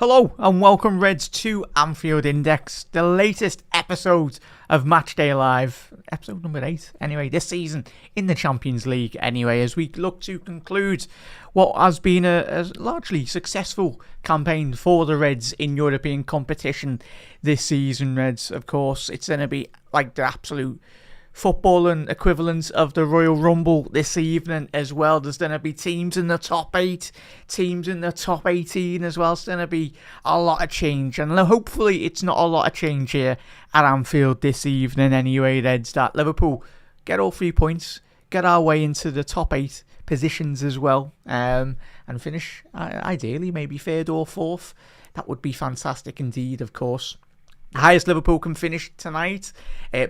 Hello and welcome Reds to Anfield Index, the latest episode of Matchday Live, episode number 8 anyway, this season in the Champions League anyway, as we look to conclude what has been a largely successful campaign for the Reds in European competition this season. Reds, of course, it's going to be like the absolute footballing equivalent of the Royal Rumble this evening as well. There's going to be teams in the top 8, teams in the top 18 as well. It's going to be a lot of change, and hopefully it's not a lot of change here at Anfield this evening anyway, Reds, that Liverpool get all 3 points, get our way into the top 8 positions as well, and finish ideally maybe 3rd or 4th. That would be fantastic indeed, of course. The highest Liverpool can finish tonight,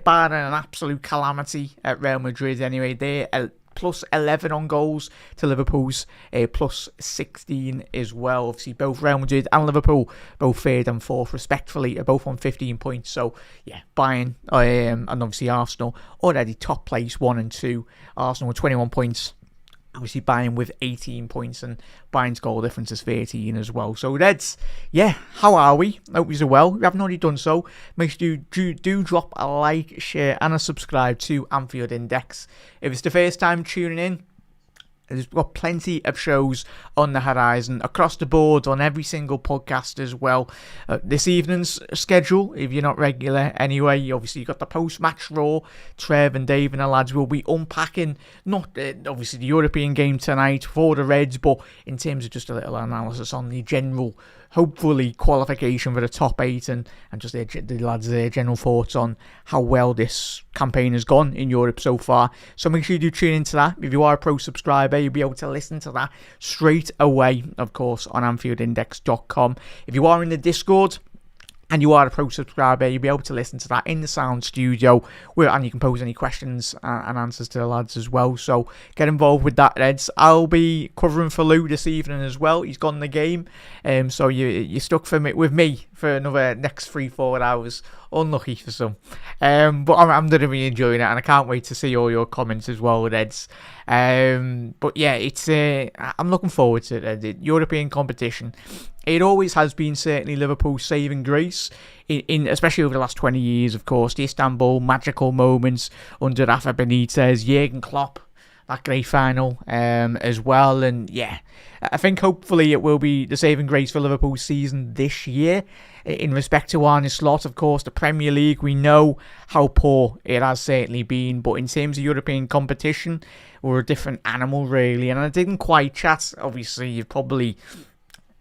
barring an absolute calamity at Real Madrid anyway. They're plus 11 on goals to Liverpool's plus 16 as well. Obviously, both Real Madrid and Liverpool, both 3rd and 4th respectively, are both on 15 points. So, yeah, Bayern and obviously Arsenal already top place 1 and 2. Arsenal with 21 points. Obviously, Bayern with 18 points, and Bayern's goal difference is 13 as well. So, Reds, yeah, how are we? Hope you're well. If you haven't already done so, make sure you do drop a like, share, and a subscribe to Anfield Index. If it's the first time tuning in, there's got plenty of shows on the horizon across the board on every single podcast as well. This evening's schedule, if you're not regular anyway, obviously you've got the post-match Raw. Trev and Dave and the lads will be unpacking, not obviously the European game tonight for the Reds, but in terms of just a little analysis on the general, hopefully, qualification for the top 8 and just the lads' general thoughts on how well this campaign has gone in Europe so far. So make sure you do tune into that. If you are a pro subscriber, you'll be able to listen to that straight away, of course, on AnfieldIndex.com. If you are in the Discord and you are a pro subscriber, you'll be able to listen to that in the sound studio, and you can pose any questions and answers to the lads as well. So get involved with that, Reds. I'll be covering for Lou this evening as well. He's gone the game, so you're stuck with me for another next 3-4 hours. Unlucky for some, but I'm going to be enjoying it, and I can't wait to see all your comments as well, Reds. But yeah, it's I'm looking forward to it. The European competition. It always has been certainly Liverpool's saving grace, in especially over the last 20 years, of course. The Istanbul magical moments under Rafa Benitez, Jurgen Klopp, that great final as well. And yeah, I think hopefully it will be the saving grace for Liverpool's season this year. In respect to Arne Slot, of course, the Premier League, we know how poor it has certainly been. But in terms of European competition, we're a different animal, really. And I didn't quite chat. Obviously, you've probably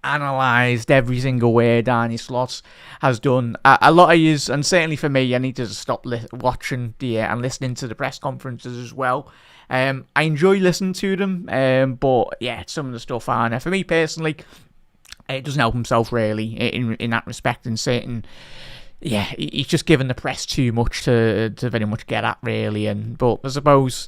analysed every single word Arne Slot has done. A lot of yous, and certainly for me, I need to stop watching and listening to the press conferences as well. I enjoy listening to them, but yeah, some of the stuff Arne, for me personally, it doesn't help himself really in that respect, and certain. Yeah, he's just given the press too much to very much get at, really. But I suppose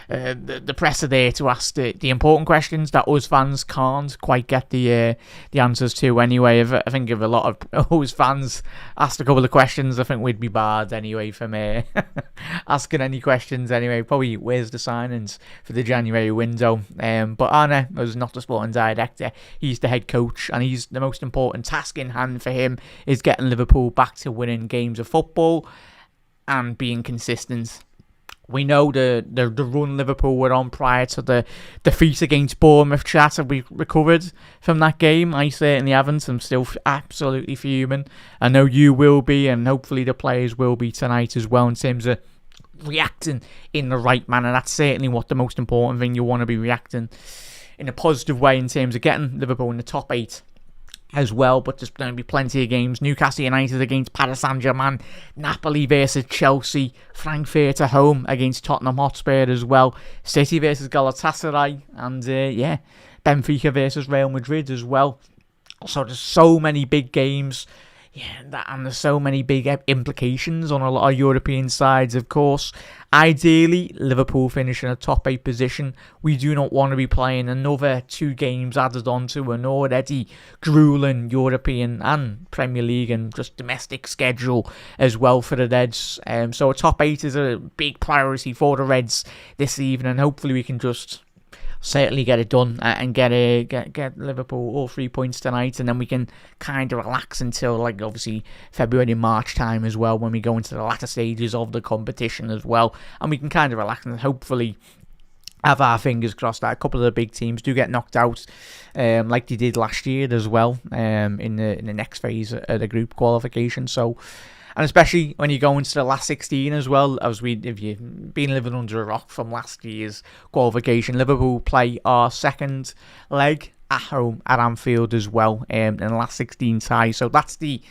the press are there to ask the important questions that us fans can't quite get the answers to anyway. I think if a lot of us fans asked a couple of questions, I think we'd be barred anyway from asking any questions anyway. Probably where's the signings for the January window. But Arne is not the sporting director. He's the head coach, and he's the most important task in hand for him is getting Liverpool back to winning games of football and being consistent. We know the run Liverpool were on prior to the defeat against Bournemouth. Chat, have we recovered from that game? I certainly haven't. I'm still absolutely fuming. I know you will be, and hopefully the players will be tonight as well, in terms of reacting in the right manner. That's certainly what the most important thing. You want to be reacting in a positive way in terms of getting Liverpool in the top 8 as well, but there's going to be plenty of games. Newcastle United against Paris Saint-Germain, Napoli versus Chelsea, Frankfurt at home against Tottenham Hotspur as well, City versus Galatasaray, and Benfica versus Real Madrid as well. So there's so many big games. Yeah, and there's so many big implications on a lot of European sides, of course. Ideally, Liverpool finish in a top 8 position. We do not want to be playing another 2 games added onto an already grueling European and Premier League and just domestic schedule as well for the Reds. So a top 8 is a big priority for the Reds this evening. Hopefully we can just certainly get it done and get Liverpool all 3 points tonight, and then we can kind of relax until, like, obviously February, March time as well, when we go into the latter stages of the competition as well, and we can kind of relax and hopefully have our fingers crossed that a couple of the big teams do get knocked out, like they did last year as well, in the next phase of the group qualification. So, and especially when you go into the last 16 as well, if you've been living under a rock from last year's qualification, Liverpool play our second leg at home at Anfield as well, in the last 16 tie. So that's the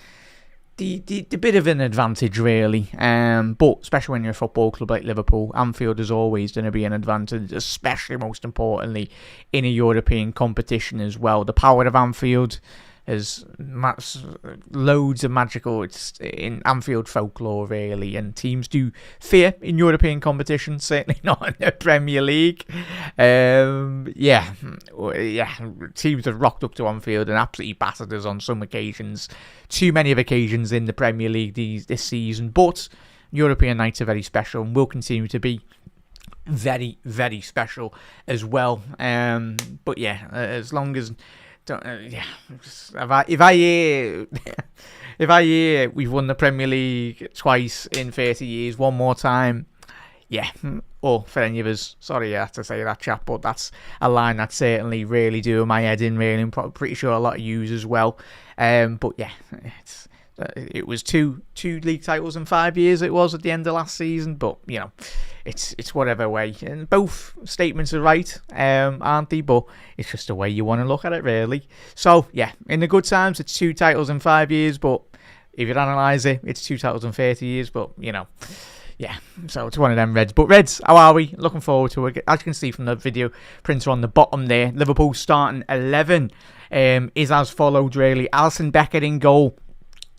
bit of an advantage, really. But especially when you're a football club like Liverpool, Anfield is always going to be an advantage, especially, most importantly, in a European competition as well. The power of Anfield is loads of magical. It's in Anfield folklore, really, and teams do fear in European competition, certainly not in the Premier League. Teams have rocked up to Anfield and absolutely battered us on some occasions. Too many of occasions in the Premier League this season, but European nights are very special and will continue to be very, very special as well. But yeah, as long as if I hear we've won the Premier League twice in 30 years, one more time, yeah, or for any of us, sorry I have to say that, chap, but that's a line that certainly really do my head in, really. I'm pretty sure a lot of yous as well. But yeah, it was two league titles in 5 years. It was at the end of last season, but you know, it's whatever way. And both statements are right, aren't they? But it's just the way you want to look at it, really. So yeah, in the good times, it's 2 titles in 5 years. But if you analyse it, it's 2 titles in 30 years. But you know, yeah. So it's one of them, Reds. But Reds, how are we? Looking forward to it. As you can see from the video printer on the bottom there, Liverpool's starting 11 is as followed, really. Alisson Becker in goal.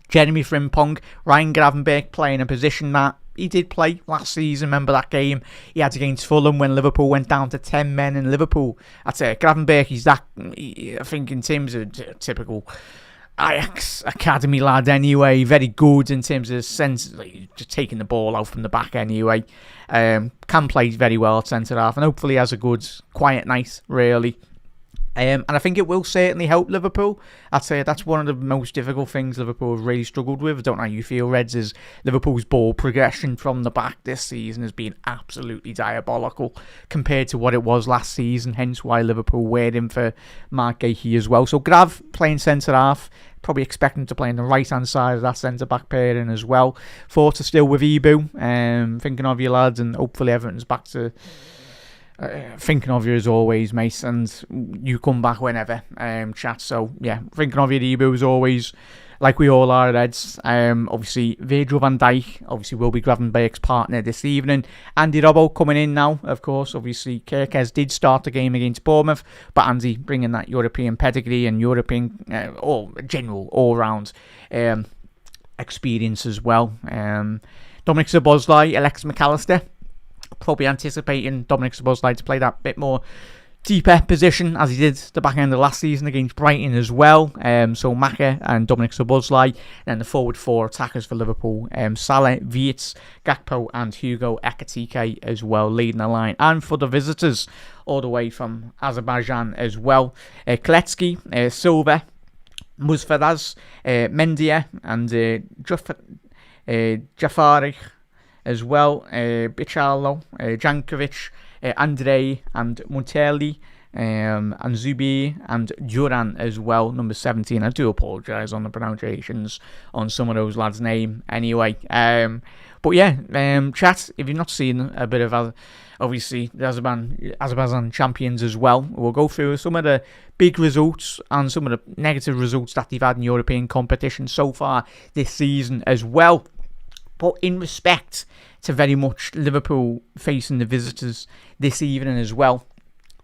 Jeremy Frimpong, Ryan Gravenberch playing a position that he did play last season. Remember that game he had against Fulham when Liverpool went down to 10 men in Liverpool? I'd say Gravenberch, I think in terms of typical Ajax academy lad anyway, very good in terms of sense, like, just taking the ball out from the back anyway. Can play very well at centre half and hopefully has a good quiet night, really. And I think it will certainly help Liverpool. I'd say that's one of the most difficult things Liverpool have really struggled with. I don't know how you feel, Reds, is Liverpool's ball progression from the back this season has been absolutely diabolical compared to what it was last season, hence why Liverpool weighed in for Mark Gahey as well. So Grav playing centre-half, probably expecting to play on the right-hand side of that centre-back pairing as well. Thoughts are still with Ibu, thinking of you, lads, and hopefully everything's back to... thinking of you as always, mate, and you come back whenever, chat. So yeah, thinking of you, Ibu, as always, like we all are, Reds. Obviously Virgil van Dijk obviously will be Gravenberch's partner this evening. Andy Robbo coming in now, of course. Obviously Kerkez did start the game against Bournemouth, but Andy bringing that European pedigree and European general all-round experience as well. Dominic Szoboszlai, Alex McAllister, probably anticipating Dominic Szoboszlai to play that bit more deeper position as he did the back end of last season against Brighton as well. So Maka and Dominic Szoboszlai, and the forward 4 attackers for Liverpool, Salah, Wirtz, Gakpo and Hugo Ekitike as well, leading the line. And for the visitors, all the way from Azerbaijan as well, Kletsky, Silva, Muzfaraz, Mendia and Jafari as well, Bicharlo, Jankovic, Andrei and Monteli, and Zubi and Duran as well, number 17. I do apologise on the pronunciations on some of those lads' name anyway. But yeah, chat, if you've not seen a bit of obviously the Azerbaijan champions as well, we'll go through some of the big results and some of the negative results that they've had in European competition so far this season as well. But in respect to very much Liverpool facing the visitors this evening as well,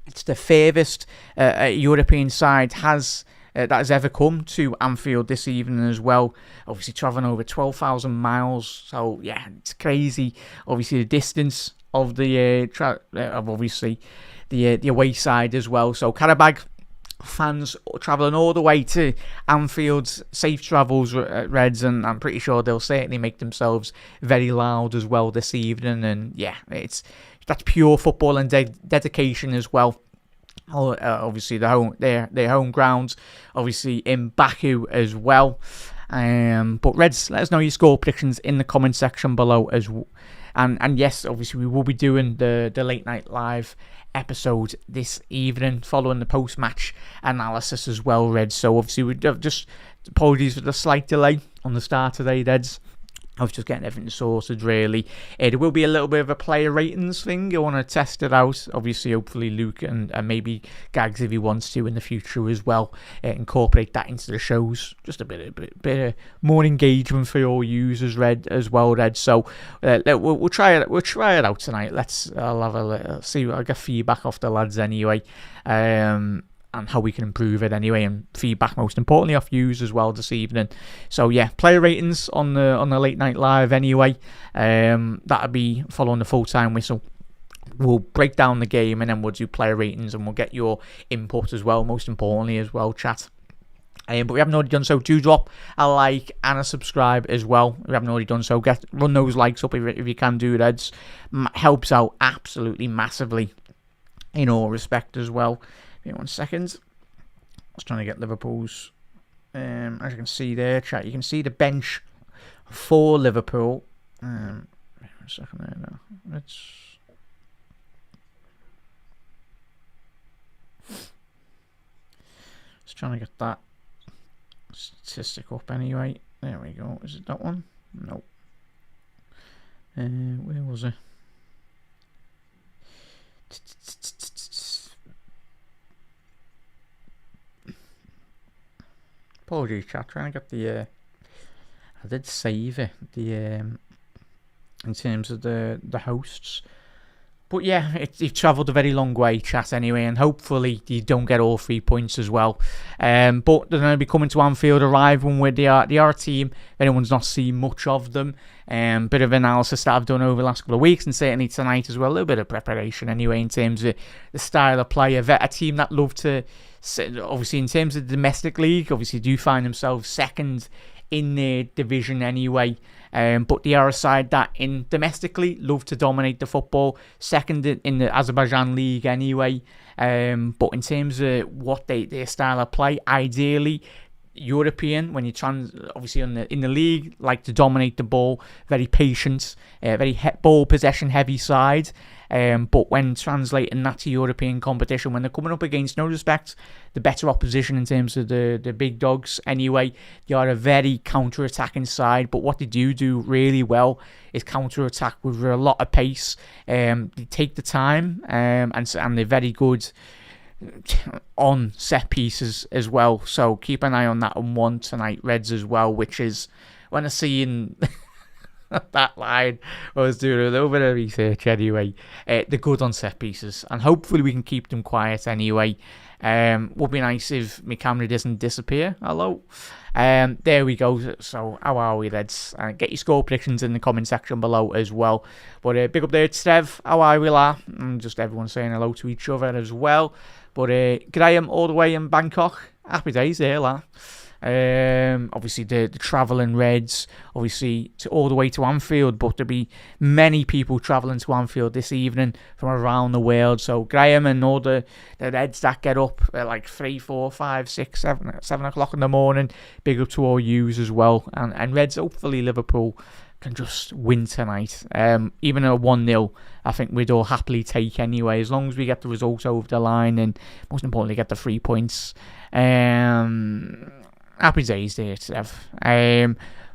it's the furthest a European side that has ever come to Anfield this evening as well. Obviously travelling over 12,000 miles. So yeah, it's crazy. Obviously the distance of the the away side as well. So Qarabağ fans travelling all the way to Anfield, safe travels, Reds, and I'm pretty sure they'll certainly make themselves very loud as well this evening. And yeah, that's pure football and dedication as well Obviously their home ground, obviously in Baku as well. But Reds, let us know your score predictions in the comment section below as well. And yes, obviously we will be doing the late night live episode this evening following the post-match analysis as well, Reds. So obviously we have just apologies for the slight delay on the start today, Reds. I was just getting everything sorted, really. There will be a little bit of a player ratings thing. I want to test it out. Obviously, hopefully, Luke and maybe Gags, if he wants to in the future as well, incorporate that into the shows. Just a bit of more engagement for your users, Red, as well, Red. So we'll try it. We'll try it out tonight. I'll have a see. I'll get feedback off the lads anyway. And how we can improve it anyway, and feedback most importantly off yous as well this evening. So yeah, player ratings on the late night live anyway. That'll be following the full time whistle. We'll break down the game and then we'll do player ratings and we'll get your input as well, most importantly as well, chat. But we haven't already done so, do drop a like and a subscribe as well. If we haven't already done so, run those likes up if you can do that. Helps out absolutely massively in all respect as well. 1 second. I was trying to get Liverpool's. As you can see there, chat. You can see the bench for Liverpool. 1 second there now. Just trying to get that statistic up anyway. There we go. Is it that one? Nope. Where was it? Apologies, chat. Trying to get the. I did save it. In terms of the hosts, but yeah, you've travelled a very long way, chat. Anyway, and hopefully you don't get all 3 points as well. But they're going to be coming to Anfield, arriving with they are a team. If anyone's not seen much of them, bit of analysis that I've done over the last couple of weeks, and certainly tonight as well. A little bit of preparation anyway in terms of the style of play. A team that love to. Obviously, in terms of the domestic league, obviously do find themselves second in their division anyway. But they are a side that domestically love to dominate the football. Second in the Azerbaijan league anyway. But in terms of what their style of play, ideally European. When you obviously in the league, like to dominate the ball, very patient, very ball possession heavy side. But when translating that to European competition, when they're coming up against, no respect, the better opposition in terms of the big dogs anyway, they are a very counter-attacking side. But what they do really well is counter-attack with a lot of pace. They take the time, and they're very good on set pieces as well. So keep an eye on that on one tonight, Reds, as well, which is when I see in that line, I was doing a little bit of research anyway. They're good on set pieces, and hopefully we can keep them quiet anyway. Would be nice if my camera doesn't disappear. Hello. There we go. So how are we, Reds? Get your score predictions in the comment section below as well. But big up there to Steph. How are we, la? And just everyone saying hello to each other as well. But Graham all the way in Bangkok. Happy days there, la. Obviously the travelling Reds, obviously all the way to Anfield, but there'll be many people travelling to Anfield this evening from around the world. So Graham and all the Reds that get up at like 3, 4, 5, 6, 7 o'clock in the morning, big up to all yous as well. And Reds, hopefully Liverpool can just win tonight. Even a 1-0, I think we'd all happily take anyway, as long as we get the result over the line and most importantly get the 3 points. Happy days there, Steph.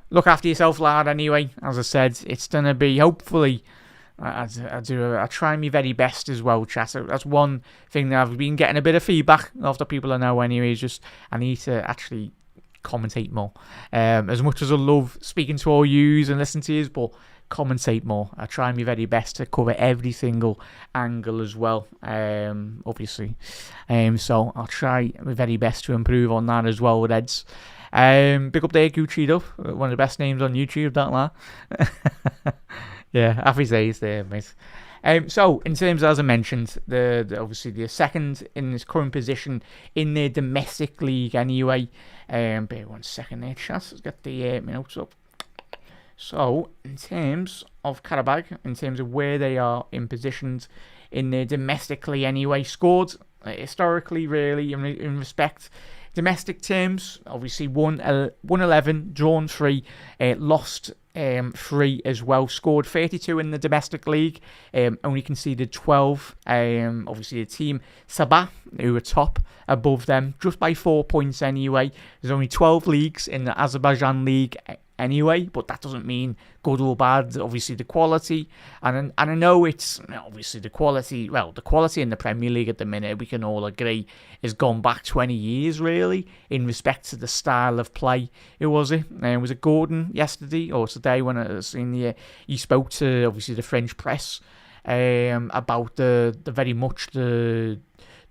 Look after yourself, lad, anyway. As I said, it's going to be, hopefully, I try my very best as well, chat. That's one thing that I've been getting a bit of feedback off the people I know anyway, is just I need to actually commentate more. As much as I love speaking to all yous and listening to yous, but commentate more. I try my very best to cover every single angle as well, obviously. So I'll try my very best to improve on that as well with Eds. Big up there, Gucci Up, one of the best names on YouTube, that la. Yeah, happy days there, mate. So, in terms of, as I mentioned, the obviously the second in this current position in the domestic league anyway. Bear 1 second there, chat. Let's get the notes up. So, in terms of Qarabağ, in terms of where they are in positions in the domestically anyway, scored historically, really, in respect. Domestic terms, obviously won 11, drawn 3, lost 3 as well. Scored 32 in the domestic league, only conceded 12. Obviously the team Sabah, who were top above them, just by 4 points anyway. There's only 12 leagues in the Azerbaijan league anyway, but that doesn't mean good or bad. Obviously the quality, and I know it's obviously the quality. Well, the quality in the Premier League at the minute, we can all agree, has gone back 20 years really in respect to the style of play. Who was it? Was it Gordon yesterday or today when I was in he spoke to obviously the French press about the very much the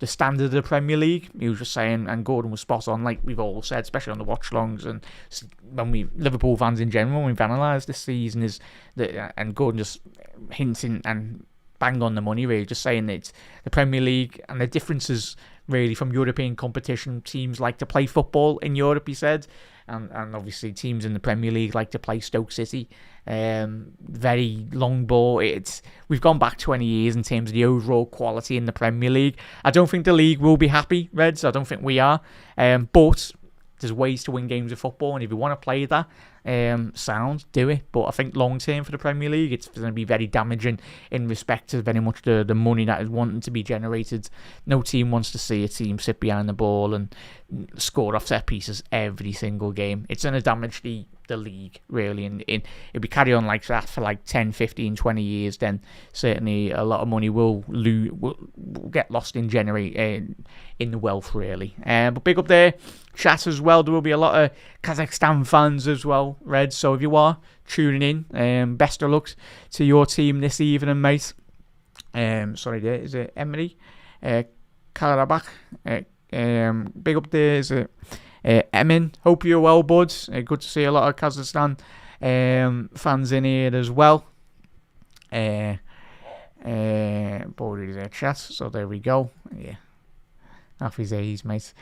standard of the Premier League. He was just saying, and Gordon was spot on, like we've all said, especially on the watch-longs, and when Liverpool fans in general, when we've analysed this season, is that, and Gordon just hinting and bang on the money, really, just saying that it's the Premier League and the differences really from European competition. Teams like to play football in Europe, he said, and obviously teams in the Premier League like to play Stoke City. Very long ball. We've gone back 20 years in terms of the overall quality in the Premier League. I don't think the league will be happy, Reds. I don't think we are. But there's ways to win games of football, and if you want to play that, sound, do it. But I think long term for the Premier League, it's going to be very damaging in respect to very much the money that is wanting to be generated. No team wants to see a team sit behind the ball and score off set pieces every single game. It's going to damage the league, really, and if we carry on like that for like 10, 15, 20 years, then certainly a lot of money will get lost in in the wealth, really. But big up there, chat as well. There will be a lot of Kazakhstan fans as well, Red, so if you are tuning in, best of luck to your team this evening, mate. Sorry, there is it Emery, Qarabağ. Big up there, is it Emin, hope you're well, bud. Good to see a lot of Kazakhstan fans in here as well. Body's a chat, so there we go. Yeah, happy days, mate.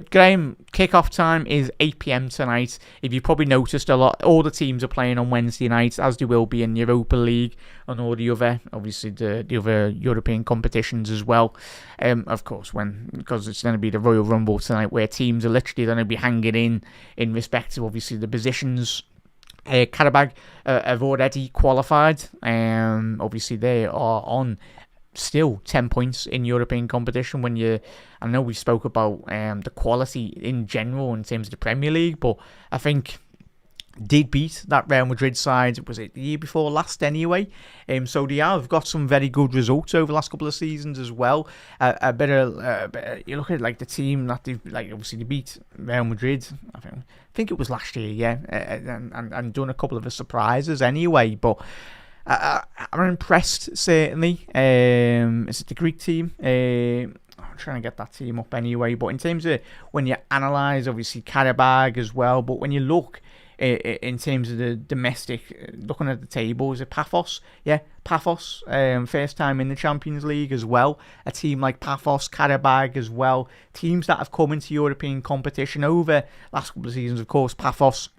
Graham, kick-off time is 8 PM tonight. If you probably noticed, all the teams are playing on Wednesday nights, as they will be in Europa League and all the other, obviously the other European competitions as well. Of course, because it's going to be the Royal Rumble tonight, where teams are literally going to be hanging in respect to obviously the positions. Qarabağ have already qualified. Obviously they are on still 10 points in European competition. I know we spoke about the quality in general in terms of the Premier League, but I think did beat that Real Madrid side. Was it the year before last anyway? So they have got some very good results over the last couple of seasons as well. You look at like the team that they've, like, obviously they beat Real Madrid. I think it was last year, yeah, and done a couple of surprises anyway. But I'm impressed, certainly. Is it the Greek team? I'm trying to get that team up anyway. But in terms of when you analyse, obviously Qarabağ as well. But when you look in terms of the domestic, looking at the table, is it Paphos? Yeah, Paphos. First time in the Champions League as well. A team like Paphos, Qarabağ as well. Teams that have come into European competition over last couple of seasons. Of course, Paphos,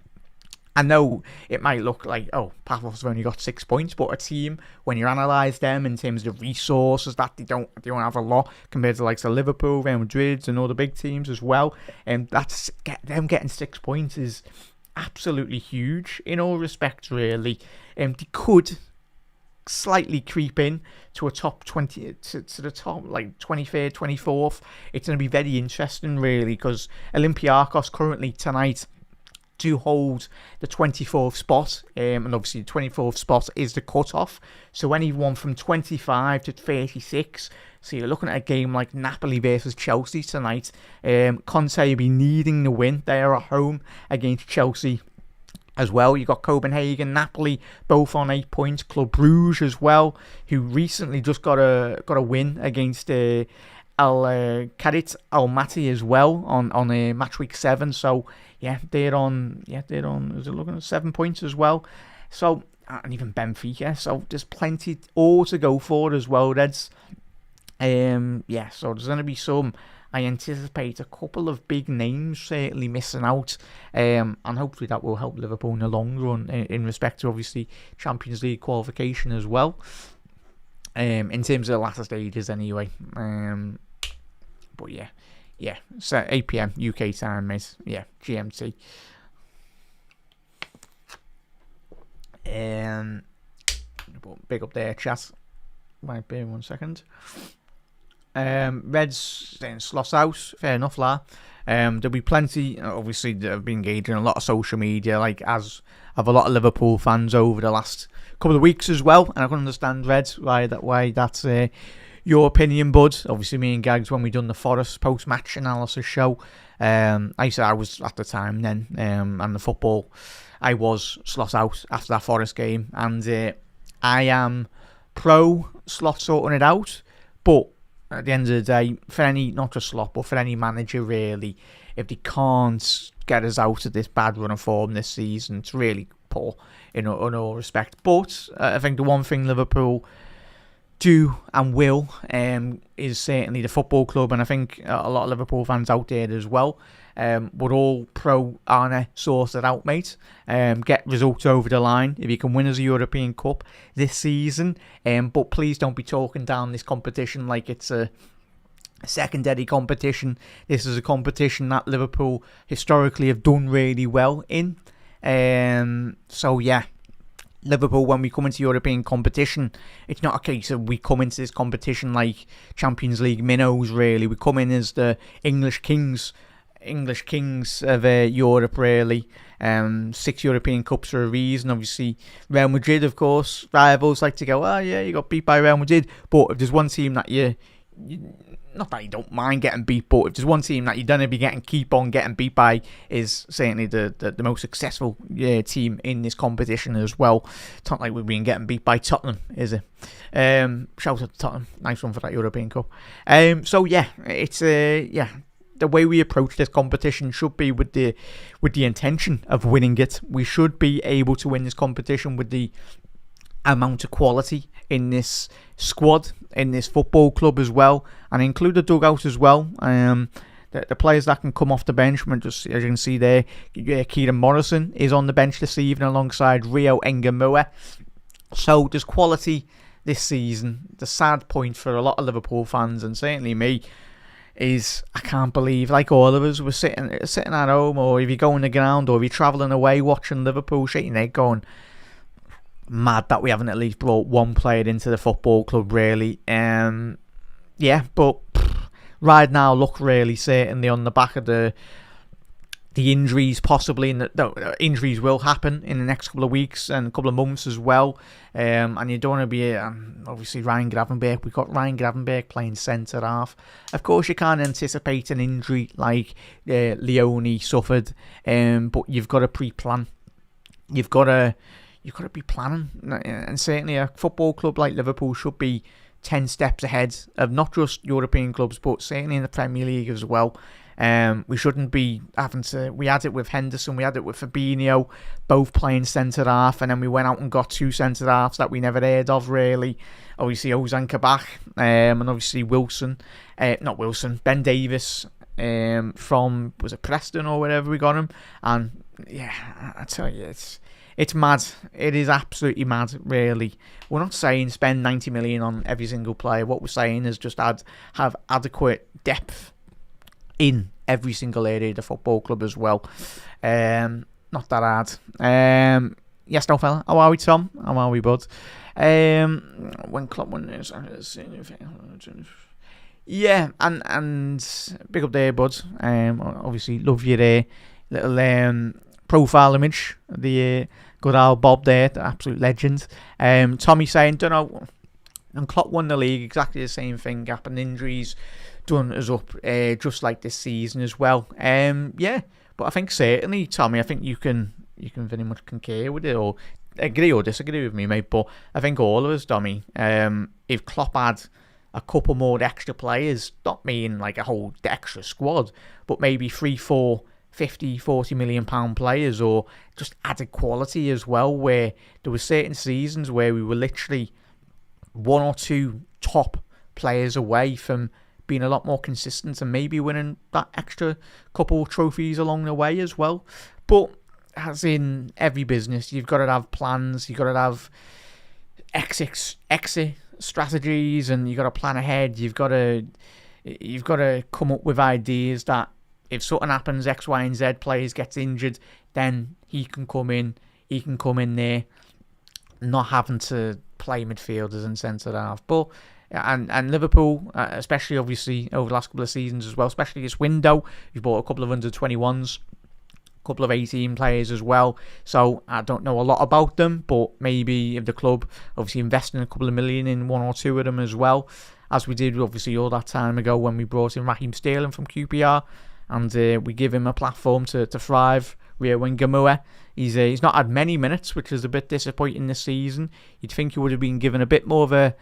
I know it might look like, oh, Paphos have only got 6 points, but a team, when you analyse them in terms of resources, that they don't have a lot compared to like Liverpool, Real Madrid, and all the big teams as well. And them getting 6 points is absolutely huge in all respects, really. They could slightly creep in to a top 20, to the top, like 23rd, 24th. It's going to be very interesting, really, because Olympiacos currently tonight to hold the 24th spot, and obviously the 24th spot is the cut-off, so anyone from 25 to 36, so you're looking at a game like Napoli versus Chelsea tonight. Conte will be needing the win. They are at home against Chelsea as well. You got Copenhagen, Napoli, both on 8 points. Club Brugge as well, who recently just got a win against Al Karit Almaty as well on a match week 7. So yeah, they're on. Is it looking at 7 points as well? So, and even Benfica. So there's plenty all to go for as well, Reds. Yeah. So there's going to be some. I anticipate a couple of big names certainly missing out, and hopefully that will help Liverpool in the long run in respect to obviously Champions League qualification as well. In terms of the latter stages, anyway. But yeah. So 8 p.m. UK time, mate. Yeah, GMT. Big up there, chat. Might be 1 second. Reds saying Sloss out. Fair enough, la. There'll be plenty. Obviously, I've been engaging a lot of social media, like as have a lot of Liverpool fans over the last couple of weeks as well. And I can understand, Reds, why that's your opinion, bud. Obviously, me and Gags, when we done the Forest post-match analysis show, I said I was at the time then, and the football, I was Sloss out after that Forest game, and I am pro Slot sorting it out, but at the end of the day, for any, not just Slot, but for any manager really, if they can't get us out of this bad run of form this season, it's really poor in all respect. But I think the one thing Liverpool do and will is certainly the football club, and I think a lot of Liverpool fans out there as well, we're all pro Arne sort it out, mate. Get results over the line if you can win us a European Cup this season, but please don't be talking down this competition like it's a secondary competition. This is a competition that Liverpool historically have done really well in, so yeah, Liverpool, when we come into European competition, it's not a case of we come into this competition like Champions League minnows, really. We come in as the English kings of Europe, really. 6 European Cups for a reason. Obviously, Real Madrid, of course, rivals like to go, oh yeah, you got beat by Real Madrid. But if there's one team that you not that you don't mind getting beat, but if there's one team that you're going to keep on getting beat by, is certainly the most successful team in this competition as well. It's not like we've been getting beat by Tottenham, is it? Shout out to Tottenham, nice one for that European Cup. So yeah, it's the way we approach this competition should be with the intention of winning it. We should be able to win this competition with the amount of quality in this squad, in this football club as well, and include the dugout as well. The players that can come off the bench, just as you can see there, Kieran Morrison is on the bench this evening alongside Rio Engamua. So there's quality this season. The sad point for a lot of Liverpool fans, and certainly me, is I can't believe, like all of us, we're sitting at home, or if you go on the ground, or if you're travelling away watching Liverpool, shaking their head going, mad that we haven't at least brought one player into the football club, really. But right now, look, really, certainly on the back of the injuries, possibly, and injuries will happen in the next couple of weeks and a couple of months as well. And you don't want to be, obviously, Ryan Gravenberch. We've got Ryan Gravenberch playing centre half. Of course, you can't anticipate an injury like Leone suffered, but you've got to pre-plan. You've got to be planning, and certainly a football club like Liverpool should be 10 steps ahead of not just European clubs, but certainly in the Premier League as well. We shouldn't be having to. We had it with Henderson, we had it with Fabinho, both playing centre half, and then we went out and got 2 centre halves that we never heard of, really. Obviously, Ozan Kabak, and obviously Ben Davis, from, was it Preston or wherever we got him? And yeah, I tell you, it's mad. It is absolutely mad, really. We're not saying spend 90 million on every single player. What we're saying is just have adequate depth in every single area of the football club as well. Not that hard. Yes, no fella. How are we, Tom? How are we, bud? When Klopp won this, yeah, and big up there, bud. Obviously, love your little profile image. The good old Bob there, the absolute legend. Tommy saying, don't know, and Klopp won the league, exactly the same thing. Gap and injuries done us up, just like this season as well. But I think certainly, Tommy, I think you can very much concur with it, or agree or disagree with me, mate. But I think all of us, Tommy, if Klopp had a couple more extra players, not mean like a whole extra squad, but maybe 3, 4, 50, 40 million pound players, or just added quality as well, where there were certain seasons where we were literally 1 or 2 top players away from being a lot more consistent and maybe winning that extra couple trophies along the way as well. But as in every business, you've got to have plans, you've got to have exit strategies, and you've got to plan ahead. You've got to you've got to come up with ideas that if something happens, X, Y, and Z players gets injured, then he can come in there, not having to play midfielders and centre half. But and Liverpool, especially obviously over the last couple of seasons as well, especially this window, you've bought a couple of under 21s, a couple of 18 players as well. So I don't know a lot about them, but maybe if the club obviously investing a couple of million in one or two of them as well, as we did obviously all that time ago when we brought in Raheem Sterling from QPR, and we give him a platform to thrive. Rio Wengamua, he's not had many minutes, which is a bit disappointing this season. You'd think he would have been given a bit more of a...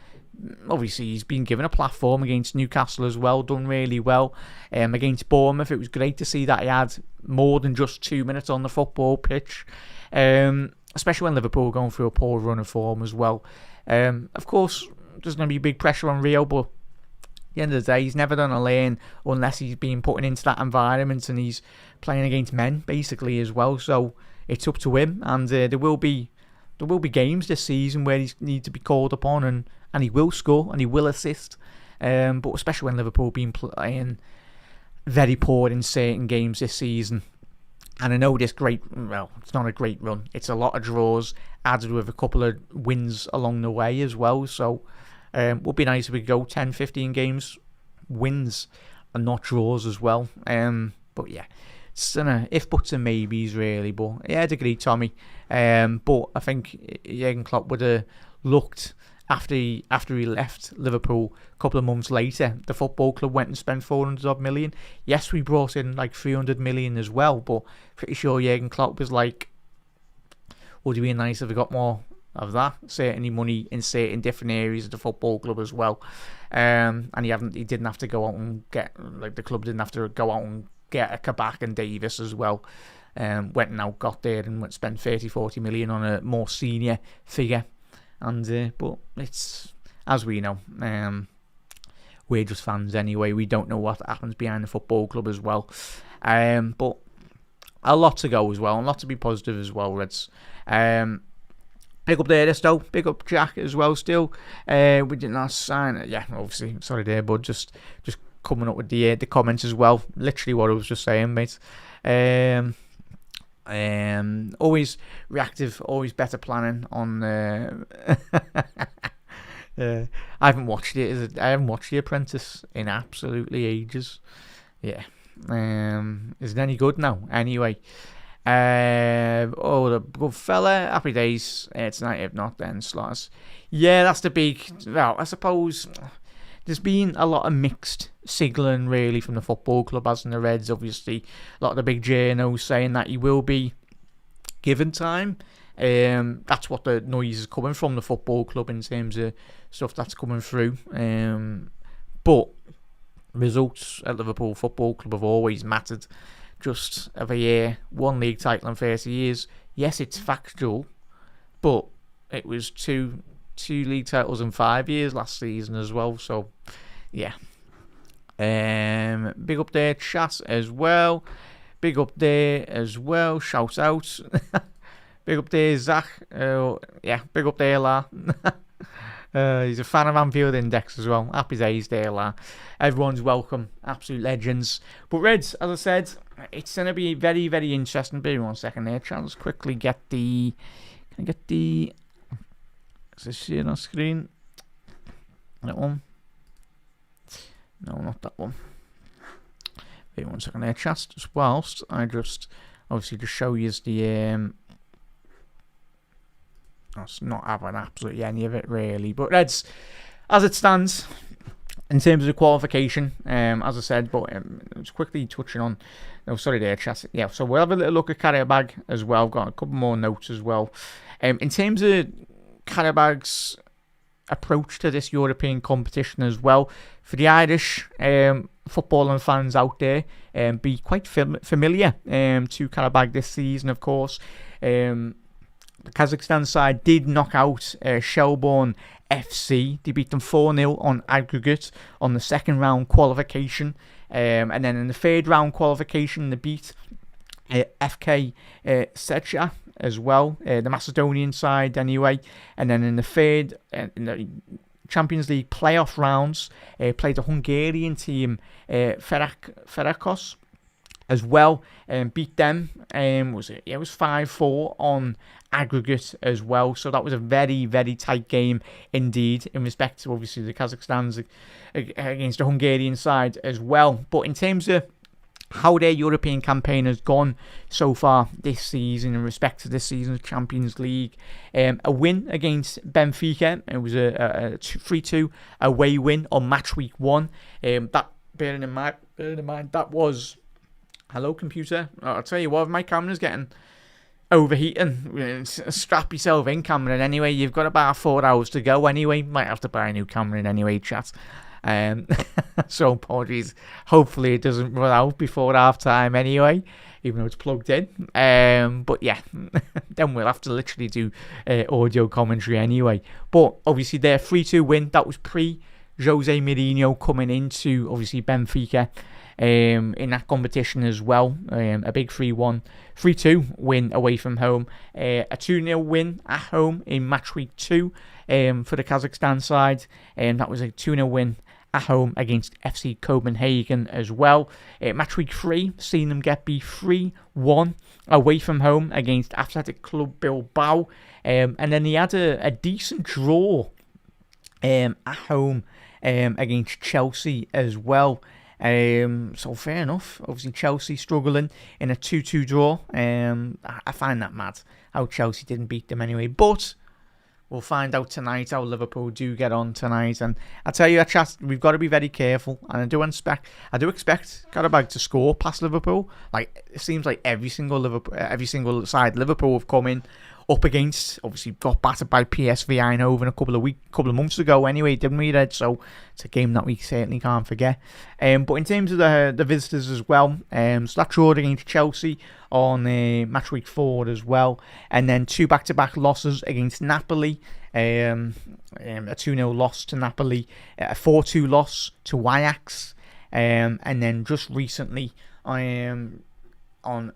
Obviously, he's been given a platform against Newcastle as well, done really well. Against Bournemouth, it was great to see that he had more than just 2 minutes on the football pitch, especially when Liverpool are going through a poor run of form as well. Of course, there's going to be big pressure on Rio, but at the end of the day, he's never done a lane unless he's been put into that environment and he's playing against men, basically, as well. So it's up to him, and there will be games this season where he needs to be called upon, and he will score and he will assist. But especially when Liverpool have been playing very poor in certain games this season. And I know it's not a great run. It's a lot of draws added with a couple of wins along the way as well. So it would be nice if we could go 10, 15 games, wins and not draws as well. But yeah, it's if buts and maybes really. But yeah, I'd agree, Tommy. But I think Jurgen Klopp would have looked after he left Liverpool a couple of months later. The football club went and spent 400 odd million. Yes, we brought in like 300 million as well, but pretty sure Jurgen Klopp was like, would it be nice if we got more of that? Certainly money in certain different areas of the football club as well. And he didn't have to go out and get, like, the club didn't have to go out and get a Kabak and Davis as well. Went and out, got there and spent 30-40 million on a more senior figure. And but it's, as we know, we're just fans anyway. We don't know what happens behind the football club as well. But a lot to go as well, and a lot to be positive as well, Reds. Big up there, this though. Big up Jack as well. Still, we did not sign it. Yeah, obviously, sorry there, bud. Just coming up with the comments as well. Literally what I was just saying, mate. Always reactive, always better planning on. I haven't watched it. I haven't watched The Apprentice in absolutely ages. Yeah. Is it any good now? Anyway. The good fella. Happy days. Tonight, if not, then slots. Yeah, that's the big. Well, I suppose there's been a lot of mixed signalling really from the football club, as in the Reds. Obviously, a lot of the big journos saying that he will be given time. That's what the noise is coming from the football club in terms of stuff that's coming through. But results at Liverpool Football Club have always mattered. Just every year, one league title in 30 years. Yes, it's factual, but it was two league titles in 5 years last season as well. So, yeah. Big up there, chat as well. Big up there as well. Shout out. Big up there, Zach. Yeah, big up there, La. He's a fan of Anfield Index as well. Happy days there, La. Everyone's welcome. Absolute legends. But Reds, as I said, it's going to be very, very interesting. Bear 1 second there. Try to quickly get the... Can I get the... Is this here on screen? That one? No, not that one. Wait 1 second there, chat. Just whilst I just obviously just show you the it's not having absolutely any of it really. But Reds, as it stands, in terms of the qualification, as I said, but just quickly touching on. No, sorry there, chat. Yeah, so we'll have a little look at Qarabağ as well. I've got a couple more notes as well. In terms of Qarabağ's approach to this European competition as well, for the Irish footballing fans out there, be quite familiar to Qarabağ this season, of course. The Kazakhstan side did knock out Shelbourne FC. They beat them 4-0 on aggregate on the second round qualification. And then in the third round qualification, they beat FK Secha as well, the Macedonian side anyway. And then in the third, Champions League playoff rounds. Played the Hungarian team, Ferencváros, as well, and beat them. It was 5-4 on aggregate as well. So that was a very, very tight game indeed, in respect to obviously the Kazakhstan's against the Hungarian side as well. But in terms of how their European campaign has gone so far this season in respect to this season's Champions League, a win against Benfica. It was a 3-2 away win on match week 1. That bearing in mind that was, hello computer, I'll tell you what, my camera's getting overheating. Strap yourself in, camera. Anyway, you've got about 4 hours to go anyway. Might have to buy a new camera in anyway, chat. So apologies. Hopefully it doesn't run out before half time anyway, even though it's plugged in. But yeah, then we'll have to literally do audio commentary anyway. But obviously their 3-2 win, that was pre Jose Mourinho coming into obviously Benfica in that competition as well. A big 3-2 win away from home. A 2-0 win at home in match week 2 for the Kazakhstan side. That was a 2-0 win at home against FC Copenhagen as well. Match week 3, seen them get beat 3-1 away from home against Athletic Club Bilbao. And then they had a decent draw at home against Chelsea as well. So fair enough. Obviously Chelsea struggling in a 2-2 draw. I find that mad how Chelsea didn't beat them anyway. But we'll find out tonight how Liverpool do get on tonight. And I tell you, chat, we've got to be very careful. And I do expect Qarabağ to score past Liverpool. Like, it seems like every single side Liverpool have come in up against, obviously got battered by PSV Eindhoven a couple of months ago anyway, didn't we, Red? So it's a game that we certainly can't forget. But in terms of the visitors as well, so that draw against Chelsea on match week 4 as well, and then 2 back-to-back losses against Napoli, a 2-0 loss to Napoli, a 4-2 loss to Ajax, and then just recently on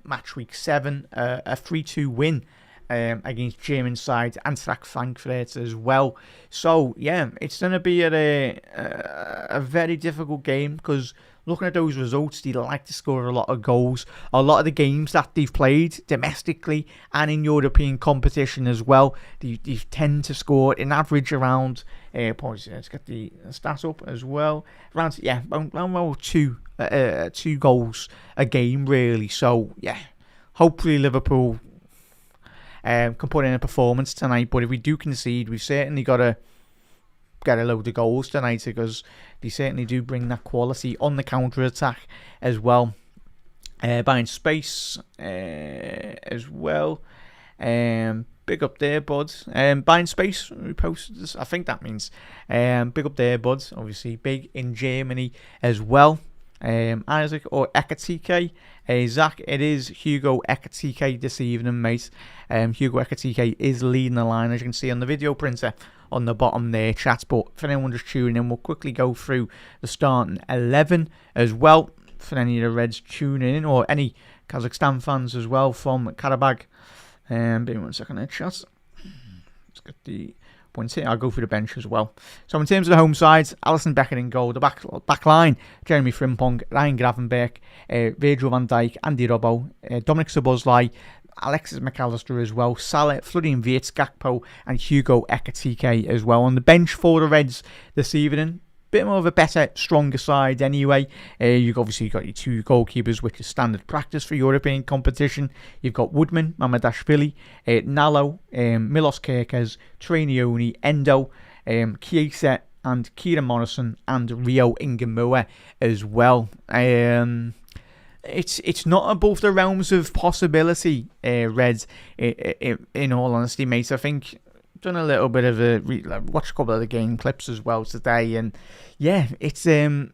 match week 7, a 3-2 win against German side Eintracht Frankfurt as well. So yeah, it's going to be a very difficult game, because looking at those results, they like to score a lot of goals. A lot of the games that they've played domestically and in European competition as well, they tend to score an average around, let's get the stats up as well, around two goals a game really. So yeah, hopefully Liverpool can put in a performance tonight. But if we do concede, we've certainly got to get a load of goals tonight, because they certainly do bring that quality on the counter-attack as well. Buying space as well. Big up there, bud. Buying space, we posted this. I think that means big up there, bud. Obviously big in Germany as well. Isaac or Ekatike. Zach, it is Hugo Ekatike this evening, mate. Hugo Ekatike is leading the line, as you can see on the video printer on the bottom there, chat. But for anyone just tuning in, we'll quickly go through the starting 11 as well, for any of the Reds tuning in, or any Kazakhstan fans as well from Qarabağ. Give me 1 second there, chat. Let's get the points here. I'll go through the bench as well. So in terms of the home sides, Alisson Becker in goal. The back line, Jeremy Frimpong, Ryan Gravenberch, Virgil van Dijk, Andy Robbo, Dominic Szoboszlai, Alexis McAllister as well, Salah, Florian Wirtz, Gakpo, and Hugo Ekatike as well. On the bench for the Reds this evening, bit more of a better, stronger side anyway. You've obviously got your 2 goalkeepers, which is standard practice for European competition. You've got Woodman, Mamadashvili, Nalo, Milos Kerkez, Trainioni, Endo, Chiesa, and Kieran Morrison, and Rio Ingemua as well. It's not above the realms of possibility, Reds, in all honesty, mate. I think done a little bit of watched a couple of the game clips as well today, and yeah, it's a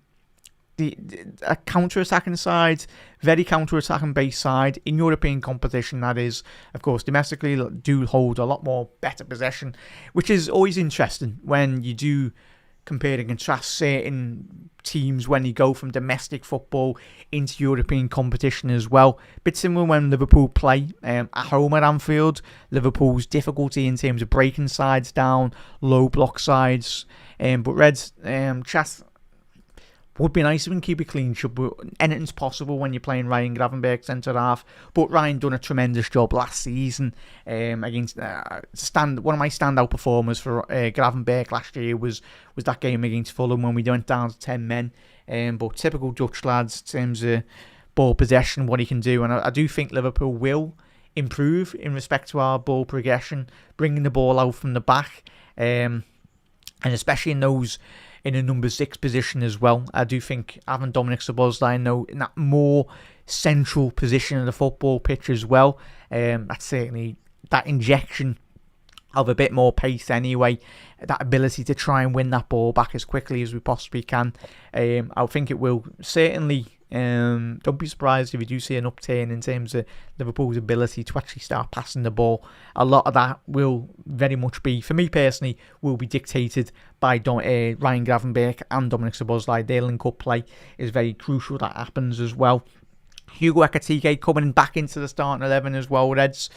counter-attacking side, very counter-attacking based side in European competition. That is, of course, domestically do hold a lot more better possession, which is always interesting when you do compare and contrast certain teams when you go from domestic football into European competition as well. Bit similar when Liverpool play at home at Anfield. Liverpool's difficulty in terms of breaking sides down, low block sides. But Reds, chat, would be nice if we can keep a clean sheet, but anything's possible when you're playing Ryan Gravenberch centre half. But Ryan done a tremendous job last season against one of my standout performers for Gravenberch last year was that game against Fulham when we went down to 10 men. But typical Dutch lads in terms of ball possession, what he can do, and I do think Liverpool will improve in respect to our ball progression, bringing the ball out from the back, and especially in a number 6 position as well. I do think having Dominic Szoboszlai in that more central position of the football pitch as well, that's certainly that injection of a bit more pace anyway, that ability to try and win that ball back as quickly as we possibly can. I think it will certainly, don't be surprised if you do see an upturn in terms of Liverpool's ability to actually start passing the ball. A lot of that will very much be, for me personally, will be dictated by Ryan Gravenberch and Dominic Szoboszlai. Their link-up play is very crucial that happens as well. Hugo Ekitike coming back into the starting 11 as well, Reds.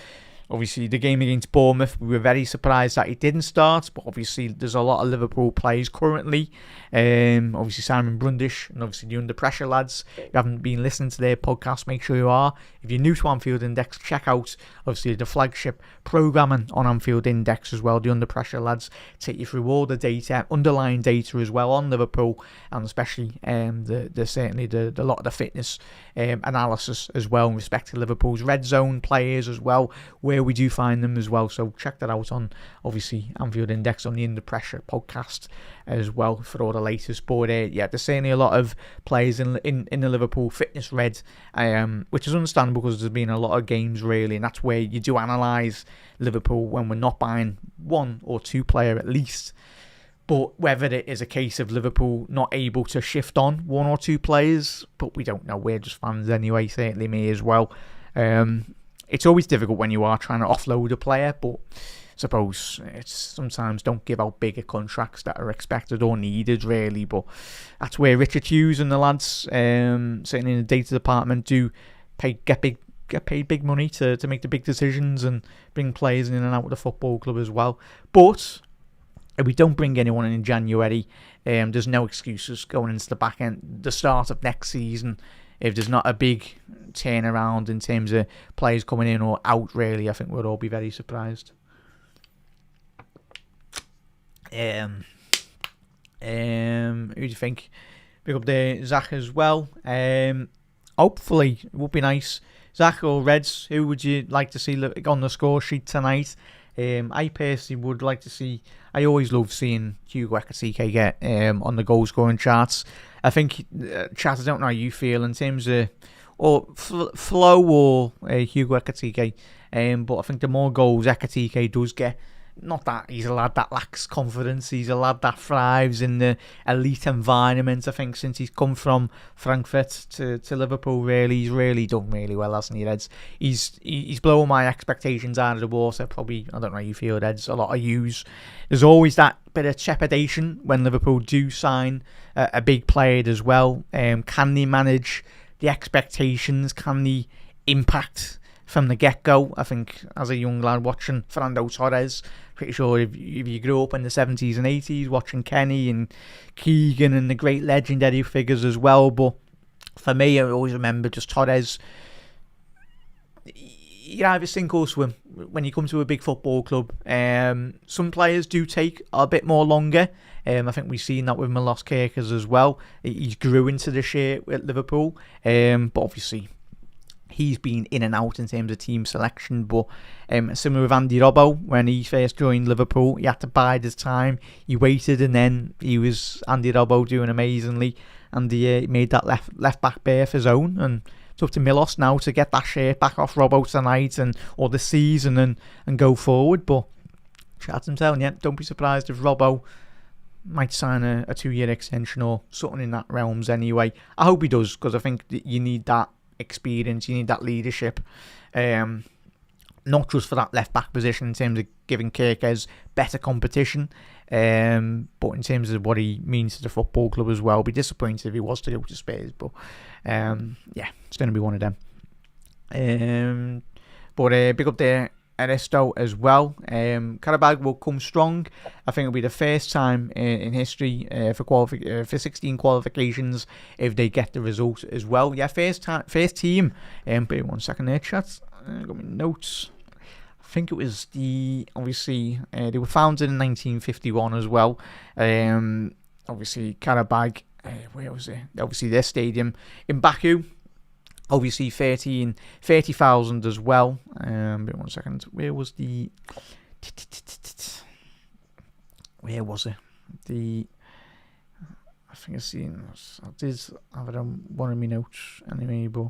Obviously, the game against Bournemouth, we were very surprised that he didn't start, but obviously there's a lot of Liverpool players currently. Obviously, Simon Brundish and obviously the Under Pressure lads. If you haven't been listening to their podcast, make sure you are. If you're new to Anfield Index, check out obviously the flagship programming on Anfield Index as well. The Under Pressure lads take you through all the data, underlying data as well on Liverpool, and especially certainly the lot of the fitness analysis as well in respect to Liverpool's red zone players as well, where we do find them as well. So check that out on obviously Anfield Index on the Under Pressure podcast as well for all the latest. But there's certainly a lot of players in the Liverpool fitness red, which is understandable because there's been a lot of games really, and that's where you do analyse Liverpool when we're not buying 1 or 2 player at least. But whether it is a case of Liverpool not able to shift on 1 or 2 players, but we don't know. We're just fans anyway, certainly me as well. It's always difficult when you are trying to offload a player, but I suppose it's sometimes don't give out bigger contracts that are expected or needed really. But that's where Richard Hughes and the lads, certainly in the data department, do get paid big money to make the big decisions and bring players in and out of the football club as well. But if we don't bring anyone in January, there's no excuses going into the start of next season. If there's not a big turnaround in terms of players coming in or out, really, I think we'll all be very surprised. Who do you think? Pick up there, Zach as well. Hopefully, it would be nice. Zach or Reds, who would you like to see on the score sheet tonight? I personally would like to see. I always love seeing Hugo Ekitike get on the goal scoring charts. I think, chat, I don't know how you feel in terms of flow or Hugo Ekitike, but I think the more goals Ekitike does get, not that he's a lad that lacks confidence, he's a lad that thrives in the elite environment. I think since he's come from Frankfurt to Liverpool, really, he's really done really well, hasn't he, Reds? He's blowing my expectations out of the water. Probably, I don't know how you feel, Reds, a lot of yous. There's always that bit of trepidation when Liverpool do sign a big player as well. Can they manage the expectations? Can they impact from the get-go? I think as a young lad watching Fernando Torres, pretty sure if you grew up in the 70s and 80s watching Kenny and Keegan and the great legendary figures as well, but for me, I always remember just Torres, you either sink or swim when you come to a big football club. Some players do take a bit more longer. I think we've seen that with Milos Kerkez as well. He grew into the shape at Liverpool, but obviously he's been in and out in terms of team selection. But similar with Andy Robbo, when he first joined Liverpool, he had to bide his time. He waited, and then he was Andy Robbo doing amazingly, and he made that left back berth his own. And it's up to Milos now to get that shirt back off Robbo tonight or the season and go forward. But Chad's telling you, don't be surprised if Robbo might sign a 2-year extension or something in that realms anyway. I hope he does, because I think that you need that experience, you need that leadership, not just for that left back position in terms of giving Kerkez better competition, But in terms of what he means to the football club as well, be disappointed if he was to go to Spurs. But it's going to be one of them. But big up there Aristo as well. Qarabağ will come strong. I think it'll be the first time in history for 16 qualifications if they get the result as well. Yeah, first team. Wait 1 second there, chat. I got my notes. I think it was they were founded in 1951 as well. Obviously Qarabağ, where was it? Obviously their stadium in Baku. Obviously 30,000 as well. Wait 1 second. Where was it? I think I've seen. I did have it on one of my notes anyway, but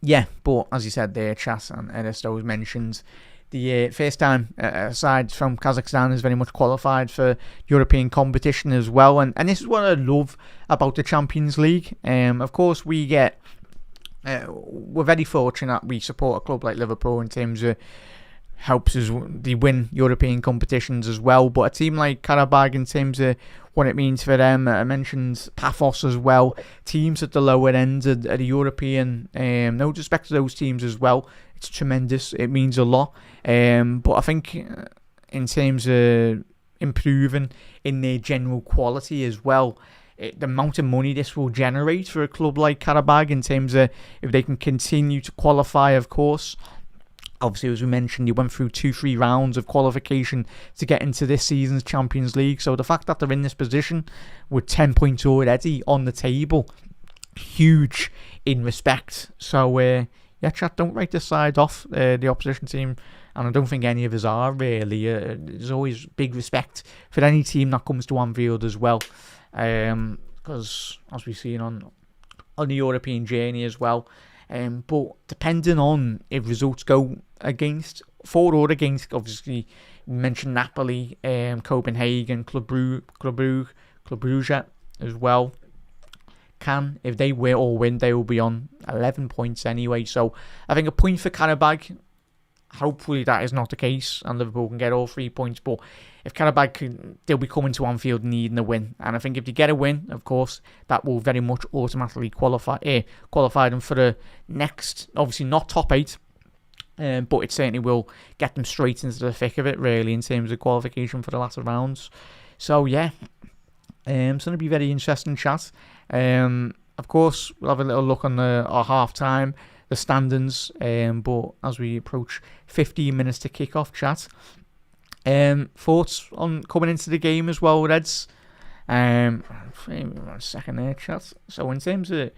yeah. But as you said there, Chas and Aristo was mentioned. The first time aside from Kazakhstan is very much qualified for European competition as well, and this is what I love about the Champions League. Of course, we're very fortunate we support a club like Liverpool in terms of helps us they win European competitions as well. But a team like Qarabağ, in terms of what it means for them, I mentioned Paphos as well. Teams at the lower end of the European, no disrespect to those teams as well. It's tremendous. It means a lot. But I think in terms of improving in their general quality as well, the amount of money this will generate for a club like Qarabağ in terms of if they can continue to qualify, of course. Obviously, as we mentioned, you went through 2-3 rounds of qualification to get into this season's Champions League. So the fact that they're in this position with 10 points already on the table, huge in respect. So, chat, don't write this side off, the opposition team. And I don't think any of us are, really. There's always big respect for any team that comes to Anfield as well. Because, as we've seen on the European journey as well. But depending on if results go for or against, obviously, we mentioned Napoli, Copenhagen, Club Brugge as well. If they win, they will be on 11 points anyway. So I think a point for Qarabağ. Hopefully that is not the case and Liverpool can get all 3 points. But if Qarabağ they'll be coming to Anfield needing a win. And I think if they get a win, of course, that will very much automatically qualify them for the next, obviously not top 8, but it certainly will get them straight into the thick of it, really, in terms of qualification for the latter rounds. So, yeah, it's going to be very interesting chat. Of course, we'll have a little look on our half-time, the standings, but as we approach 15 minutes to kick off, chat. Thoughts on coming into the game as well, Reds? 1 second there, chat. So in terms of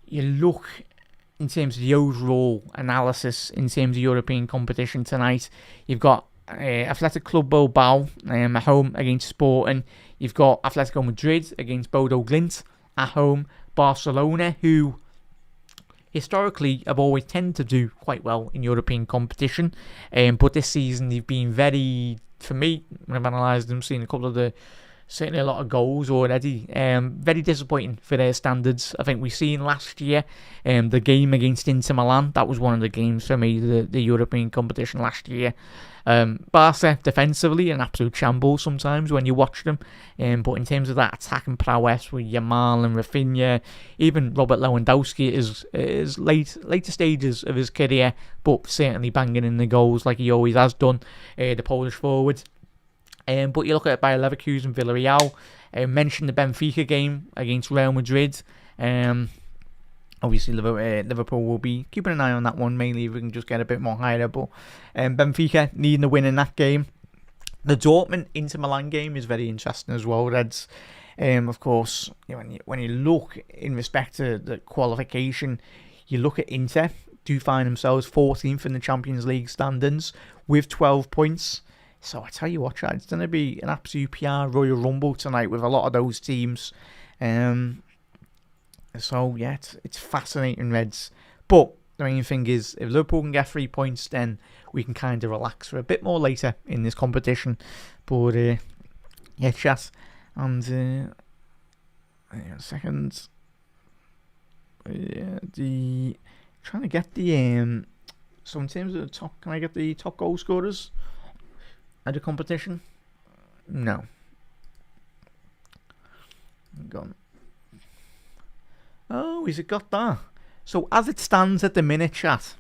the overall analysis in terms of European competition tonight, you've got Athletic Club Bilbao at home against Sporting. You've got Atletico Madrid against Bodo Glimt at home. Barcelona, who historically have always tended to do quite well in European competition, but this season they've been very, for me, when I've analysed them, seen certainly a lot of goals already. Very disappointing for their standards. I think we've seen last year the game against Inter Milan. That was one of the games for me, the European competition last year. Barca defensively an absolute shambles sometimes when you watch them, but in terms of that attacking prowess with Yamal and Rafinha, even Robert Lewandowski is later stages of his career, but certainly banging in the goals like he always has done, the Polish forward. But you look at Bayer Leverkusen, Villarreal. Mentioned the Benfica game against Real Madrid. Obviously, Liverpool will be keeping an eye on that one, mainly if we can just get a bit more higher. But Benfica needing a win in that game. The Dortmund Inter Milan game is very interesting as well, Reds. Of course, when you look in respect to the qualification, you look at Inter, do find themselves 14th in the Champions League standings with 12 points. So I tell you what, it's going to be an absolute PR Royal Rumble tonight with a lot of those teams. So yeah, it's fascinating, Reds. But the main thing is, if Liverpool can get 3 points, then we can kind of relax for a bit more later in this competition. But yeah, chat. And second, trying to get the so in terms of the top, can I get the top goal scorers at the competition? No. Gone. Oh, has it got that? So as it stands at the minute, chat,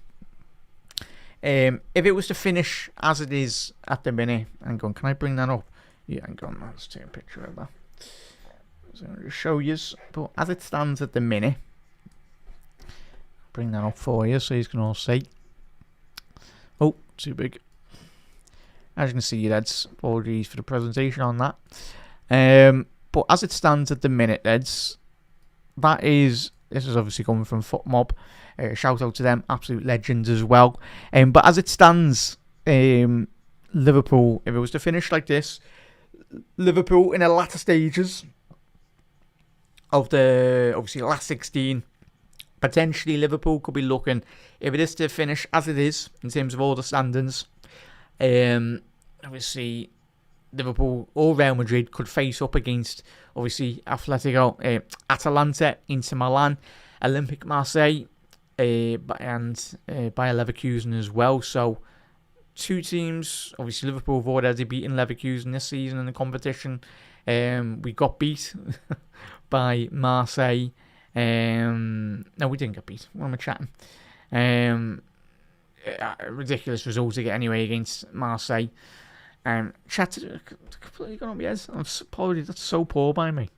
if it was to finish as it is at the minute, hang on, can I bring that up? Yeah, hang on, let's take a picture of that. So I'll just show you, but as it stands at the minute, bring that up for you so you can all see. Oh, too big. As you can see, that's apologies for the presentation on that. But as it stands at the minute, this is obviously coming from FootMob. Shout out to them, absolute legends as well. But as it stands, Liverpool, if it was to finish like this, Liverpool in the latter stages of the obviously last 16, potentially Liverpool could be looking, if it is to finish as it is in terms of all the standings, obviously Liverpool or Real Madrid could face up against obviously Atletico, Atalanta, Inter Milan, Olympique Marseille, and Bayer Leverkusen as well. So two teams, obviously Liverpool have already beaten Leverkusen this season in the competition. We got beat by Marseille. No, we didn't get beat. What am I chatting? Ridiculous result to get anyway against Marseille. Chat completely gone up my head. That's so poor by me.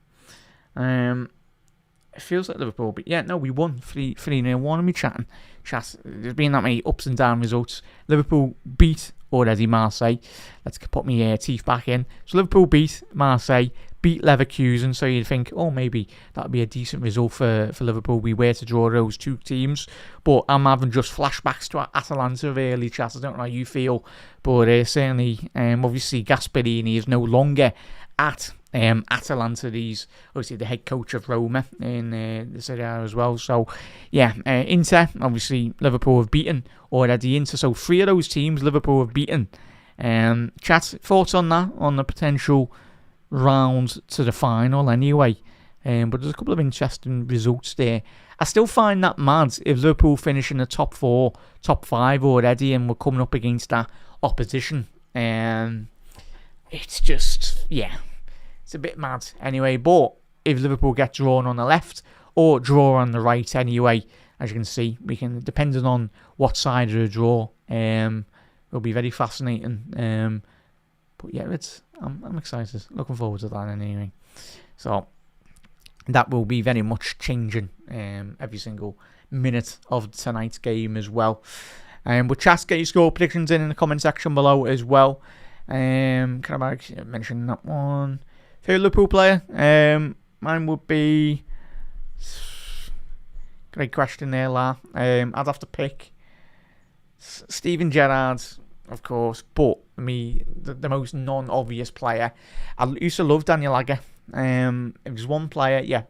It feels like Liverpool, but yeah, no, we won 3-0. What am I chatting? Chat. There's been that many ups and down results. Liverpool beat already Marseille. Let's put my teeth back in. So Liverpool beat Marseille, beat Leverkusen. So you'd think, oh, maybe that'd be a decent result for Liverpool. We were to draw those two teams, but I'm having just flashbacks to Atalanta really, chat. I don't know how you feel, but certainly, obviously, Gasperini is no longer at Atalanta. He's obviously the head coach of Roma in the Serie A as well. So yeah, Inter, obviously Liverpool have beaten already Inter. So 3 of those teams Liverpool have beaten. Chat, thoughts on that, on the potential round to the final anyway. But there's a couple of interesting results there. I still find that mad if Liverpool finish in the top 4, top 5 already and we're coming up against that opposition. It's just, yeah, it's a bit mad anyway. But if Liverpool get drawn on the left or draw on the right anyway, as you can see, we can, depending on what side of the draw, it'll be very fascinating. But yeah, I'm excited, looking forward to that anyway. So that will be very much changing every single minute of tonight's game as well. But chat, get your score predictions in the comment section below as well. Qarabağ, mention that one. Favorite Liverpool player? Mine would be, great question there, La. I'd have to pick Steven Gerrard, of course, but the most non-obvious player. I used to love Daniel Agger. If there's one player, yeah.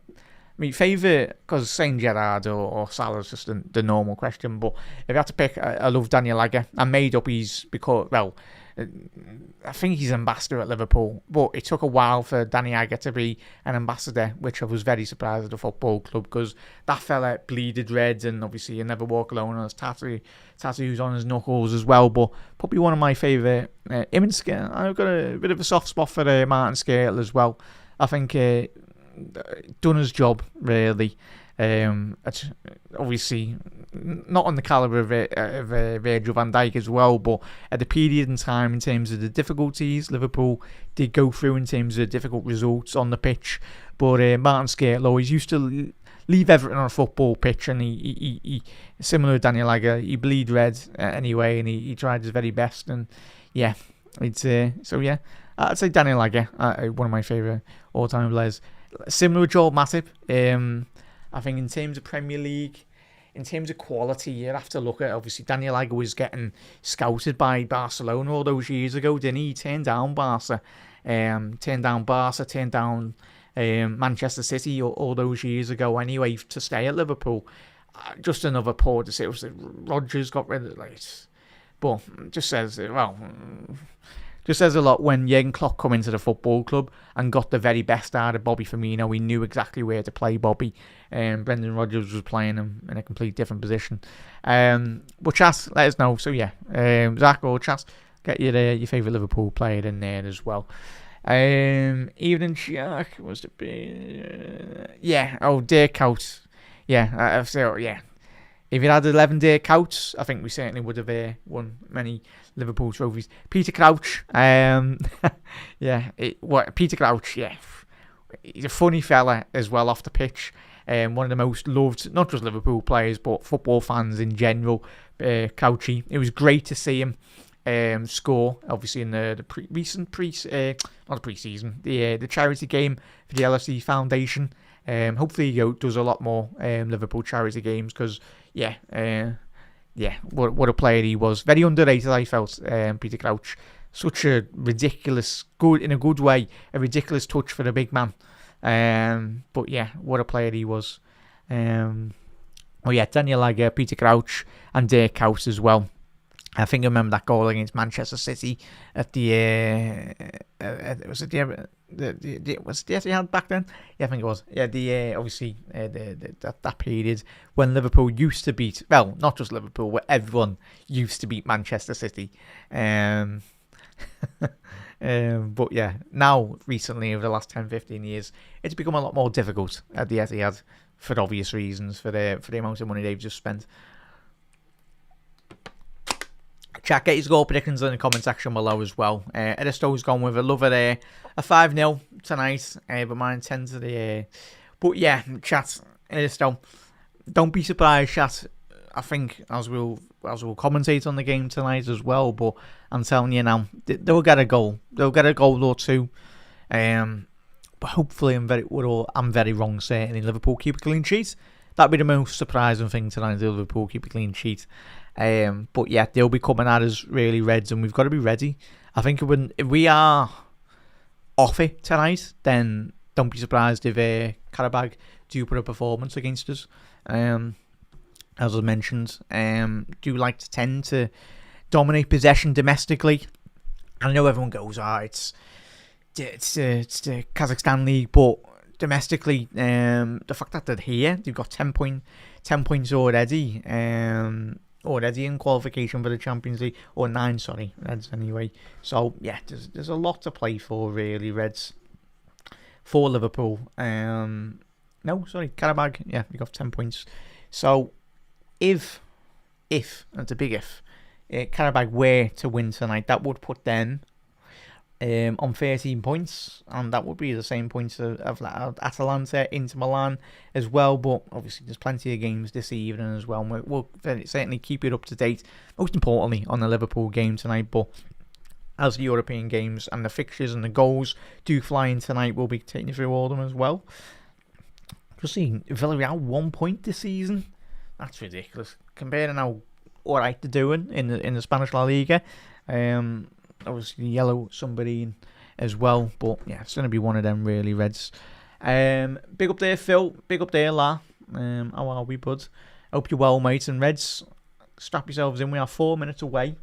Favourite, because saying Gerrard or Salah is just the normal question, but if I had to pick, I love Daniel Agger. I made up because, well, I think he's ambassador at Liverpool, but it took a while for Danny Agger to be an ambassador, which I was very surprised at the football club, because that fella bleeded red, and obviously you never walk alone on his tattoos on his knuckles as well. But probably one of my favourite, him and Scale. I've got a bit of a soft spot for Martin Scale as well. I think done his job really. Obviously not on the calibre of Virgil van Dijk as well, but at the period in time, in terms of the difficulties Liverpool did go through in terms of difficult results on the pitch, but Martin Skrtel always used to leave everything on a football pitch, and he similar to Daniel Agger, he bleed red anyway, and he tried his very best, and yeah, it's so yeah, I'd say Daniel Agger, one of my favourite all-time players. Similar to Joel Matip. I think in terms of Premier League, in terms of quality, you'd have to look at, obviously, Daniel Agger was getting scouted by Barcelona all those years ago, didn't he? He turned down Barca, turned down Manchester City all those years ago anyway to stay at Liverpool. Just another poor decision. Rodgers got rid of it. But just says, well, just says a lot when Jurgen Klopp come into the football club and got the very best out of Bobby Firmino. He knew exactly where to play Bobby. Brendan Rodgers was playing him in a completely different position. But Chas, let us know. So yeah, Zach or Chas, get your favourite Liverpool player in there as well. Evening Jack was the day count. Yeah, so yeah. If it had 11 day counts, I think we certainly would have won many Liverpool trophies. Peter Crouch, Peter Crouch, yeah, he's a funny fella as well off the pitch. One of the most loved, not just Liverpool players, but football fans in general. Crouchy, it was great to see him score, obviously in the charity game for the LFC Foundation. Hopefully he does a lot more Liverpool charity games because what a player he was. Very underrated, I felt. Peter Crouch, such a ridiculous, in a good way, a ridiculous touch for the big man. But yeah, what a player he was. Daniel Agger, Peter Crouch, and Dirk Kuyt as well. I think I remember that goal against Manchester City at the was it the Etihad back then? Yeah, I think it was. Yeah, that period when Liverpool used to beat, well, not just Liverpool, where everyone used to beat Manchester City. But yeah, now recently over the last 10-15 years, it's become a lot more difficult at the Etihad for obvious reasons, for the amount of money they've just spent. Chat, get his goal predictions in the comment section below as well. Edisto's gone with a a 5-0 tonight, but mine 10 to the. But yeah, chat, Edisto, don't be surprised, chat. I think as we'll commentate on the game tonight as well. But I'm telling you now, they'll get a goal. They'll get a goal or two. But hopefully, I'm very wrong. Certainly, Liverpool keep a clean sheet. That'd be the most surprising thing tonight. Liverpool keep a clean sheet. But yeah, they'll be coming at us really, Reds, and we've got to be ready. I think if we are off it tonight, then don't be surprised if Qarabağ do put a performance against us. As I mentioned, do like to tend to dominate possession domestically. I know everyone goes, it's the Kazakhstan league, but domestically, the fact that they're here, they've got 10 points already. Already in qualification for the Champions League, or 9, sorry, Reds anyway. So yeah, there's a lot to play for, really, Reds, for Liverpool. Qarabağ, yeah, we got 10 points. So if that's a big if, Qarabağ were to win tonight, that would put them on 13 points, and that would be the same points of Atalanta, Inter Milan as well. But obviously there's plenty of games this evening as well, and we'll certainly keep it up to date, most importantly on the Liverpool game tonight. But as the European games and the fixtures and the goals do fly in tonight, we'll be taking you through all of them as well. Just seeing Villarreal 1 point this season, that's ridiculous comparing how alright they're doing in the Spanish La Liga. Obviously yellow submarine as well, but yeah, it's going to be one of them, really, Reds. Big up there, Phil. Big up there, La. How are we, bud? Hope you're well, mate. And Reds, strap yourselves in. We are 4 minutes away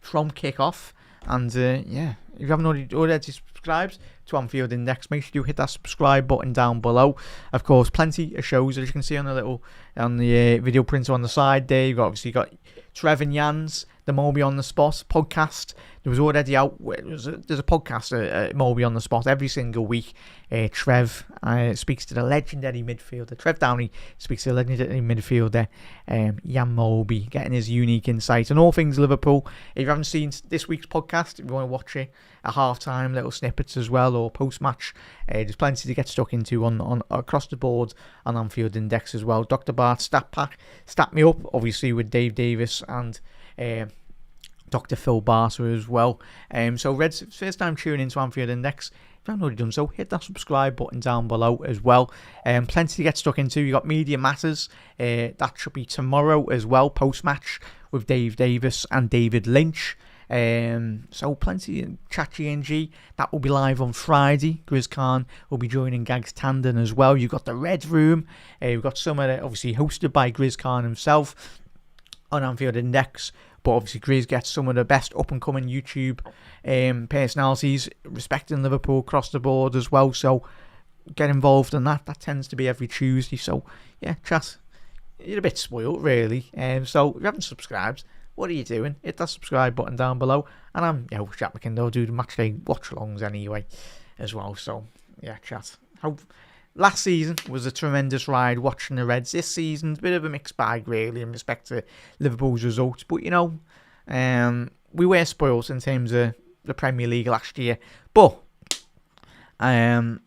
from kick-off. And if you haven't already subscribed to Anfield Index, make sure you hit that subscribe button down below. Of course, plenty of shows, as you can see on the video printer on the side there. You've obviously got Trev and Jan's the Moby on the Spot podcast. There was already out. There's a podcast, Moby on the Spot, every single week. Trev speaks to the legendary midfielder. Trev Downey speaks to the legendary midfielder, Jan Moby, getting his unique insight on all things Liverpool. If you haven't seen this week's podcast, if you want to watch it at half-time, little snippets as well, or post-match, there's plenty to get stuck into on across the board on Anfield Index as well. Dr. Bart's Stat Pack, Stat Me Up, obviously with Dave Davis and Dr. Phil Barter as well. So Reds, first time tuning into Anfield Index, if you haven't already done so, hit that subscribe button down below as well. Plenty to get stuck into. You got Media Matters, that should be tomorrow as well, post-match with Dave Davis and David Lynch. So plenty of Chat GNG, that will be live on Friday. Grizz Khan will be joining Gags Tandon as well. You've got the Red Room, we've got some of it obviously hosted by Grizz Khan himself on Anfield Index, but obviously Grizz gets some of the best up-and-coming YouTube personalities respecting Liverpool across the board as well, so get involved in that. That tends to be every Tuesday, so yeah, chat, you're a bit spoiled, really. So if you haven't subscribed, what are you doing? Hit that subscribe button down below. And I'm your host, Jack McIndoe, do the matchday watch-alongs anyway as well. So, yeah, chat. Last season was a tremendous ride watching the Reds. This season's a bit of a mixed bag, really, in respect to Liverpool's results. But, we were spoiled in terms of the Premier League last year. But a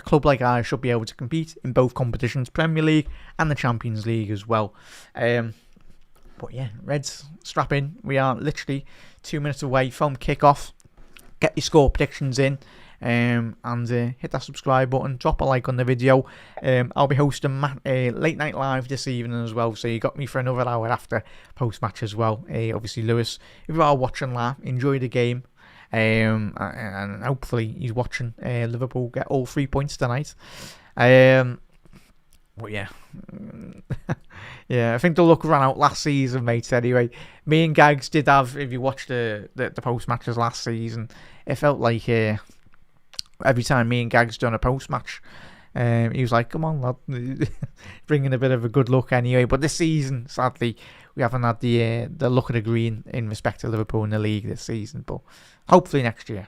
club like ours should be able to compete in both competitions, Premier League and the Champions League as well. But yeah, Reds, strap in. We are literally 2 minutes away from kick-off. Get your score predictions in. And hit that subscribe button, drop a like on the video. I'll be hosting late night live this evening as well, so you got me for another hour after post match as well. Obviously, Lewis, if you are watching live, enjoy the game, and hopefully he's watching Liverpool get all 3 points tonight. But yeah, yeah, I think the luck ran out last season, mates. Anyway, me and Gags did have. If you watched the post matches last season, it felt like every time me and Gags done a post match, he was like, "Come on, lad," bringing a bit of a good luck anyway. But this season, sadly, we haven't had the luck of the green in respect to Liverpool in the league this season. But hopefully next year,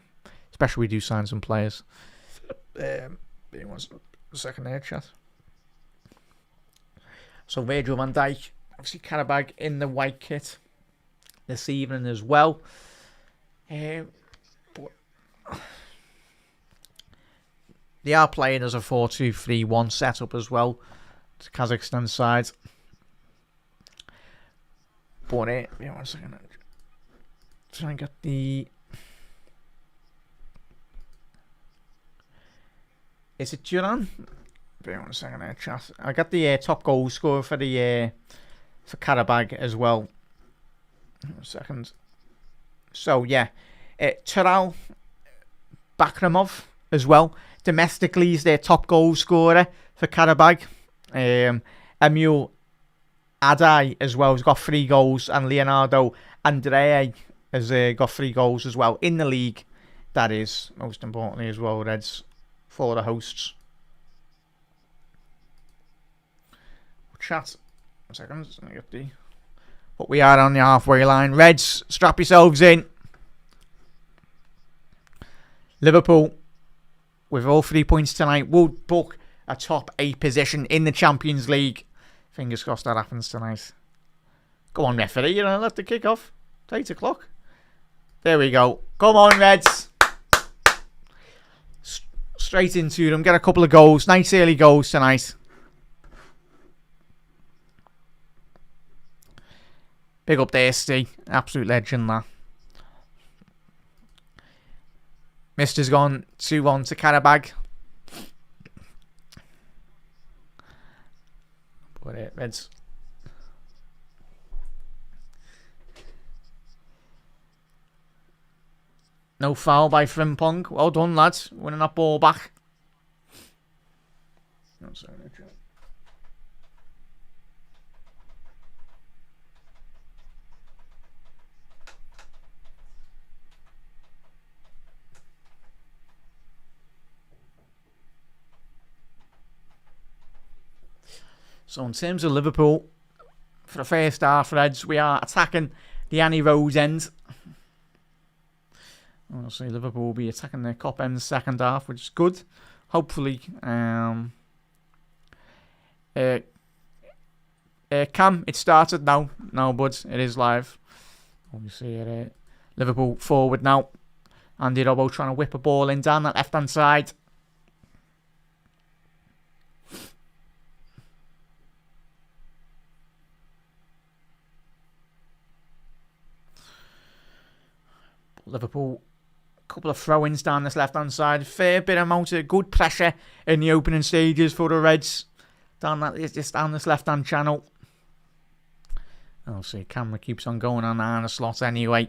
especially we do sign some players. One second there, chat. So Virgil van Dijk, obviously Qarabağ in the white kit this evening as well. But they are playing as a 4-2-3-1 setup as well, to Kazakhstan side. But 1 second. Try and get the. Is it Duran? 1 second there, chat. I got the top goal scorer for Qarabağ as well. 1 second. So yeah, Taral Bakramov as well. Domestically, he's their top goal scorer for Qarabağ. Emil Adai as well has got 3 goals, and Leonardo Andrei has got 3 goals as well in the league. That is most importantly as well, Reds, for the hosts. Chat. 1 second. Let me get but we are on the halfway line. Reds, strap yourselves in. Liverpool, with all 3 points tonight, will book a top 8 position in the Champions League. Fingers crossed that happens tonight. Go on, referee. Let the kick off. It's 8 o'clock. There we go. Come on, Reds. Straight into them. Get a couple of goals. Nice early goals tonight. Big up there, Steve. Absolute legend, that. Mister's gone 2-1 to Qarabağ. But Reds. No foul by Frimpong. Well done, lads. Winning that ball back. No, sorry, no joke. So in terms of Liverpool, for the first half, Reds, we are attacking the Annie Rose end. Obviously, Liverpool will be attacking the Kop end second half, which is good. Hopefully, Cam, it started now. No, bud, it is live. Obviously, Liverpool forward now. Andy Robbo trying to whip a ball in down that left-hand side. Liverpool, a couple of throw-ins down this left-hand side. Fair bit amount of good pressure in the opening stages for the Reds. Down this left-hand channel. I'll see, camera keeps on going on the slot anyway.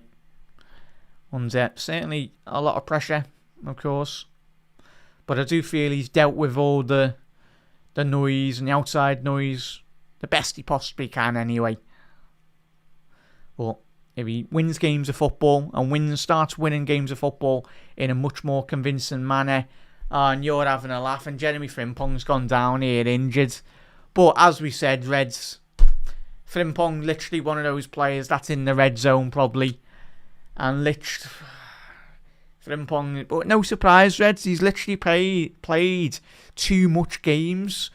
Under certainly a lot of pressure, of course. But I do feel he's dealt with all the noise and the outside noise the best he possibly can anyway. But if he wins games of football and starts winning games of football in a much more convincing manner, and you're having a laugh, and Jeremy Frimpong's gone down here injured. But as we said, Reds, Frimpong, literally one of those players that's in the red zone probably. And literally, Frimpong, but no surprise, Reds, he's literally played too much games.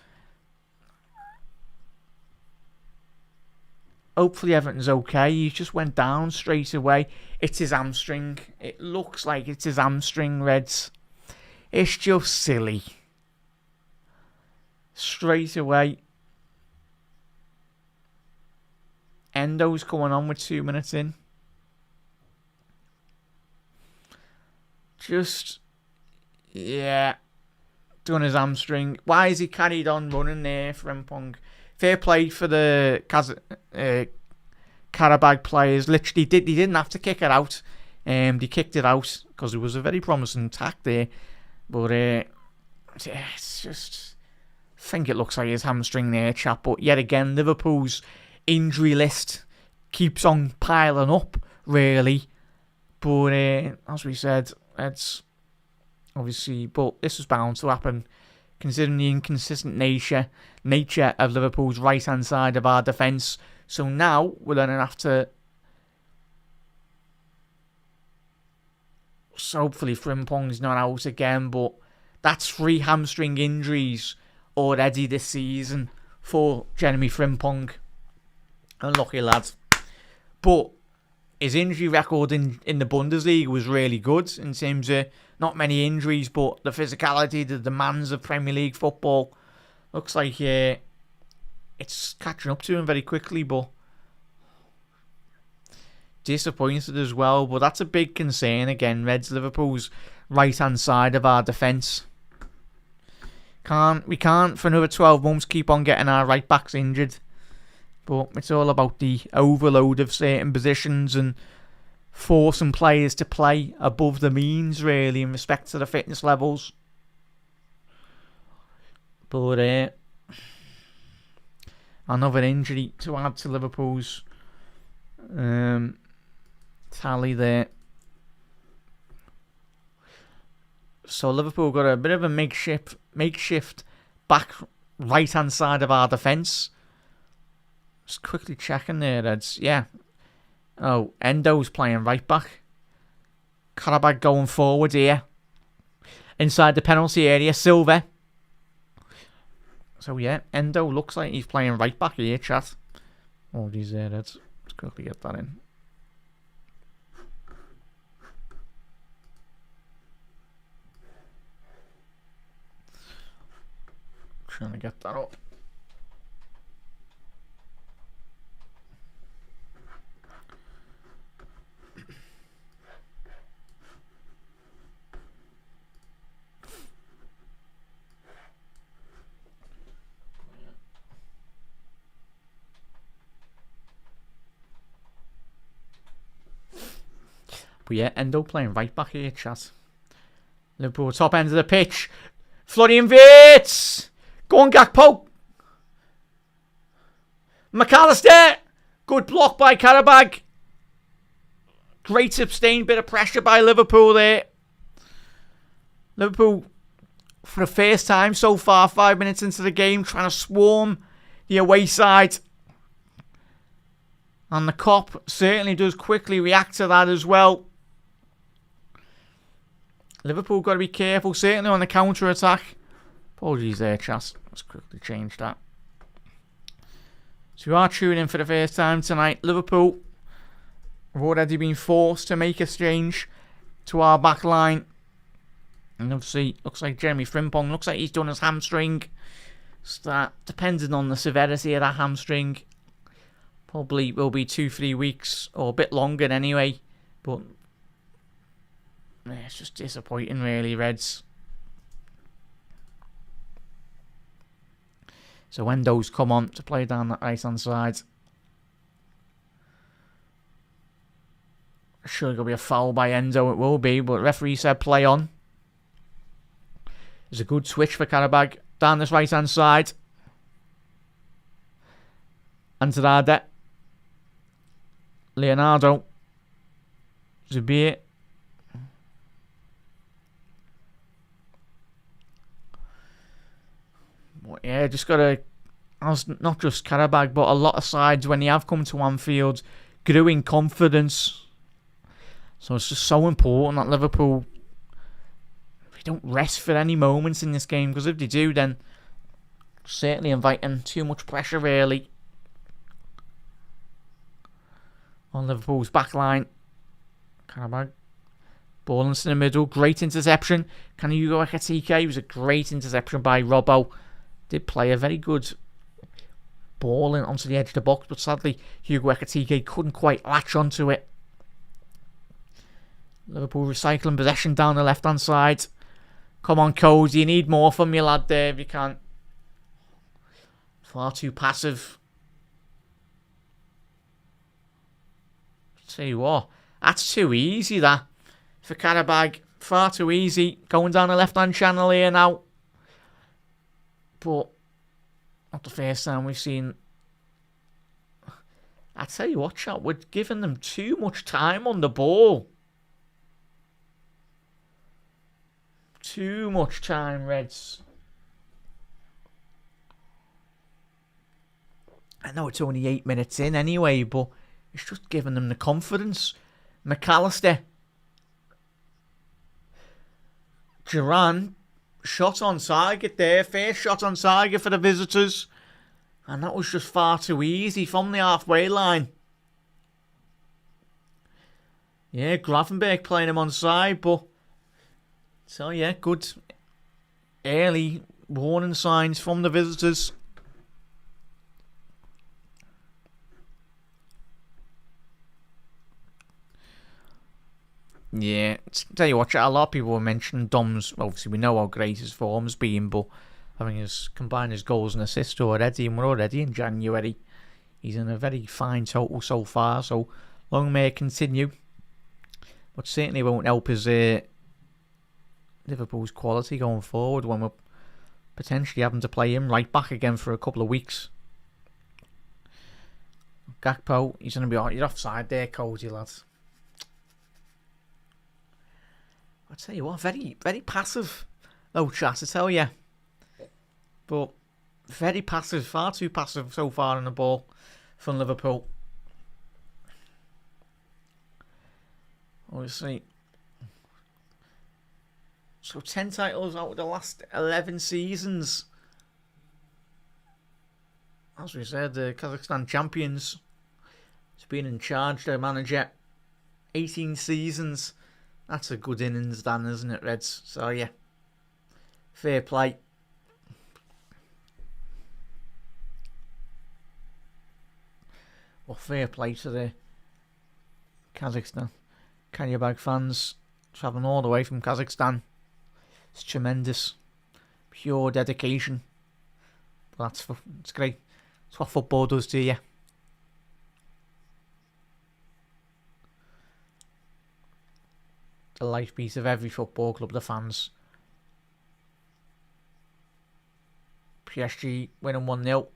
Hopefully everything's okay. He just went down straight away. It's his hamstring. It looks like it's his hamstring, Reds. It's just silly. Straight away. Endo's coming on with 2 minutes in. Just, yeah, done his hamstring. Why is he carried on running there, Frimpong? Fair play for the Qarabağ players. Literally, they didn't have to kick it out. They kicked it out because it was a very promising attack there. But it's just, I think it looks like his hamstring there, chap. But yet again, Liverpool's injury list keeps on piling up, really. But as we said, it's obviously, but this was bound to happen, considering the inconsistent nature of Liverpool's right-hand side of our defence. So now we're going to have to, so hopefully Frimpong's not out again, but that's 3 hamstring injuries already this season for Jeremy Frimpong. Unlucky lad. But his injury record in the Bundesliga was really good in terms of not many injuries, but the physicality, the demands of Premier League football. Looks like it's catching up to him very quickly, but disappointed as well. But that's a big concern again, Reds. Liverpool's right-hand side of our defence. We can't for another 12 months keep on getting our right-backs injured. But it's all about the overload of certain positions and forcing players to play above the means, really, in respect to the fitness levels. But another injury to add to Liverpool's tally there. So Liverpool got a bit of a makeshift back right-hand side of our defence. Just quickly checking there, Reds. Yeah. Oh, Endo's playing right back. Qarabağ going forward here. Inside the penalty area, Silva. So yeah, Endo looks like he's playing right back here, chat. Oh, he's there, Reds. Let's quickly get that in. Trying to get that up. But yeah, Endo playing right back here, chat. Liverpool top end of the pitch. Florian Wirtz! Go on, Gakpo! McAllister! Good block by Qarabağ. Great sustained bit of pressure by Liverpool there. Liverpool, for the first time so far, 5 minutes into the game, trying to swarm the away side. And the Kop certainly does quickly react to that as well. Liverpool got to be careful, certainly on the counter-attack. Apologies there, chat. Let's quickly change that. So you are tuning in for the first time tonight. Liverpool have already been forced to make a change to our back line. And obviously, looks like Jeremy Frimpong, looks like he's done his hamstring. So that, depending on the severity of that hamstring, probably will be 2-3 weeks, or a bit longer anyway. But yeah, it's just disappointing, really, Reds. So Endo's come on to play down that right-hand side. Surely going to be a foul by Endo. It will be, but referee said play on. There's a good switch for Qarabağ down this right-hand side. Andrade. Leonardo. Zubir. Yeah, just got to as not just Qarabağ, but a lot of sides, when they have come to Anfield, grew in confidence. So it's just so important that Liverpool, they don't rest for any moments in this game, because if they do, then certainly inviting too much pressure really on Liverpool's backline. Qarabağ, ball into the middle, great interception. Can Hugo Ekitike? It was a great interception by Robbo. Did play a very good ball in onto the edge of the box, but sadly Hugo Ekitike couldn't quite latch onto it. Liverpool recycling possession down the left hand side. Come on, Cozy, you need more from your lad there if you can. Far too passive. Tell you what, that's too easy, that, for Qarabağ. Far too easy. Going down the left-hand channel here now. But not the first time we've seen. I tell you what, chat, we're giving them too much time on the ball. Too much time, Reds. I know it's only 8 minutes in anyway, but it's just giving them the confidence. McAllister. Duran. Shot on target there. First shot on target for the visitors. And that was just far too easy from the halfway line. Yeah, Gravenberg playing him on side, but... So yeah, good early warning signs from the visitors. Yeah, tell you what, a lot of people were mentioning Dom's. Obviously, we know how great his form's been, but I mean, he's combined his goals and assists already, and we're already in January. He's in a very fine total so far, so long may it continue. But certainly won't help his Liverpool's quality going forward when we're potentially having to play him right back again for a couple of weeks. Gakpo, he's going to be you're offside there, Cody, lads. I tell you what, very, very passive. Oh, chat, I tell you. But very passive, far too passive so far on the ball from Liverpool. Obviously. So 10 titles out of the last 11 seasons. As we said, the Kazakhstan champions. He's been in charge, their manager. 18 seasons. That's a good innings, Dan, isn't it, Reds? So, yeah. Fair play. Well, fair play to the Kazakhstan Qarabağ fans. Travelling all the way from Kazakhstan. It's tremendous. Pure dedication. But it's great. It's what football does to you. The lifebeat of every football club, the fans. PSG winning 1-0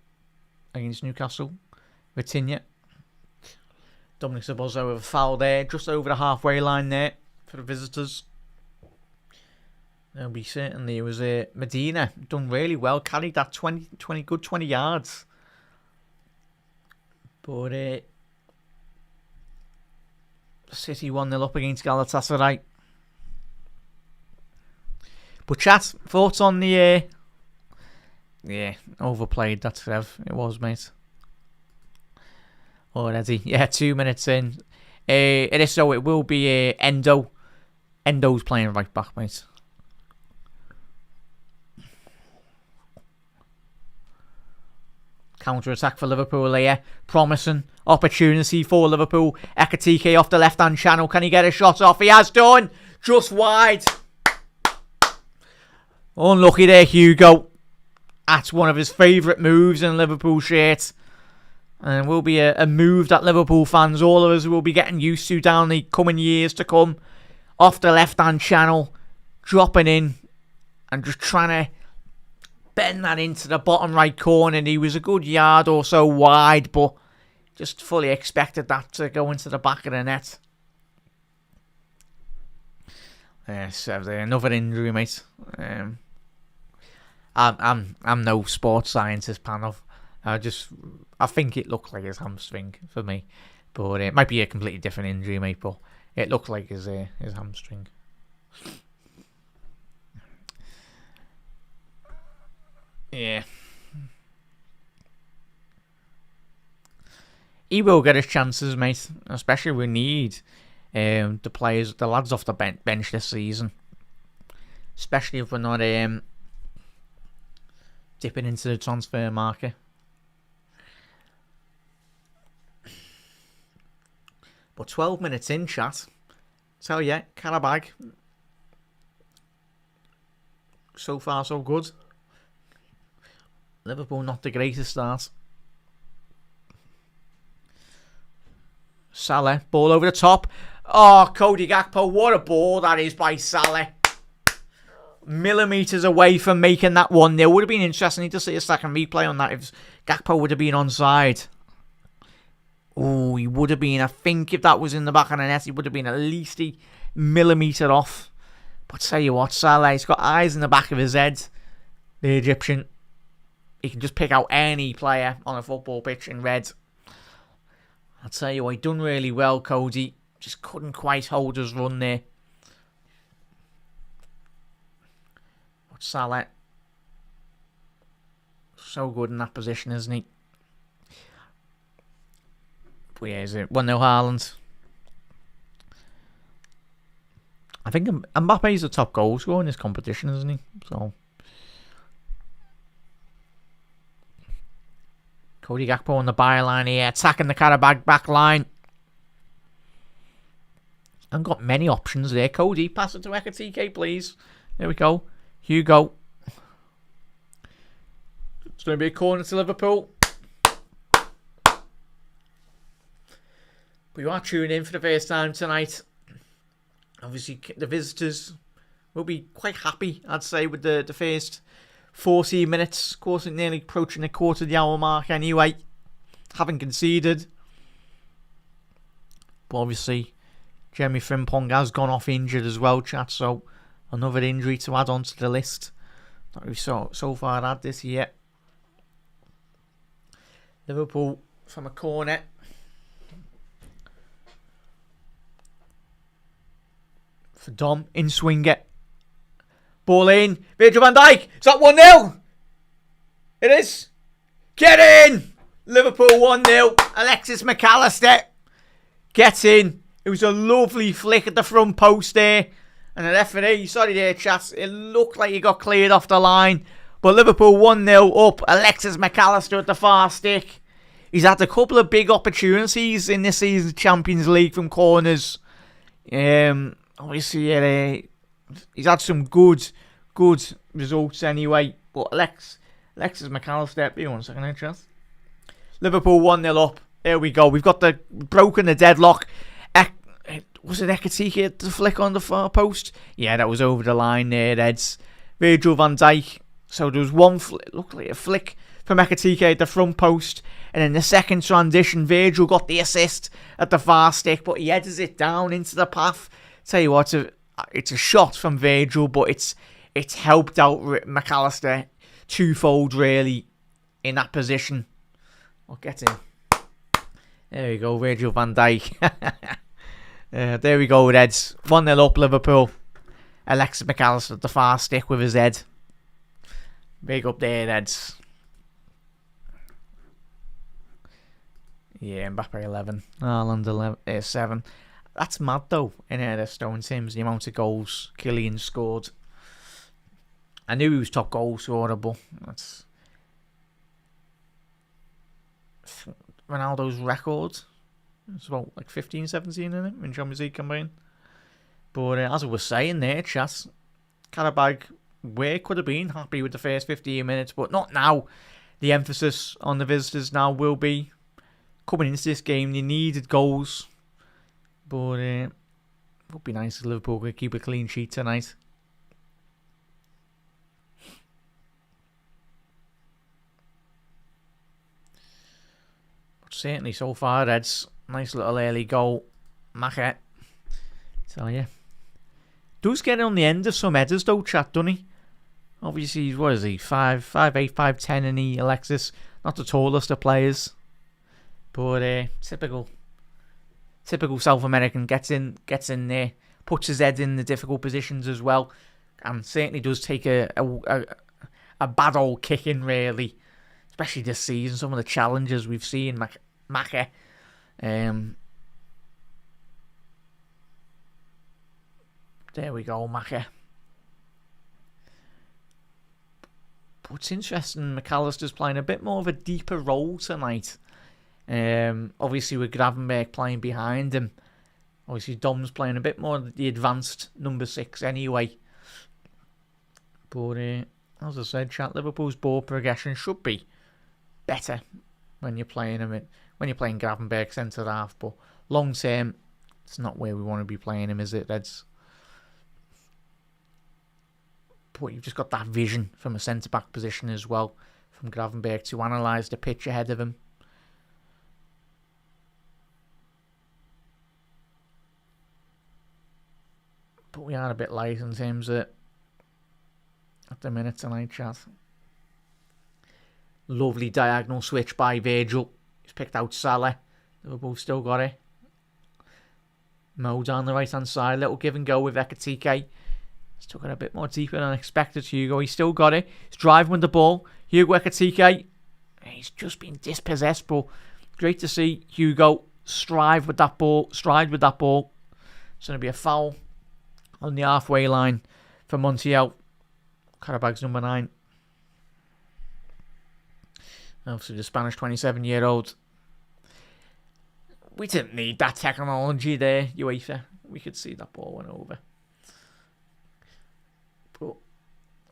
against Newcastle. Vitinha. Dominic Szoboszlai with a foul there, just over the halfway line there for the visitors. There'll be certainly, it was Medina, done really well, carried that 20 yards. But City 1-0 up against Galatasaray. But chat, thoughts on the yeah, overplayed, that's Rev. It was, mate. Already. Yeah, 2 minutes in. It is so, it will be Endo. Endo's playing right back, mate. Counter-attack for Liverpool here. Promising opportunity for Liverpool. Ekitike off the left-hand channel. Can he get a shot off? He has done. Just wide. Unlucky there, Hugo. That's one of his favourite moves in Liverpool shirt. And will be a move that Liverpool fans, all of us, will be getting used to down the coming years to come. Off the left-hand channel. Dropping in. And just trying to bend that into the bottom right corner. And he was a good yard or so wide, but just fully expected that to go into the back of the net. Yes, another injury, mate. I'm no sports scientist, panel. I think it looked like his hamstring for me, but it might be a completely different injury, mate. But it looked like his hamstring. Yeah. He will get his chances, mate. Especially we need the lads off the bench this season. Especially if we're not dipping into the transfer market. But 12 minutes in, chat. Tell ya, Qarabağ. So far, so good. Liverpool not the greatest start. Salah, ball over the top. Oh, Cody Gakpo, what a ball that is by Salah. Millimetres away from making that 1-0. Would have been interesting to see a second replay on that if Gakpo would have been onside. Oh, he would have been. I think if that was in the back of the net, he would have been at least a millimetre off. But tell you what, Salah, he's got eyes in the back of his head. The Egyptian. He can just pick out any player on a football pitch in red. I'll tell you what, he done really well, Cody. Just couldn't quite hold his run there. But Salah, so good in that position, isn't he? But yeah, is it 1-0 Haaland? I think Mbappe's the top goal scorer in this competition, isn't he? So Cody Gakpo on the byline here, attacking the Qarabağ back line. And got many options there. Cody, pass it to Ekatike, please. There we go. Hugo. It's going to be a corner to Liverpool. But you are tuning in for the first time tonight. Obviously, the visitors will be quite happy, I'd say, with the first 40 minutes. Of course, nearly approaching the quarter of the hour mark anyway. Haven't conceded. But obviously, Jeremy Frimpong has gone off injured as well, chat. So, another injury to add on to the list that we've so far had this year. Liverpool from a corner. For Dom, in swinger. Ball in. Virgil van Dijk. Is that 1-0? It is. Get in. Liverpool 1-0. Alexis McAllister gets in. It was a lovely flick at the front post there. And the referee, sorry there, chaps, it looked like he got cleared off the line. But Liverpool 1-0 up. Alexis McAllister at the far stick. He's had a couple of big opportunities in this season's Champions League from corners. Obviously, he's had some good results anyway. But Alexis McAllister, be 1 second, chance. Liverpool 1-0 up. There we go. We've got broken the deadlock. Was it Ekatike to flick on the far post? Yeah, that was over the line there, Eds. Virgil van Dijk. So there was one flick, looked like a flick from Ekatike at the front post. And in the second transition, Virgil got the assist at the far stick, but he headers it down into the path. Tell you what, it's a shot from Virgil, but it's helped out McAllister twofold, really, in that position. I'll get him. There we go, Virgil van Dijk. There we go, Reds. 1-0 up, Liverpool. Alexis McAllister at the far stick with his head. Big up there, Reds. Yeah, Mbappe 11. Haaland 7. That's mad, though, in the Stone Sims, the amount of goals Kylian scored. I knew he was top goal scorer, but that's Ronaldo's record. It's about like 15, 17 in it in Champions League campaign. But as I was saying there, chat, Qarabağ could have been happy with the first 15 minutes, but not now. The emphasis on the visitors now will be coming into this game. They needed goals, but it would be nice if Liverpool could keep a clean sheet tonight. But certainly so far, Reds. Nice little early goal. Macher. Tell you. Does get on the end of some headers though, chat, doesn't he? Obviously, what is he? 5'8", 5'10", and he, Alexis. Not the tallest of players, but typical South American, gets in there, puts his head in the difficult positions as well, and certainly does take a bad old kicking, really, especially this season. Some of the challenges we've seen, Maka. There we go, Maka. But it's interesting, McAllister's playing a bit more of a deeper role tonight. Obviously with Gravenberch playing behind him. Obviously Dom's playing a bit more the advanced number 6 anyway. But as I said, chat, Liverpool's ball progression should be better when you're playing him when you're playing Gravenberch centre half. But long term, it's not where we want to be playing him, is it, Reds? But you've just got that vision from a centre back position as well, from Gravenberch, to analyse the pitch ahead of him. But we are a bit light in terms of at the minute tonight, chat. Lovely diagonal switch by Virgil. He's picked out Salah. Liverpool still got it. Mo down the right hand side. Little give and go with Ekatike. Still got a bit more deeper than expected. Hugo, he's still got it. He's driving with the ball. Hugo Ekatike. He's just been dispossessed, but great to see Hugo stride with that ball. It's going to be a foul on the halfway line for Montiel. Qarabağ's number 9. Obviously the Spanish 27-year-old. We didn't need that technology there, UEFA. We could see that ball went over. But,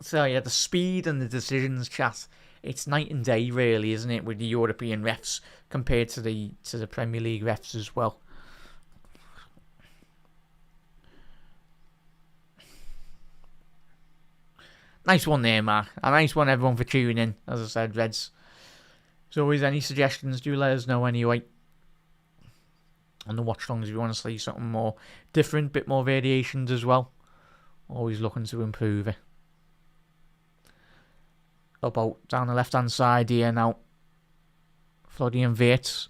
so yeah, the speed and the decisions, chat, it's night and day really, isn't it, with the European refs compared to the Premier League refs as well. Nice one there, Mark. A nice one, everyone, for tuning in. As I said, Reds. As always, any suggestions, do let us know anyway. On the watch-alongs, if you want to see something more different, bit more variations as well. Always looking to improve it. About down the left-hand side here now. Florian Wirtz.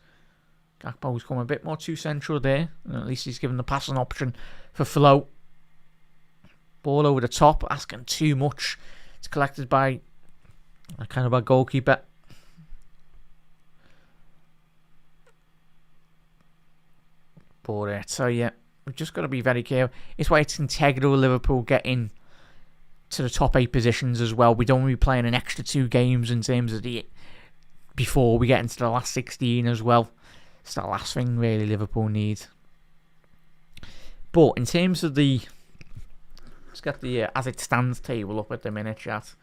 Gakpo's come a bit more too central there. And at least he's given the passing option for Flo. Ball over the top, asking too much. It's collected by a kind of a goalkeeper. But so yeah, we've just got to be very careful. It's why it's integral Liverpool getting to the top 8 positions as well. We don't want to be playing an extra 2 games in terms of before we get into the last 16 as well. It's the last thing really Liverpool need. But in terms of let's get the as it stands table up at the minute, chat.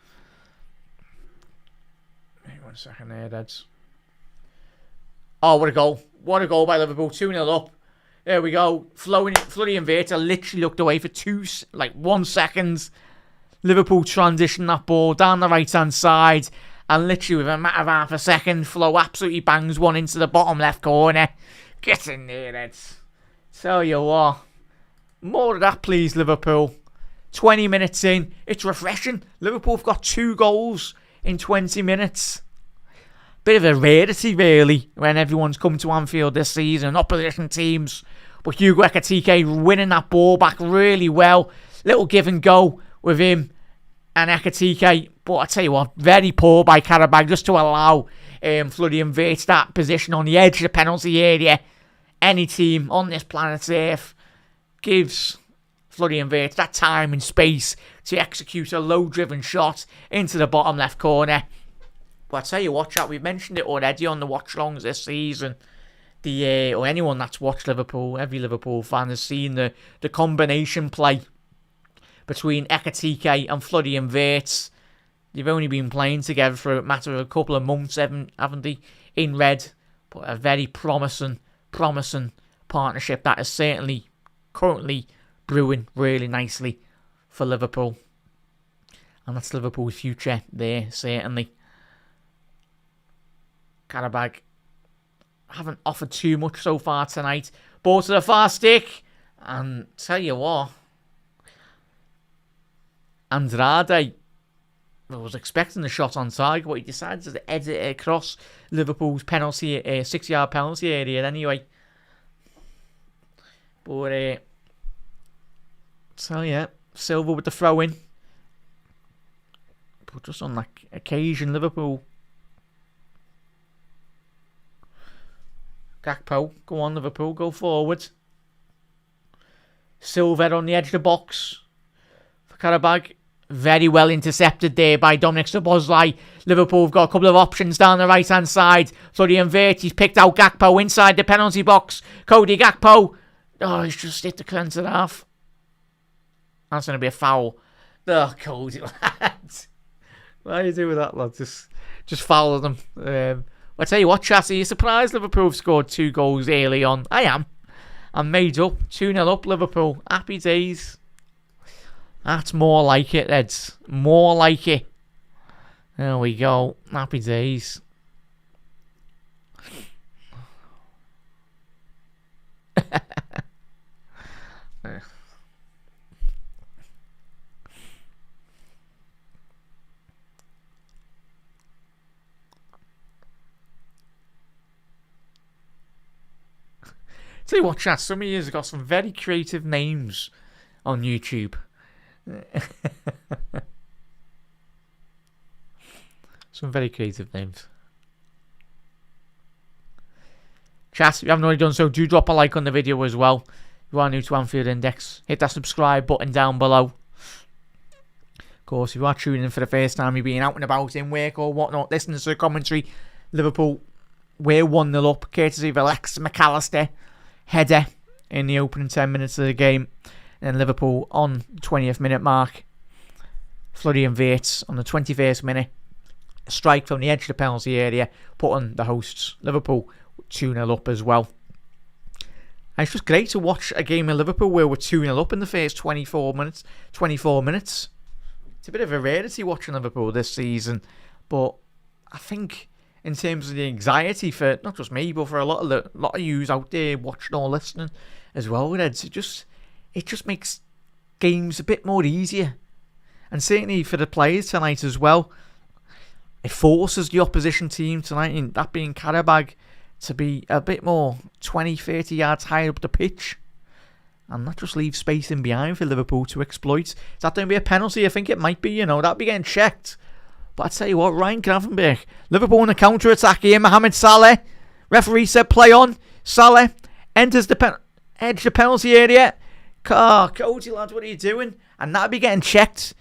Wait 1 second there, Dads. Oh, what a goal. What a goal by Liverpool. 2-0 up. There we go. Florian Wirtz literally looked away for 1 second. Liverpool transitioned that ball down the right-hand side. And literally with a matter of half a second, Flo absolutely bangs one into the bottom left corner. Get in there, Reds. Tell you what. More of that, please, Liverpool. 20 minutes in. It's refreshing. Liverpool have got 2 goals in 20 minutes. Bit of a rarity, really, when everyone's come to Anfield this season. Opposition teams. But Hugo Ekatike winning that ball back really well. Little give and go with him and Ekatike. But I tell you what, very poor by Qarabağ just to allow Florian Wirtz that position on the edge of the penalty area. Any team on this planet Earth gives Florian Wirtz that time and space to execute a low-driven shot into the bottom left corner. But I tell you what, chat, we've mentioned it already on the watch-alongs this season. Or anyone that's watched Liverpool, every Liverpool fan has seen the combination play between Ekatike and Florian Wirtz. They've only been playing together for a matter of a couple of months, haven't they, in red. But a very promising partnership that is certainly currently brewing really nicely for Liverpool. And that's Liverpool's future there, certainly. Qarabağ haven't offered too much so far tonight. Ball to the far stick. And tell you what, Andrade I was expecting the shot on target, but he decided to edit it across Liverpool's penalty, 6-yard penalty area anyway. But, so yeah, Silva with the throw in. But just on that occasion, Liverpool. Gakpo, go on Liverpool, go forward. Silva on the edge of the box for Qarabağ. Very well intercepted there by Dominic Szoboszlai. Liverpool have got a couple of options down the right hand side. Florian Wirtz, he's picked out Gakpo inside the penalty box. Cody Gakpo. Oh, he's just hit the centre half. That's going to be a foul. Oh, Cody, lads. What are you doing with that, lad? Just foul them. I tell you what, Chas, are you surprised Liverpool have scored 2 goals early on? I am. I'm made up. 2-0 up Liverpool. Happy days. That's more like it, Eds. More like it. There we go. Happy days. Tell you what, chat, some of you have got some very creative names on YouTube. Some very creative names. Chat, if you haven't already done so, do drop a like on the video as well. If you are new to Anfield Index, hit that subscribe button down below. Of course, if you are tuning in for the first time, you're being out and about in work or whatnot, listening to the commentary, Liverpool, we're 1-0 up, courtesy of Alex McAllister. Header in the opening 10 minutes of the game. And Liverpool on the 20th minute mark. Florian Wirtz on the 21st minute. A strike from the edge of the penalty area, putting the hosts Liverpool 2-0 up as well. And it's just great to watch a game in Liverpool where we're 2-0 up in the first 24 minutes. It's a bit of a rarity watching Liverpool this season. But I think in terms of the anxiety for not just me, but for a lot of yous out there watching or listening as well, it just makes games a bit more easier. And certainly for the players tonight as well, it forces the opposition team tonight, in that being Qarabağ, to be a bit more 20-30 yards higher up the pitch. And that just leaves space in behind for Liverpool to exploit. Is that going to be a penalty? I think it might be, that'll be getting checked. But I tell you what, Ryan Gravenberch, Liverpool on a counter-attack here. Mohamed Salah, referee said play on. Salah enters the edge of the penalty area. Cody, lad, what are you doing? And that'll be getting checked.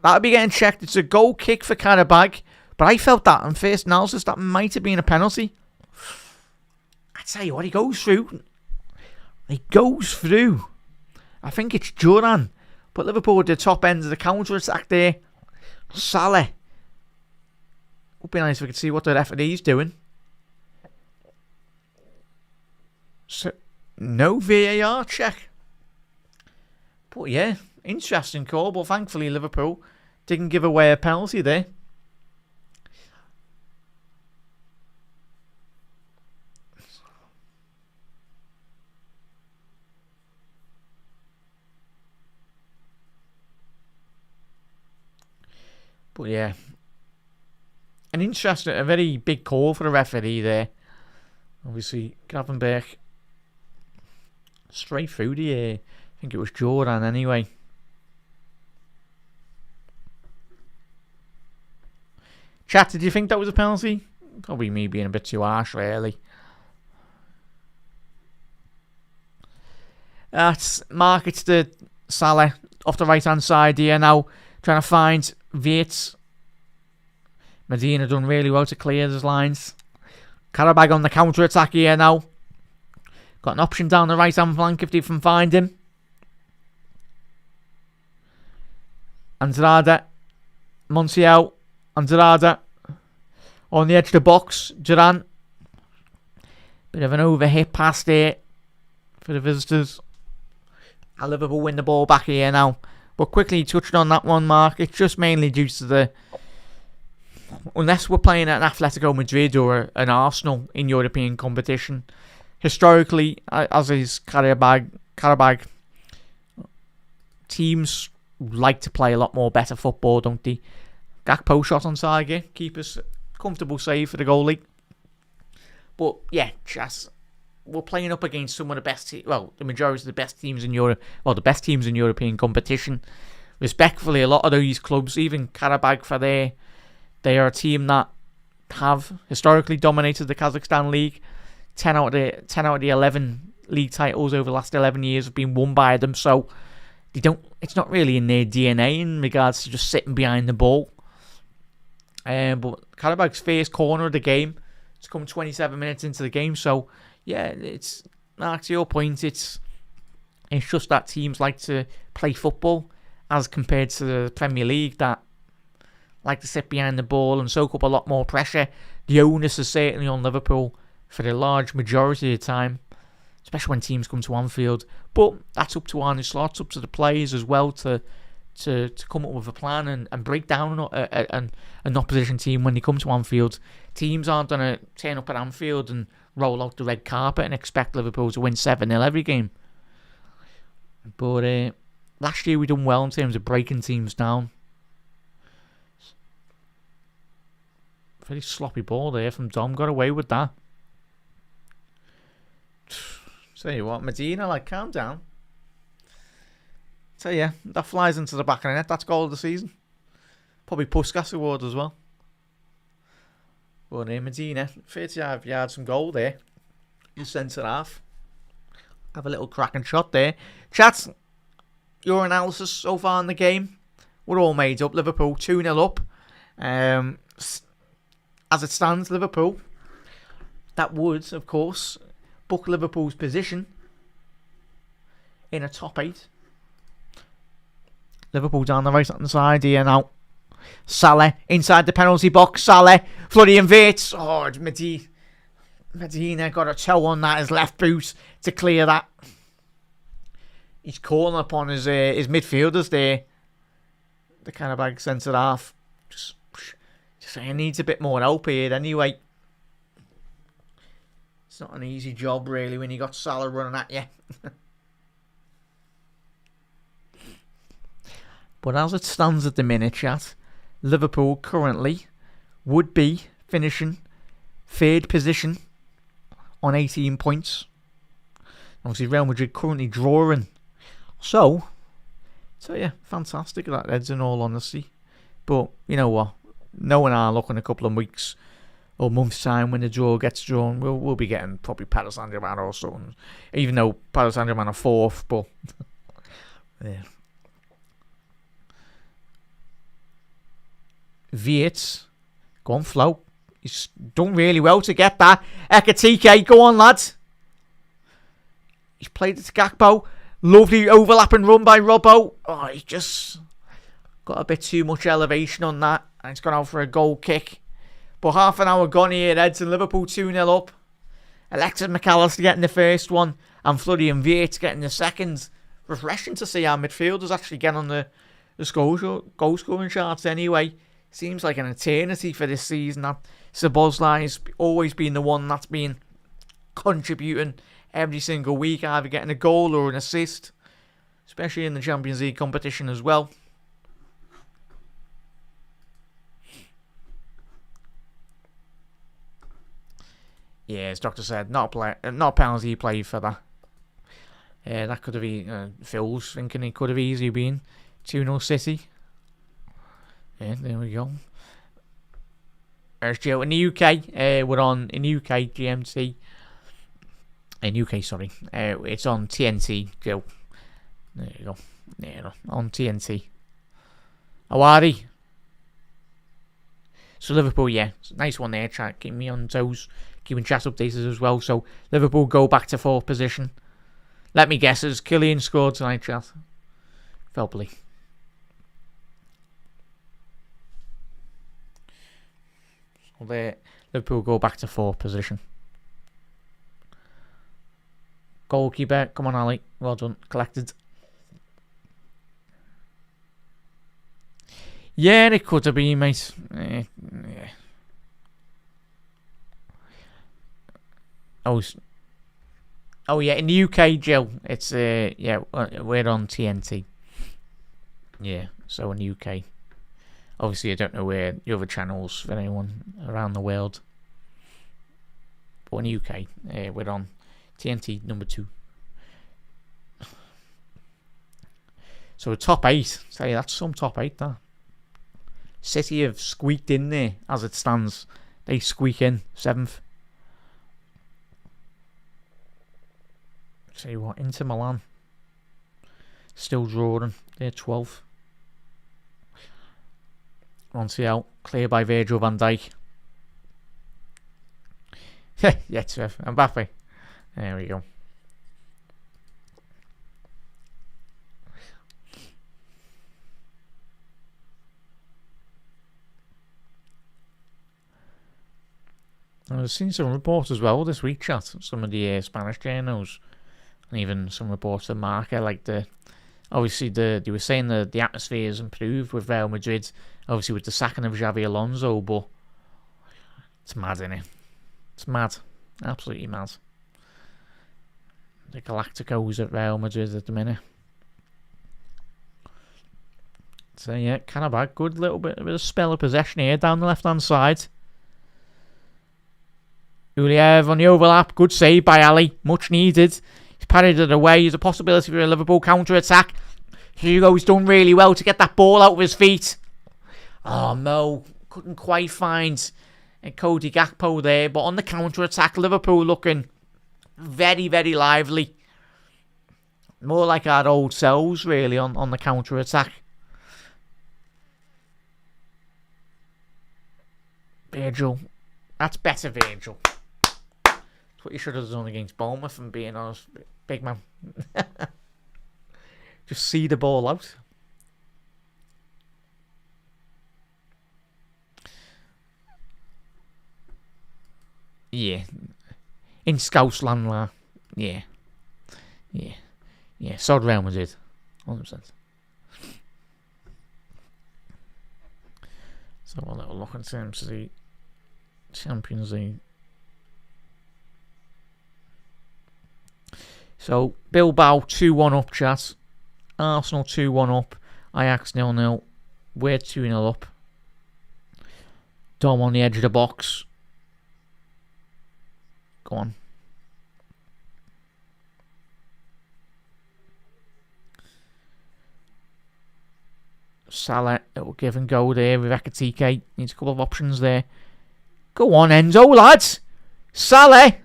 It's a goal kick for Qarabağ. But I felt that on first analysis, that might have been a penalty. I tell you what, he goes through. I think it's Duran. But Liverpool at the top end of the counter-attack there. Salah. Would be nice if we could see what the referee's doing. So, no VAR check. But yeah, interesting call. But thankfully Liverpool didn't give away a penalty there. But yeah, a very big call for the referee there. Obviously, Gravenberch straight through the I think it was Jordan anyway. Chat, did you think that was a penalty? Probably me being a bit too harsh, really. That's markets to Salah off the right hand side here now, trying to find Wirtz. Medina done really well to clear his lines. Qarabağ on the counter attack here now. Got an option down the right hand flank if they can find him. Andrade. Montiel. Andrade. On the edge of the box. Duran. Bit of an overhit pass there for the visitors. And Liverpool win the ball back here now. But quickly touching on that one, Mark. It's just mainly due to the... Unless we're playing at an Atletico Madrid or an Arsenal in European competition. Historically, as is Qarabağ, teams like to play a lot more better football, don't they? Gakpo shot on target. Keeper's comfortable save for the goalie. But yeah, we're playing up against some of the best, the majority of the best teams in Europe, the best teams in European competition. Respectfully, a lot of these clubs, even Qarabağ they are a team that have historically dominated the Kazakhstan league. 10 out of the 11 league titles over the last 11 years have been won by them, so it's not really in their DNA in regards to just sitting behind the ball. But Qarabağ's first corner of the game, it's come 27 minutes into the game, so yeah, it's like to your point, it's just that teams like to play football as compared to the Premier League that like to sit behind the ball and soak up a lot more pressure. The onus is certainly on Liverpool for the large majority of the time, especially when teams come to Anfield. But that's up to Arne Slot, it's up to the players as well to come up with a plan and break down an opposition team when they come to Anfield. Teams aren't going to turn up at Anfield and roll out the red carpet and expect Liverpool to win 7-0 every game. But last year we done well in terms of breaking teams down. Very sloppy ball there from Dom, got away with that. Tell you what, Medina, calm down. Tell you, that flies into the back of the net. That's goal of the season. Probably Puskas award as well. But Medina, 35 yards from goal there. You centre half. Have a little cracking shot there. Chat, your analysis so far in the game. We're all made up. Liverpool 2-0 up. As it stands, Liverpool, that would, of course, book Liverpool's position in a top 8. Liverpool down the right-hand side here now. Salah inside the penalty box. Salah, Florian Wirtz. Oh, Medina got a toe on that, his left boot to clear that. He's calling upon his midfielders there. The Qarabağ centre half. Just saying, needs a bit more help here anyway. It's not an easy job really when you got Salah running at you. But as it stands at the minute, chat, Liverpool currently would be finishing 3rd position on 18 points. Obviously, Real Madrid currently drawing. So yeah, fantastic at that, Eds, in all honesty. But you know what? Knowing our luck in a couple of weeks or months' time when the draw gets drawn, we'll be getting probably Paris Saint-Germain or something. Even though Paris Saint-Germain are 4th, but yeah. Wirtz, go on, Flo. He's done really well to get that. Ekatike, go on, lads. He's played it to Gakpo. Lovely overlapping run by Robbo. Oh, he's just got a bit too much elevation on that. And it's gone out for a goal kick. But half an hour gone here, Edson. Liverpool 2-0 up. Alexis McAllister getting the first one. And Florian Wirtz getting the second. Refreshing to see our midfielders actually get on the goal scoring charts anyway. Seems like an eternity for this season. That Szoboszlai has always been the one that's been contributing every single week, either getting a goal or an assist, especially in the Champions League competition as well. Yeah, as Doctor said, not a penalty he played for that. That could have been Phil's thinking it could have easily been 2-0 City. Yeah, there we go. There's Joe. In the UK, we're on, in UK, GMT. In UK, sorry. It's on TNT, Joe. There you go. Yeah, on TNT. Awadi. So Liverpool, yeah. Nice one there, chat. Keep me on toes. Keeping chat updated as well. So Liverpool go back to 4th position. Let me guess, as Kylian scored tonight, chat. Fair play. There, Liverpool go back to 4th position. Goalkeeper, come on Ali, well done, collected. Yeah, it could have been, mate. Yeah. Oh yeah, in the UK, Jill, it's we're on TNT. Yeah, so in the UK. Obviously, I don't know where the other channels for anyone around the world. But in the UK, we're on TNT number 2. So a top 8. Say that's some top 8 there. City have squeaked in there as it stands. They squeak in 7th. Tell you what, Inter Milan still drawing. They're 12th. Montiel, clear by Virgil van Dijk. Yeah, Trev. Mbappe. There we go. I've seen some reports as well this week, chat. Some of the Spanish journals, and even some reports of Marca, like obviously they were saying that the atmosphere has improved with Real Madrid, obviously with the sacking of Xavi Alonso, but it's mad, innit? It's mad. Absolutely mad. The Galacticos at Real Madrid at the minute. So yeah, Qarabağ, good little bit of a spell of possession here down the left-hand side. Uliev on the overlap, good save by Ali, much needed. He's parried it away, there's a possibility for a Liverpool counter-attack. Hugo's done really well to get that ball out of his feet. Oh no, couldn't quite find Cody Gakpo there, but on the counter-attack, Liverpool looking very, very lively. More like our old selves, really, on the counter-attack. Virgil. That's better, Virgil. That's what you should have done against Bournemouth, and being honest, big man. Just see the ball out. Yeah. In Scousland, la. Yeah. Yeah. Yeah. Sod Real Madrid. 100%. So a little look in terms of the Champions League. So Bilbao 2-1 up, chat. Arsenal 2-1 up. Ajax 0-0. We're 2-0 up. Dom on the edge of the box. Go on. Salah, it will give and go there. Rebecca TK needs a couple of options there. Go on, Enzo, lads. Salah.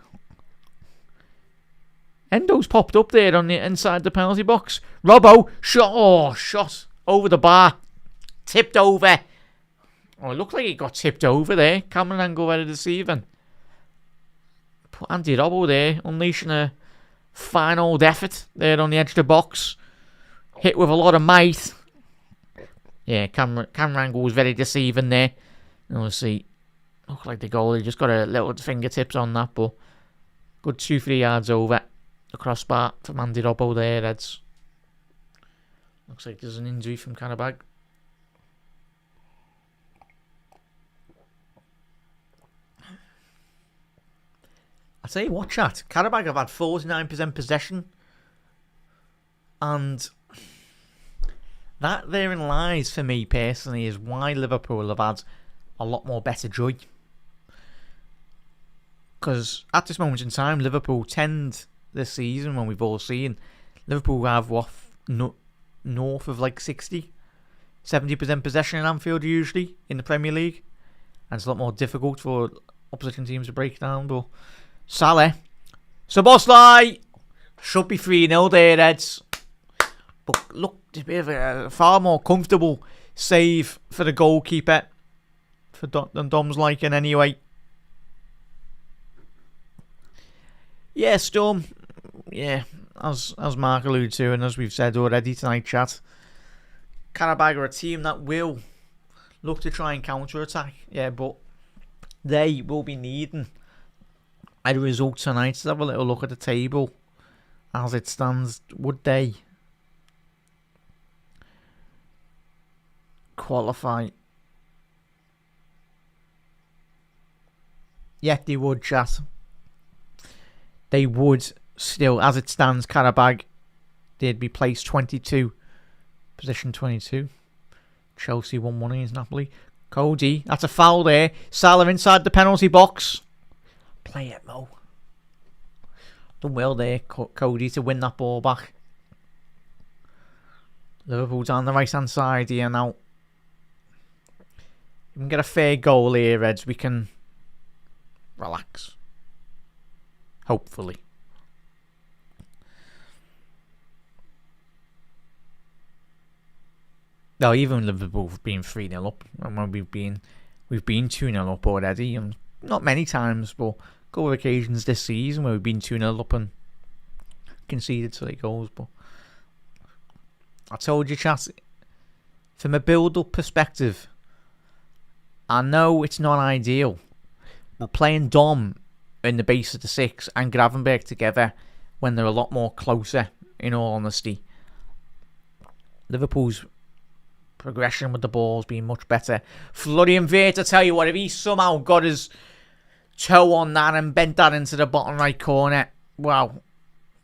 Endo's popped up there on the inside the penalty box. Robbo, shot over the bar. Tipped over. Oh, it looked like it got tipped over there. Camera angle very deceiving. Put Andy Robbo there, unleashing a fine old effort there on the edge of the box. Hit with a lot of might. Yeah, camera angle was very deceiving there. And we'll see. Looked like the goalie just got a little fingertips on that, but good 2-3 yards over the crossbar from Andy Robbo there, Reds. Looks like there's an injury from Qarabağ. I tell you what, chat. Qarabağ have had 49% possession, and that therein lies for me personally is why Liverpool have had a lot more better joy. Because at this moment in time, Liverpool tend this season, when we've all seen, Liverpool have north of like 60-70% possession in Anfield usually in the Premier League, and it's a lot more difficult for opposition teams to break down. But Salah, Szoboszlai should be 3-0 there, Reds. But look, a bit of a far more comfortable save for the goalkeeper than Dom's liking anyway. Yeah, Storm. Yeah, as Mark alluded to, and as we've said already tonight, chat, Qarabağ are a team that will look to try and counter-attack. Yeah, but they will be needing a result tonight. Let's have a little look at the table as it stands. Would they qualify? Yeah, they would, chat. They would still, as it stands, Qarabağ, they'd be placed 22, position 22. Chelsea 1-1 against Napoli. Cody, that's a foul there. Salah inside the penalty box. Play it, Mo. Done well there, Cody, to win that ball back. Liverpool down the right-hand side here now. If we can get a fair goal here, Reds, we can relax. Hopefully. No, even Liverpool have been 3-0 up, and when we've been 2-0 up already, and not many times, but a couple of occasions this season where we've been 2-0 up and conceded 3 goals. But I told you, chat, from a build-up perspective, I know it's not ideal, but playing Dom in the base of the 6 and Gravenberg together when they're a lot more closer, in all honesty, Liverpool's progression with the ball has been much better. Florian Wirtz, I tell you what, if he somehow got his toe on that and bent that into the bottom right corner, wow.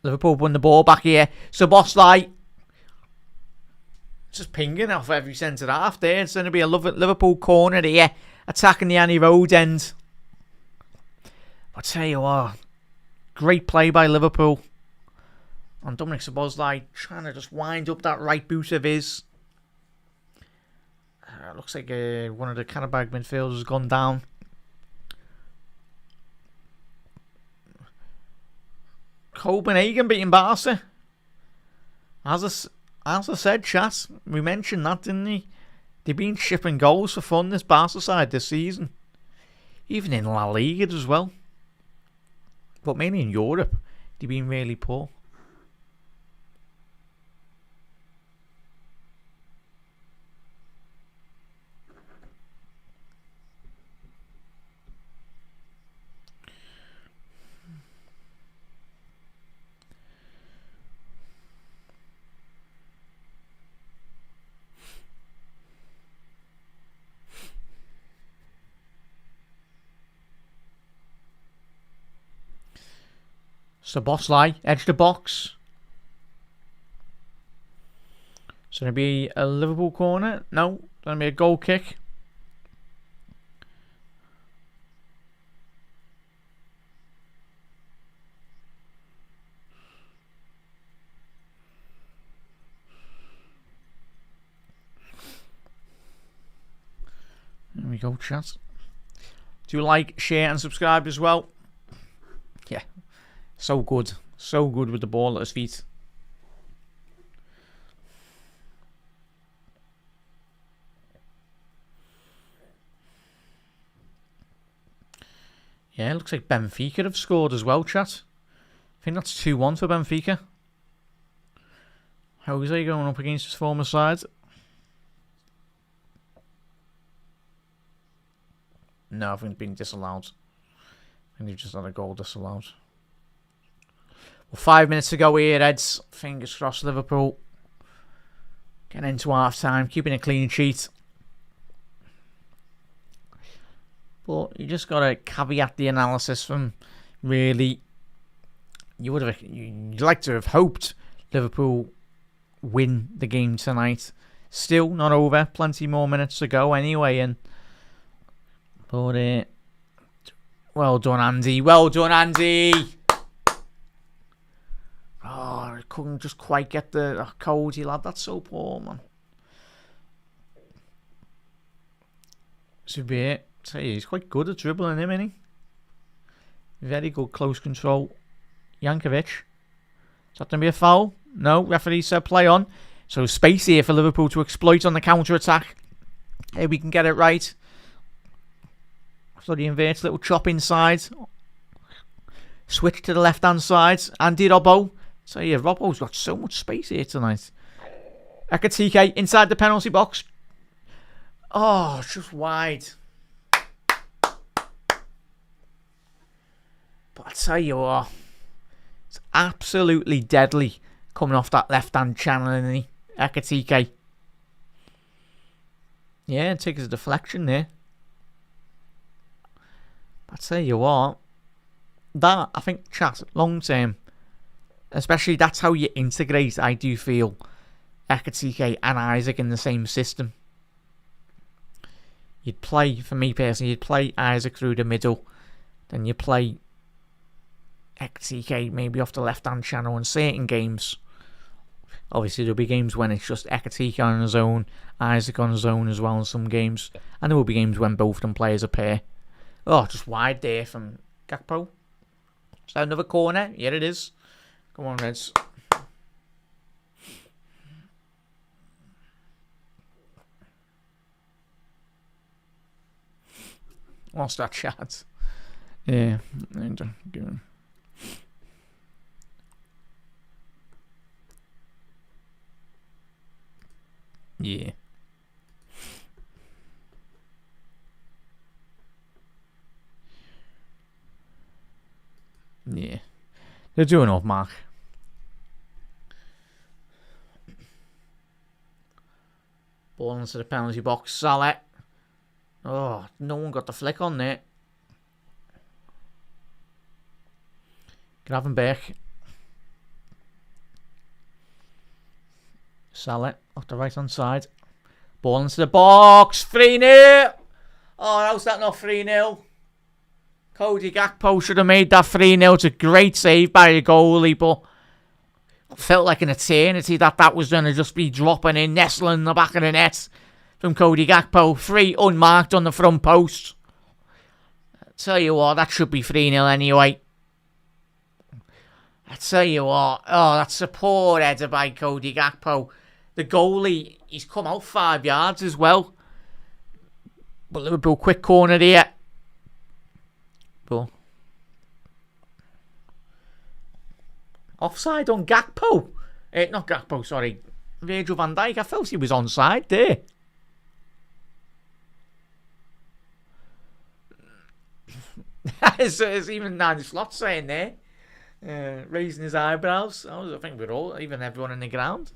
Liverpool won the ball back here. Szoboszlai just pinging off every centre half there. It's going to be a Liverpool corner here, attacking the Annie Road end. I tell you what, great play by Liverpool. And Dominic Szoboszlai trying to just wind up that right boot of his. Looks like one of the Qarabağ midfielders has gone down. Copenhagen beating Barca. As I said, chat, we mentioned that, didn't we? They've been shipping goals for fun, this Barca side, this season. Even in La Liga as well. But mainly in Europe, they've been really poor. Szoboszlai, edge the box. It's going to be a Liverpool corner. No, it's going to be a goal kick. There we go, chat. Do like, share and subscribe as well. Yeah. So good with the ball at his feet. Yeah, it looks like Benfica have scored as well, chat. I think that's 2-1 for Benfica. Jose going up against his former side. No, I think it's been disallowed. I think they've just had a goal disallowed. Well, 5 minutes to go here, Reds. Fingers crossed, Liverpool getting into half time, keeping a clean sheet. But you just got to caveat the analysis from really. You'd like to have hoped Liverpool win the game tonight. Still not over. Plenty more minutes to go anyway. But well done, Andy. Well done, Andy. Oh, I couldn't just quite get the Cody, lad. That's so poor, man. Zubair, he's quite good at dribbling him, isn't he? Very good close control. Jankovic. Is that going to be a foul? No, referee said play on. So space here for Liverpool to exploit on the counter-attack. Here we can get it right. Florian Wirtz, little chop inside. Switch to the left-hand side. Andy Robbo. So yeah, Robbo's got so much space here tonight. Ekatike inside the penalty box. Oh, just wide. But I tell you what, it's absolutely deadly coming off that left-hand channel, isn't he? Ekatike. Yeah, takes a deflection there. But I tell you what, that, I think, chat, long-term, especially that's how you integrate, I do feel, Ekatike and Isaac in the same system. you'd play, for me personally, you'd play Isaac through the middle. Then you play Ekatike maybe off the left-hand channel in certain games. Obviously, there'll be games when it's just Ekatike on his own, Isaac on his own as well in some games. And there will be games when both of them play as a pair. Oh, just wide there from Gakpo. Is that another corner? Yeah, it is. Come on, Reds. Lost that shot. Yeah. Yeah. Yeah. They're doing off mark. Ball into the penalty box. Salah. Oh, no one got the flick on there. Gravenberch. Salah off the right hand side. Ball into the box. 3-0. Oh, how's that not 3-0? Cody Gakpo should have made that 3-0. It's a great save by the goalie, but it felt like an eternity that was going to just be dropping in, nestling in the back of the net from Cody Gakpo. 3 unmarked on the front post. I tell you what, that should be 3-0 anyway. I tell you what, oh, that's a poor header by Cody Gakpo. The goalie, he's come out 5 yards as well. But Liverpool quick corner here. But offside on Gakpo. Not Gakpo, sorry. Virgil van Dijk. I felt he was onside there. It's even Nanny Slot saying there. Raising his eyebrows. I think we're all, even everyone in the ground,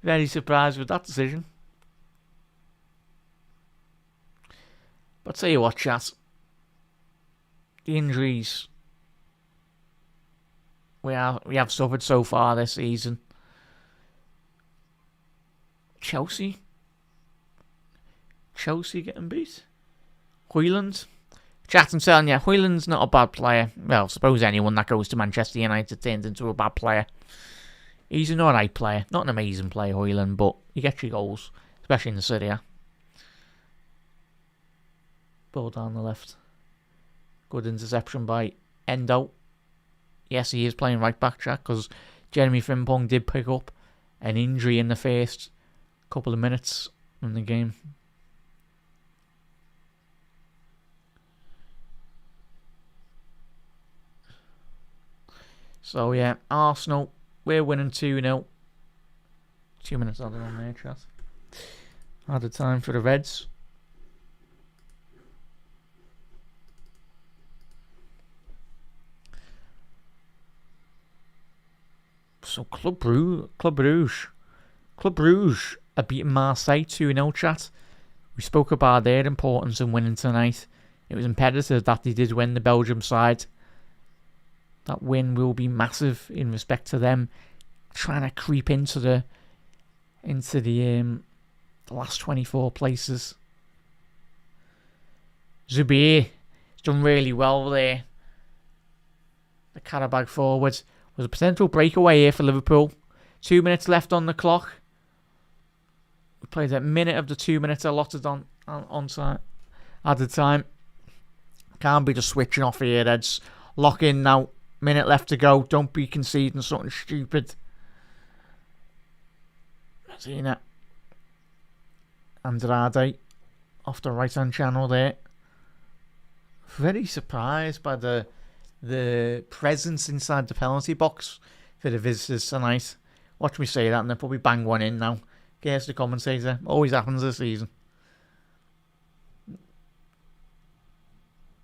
very surprised with that decision. But tell you what, chat. The injuries we have suffered so far this season. Chelsea getting beat. Højlund. Chat, I'm telling you, Højlund's not a bad player. Well, I suppose anyone that goes to Manchester United turns into a bad player. He's an alright player. Not an amazing player, Højlund, but he gets your goals. Especially in the Serie A. Ball down the left. Good interception by Endo. Yes, he is playing right back, chat, because Jeremy Frimpong did pick up an injury in the first couple of minutes in the game. So yeah, Arsenal, we're winning 2-0. 2 minutes added on there, chat. Added time for the Reds. So Club Brugge are beating Marseille 2-0, chat. We spoke about their importance in winning tonight. It was imperative that they did win the Belgium side. That win will be massive in respect to them trying to creep into the last 24 places. Zubair has done really well there. The Qarabağ forward. Was a potential breakaway here for Liverpool. 2 minutes left on the clock. We played a minute of the 2 minutes allotted on time. Added time. Can't be just switching off here, Eds. Lock in now. Minute left to go. Don't be conceding something stupid. Seeing it. Andrade off the right hand channel there. Very surprised by the presence inside the penalty box for the visitors tonight. Watch me say that and they'll probably bang one in now. Guess the commentator. Always happens this season.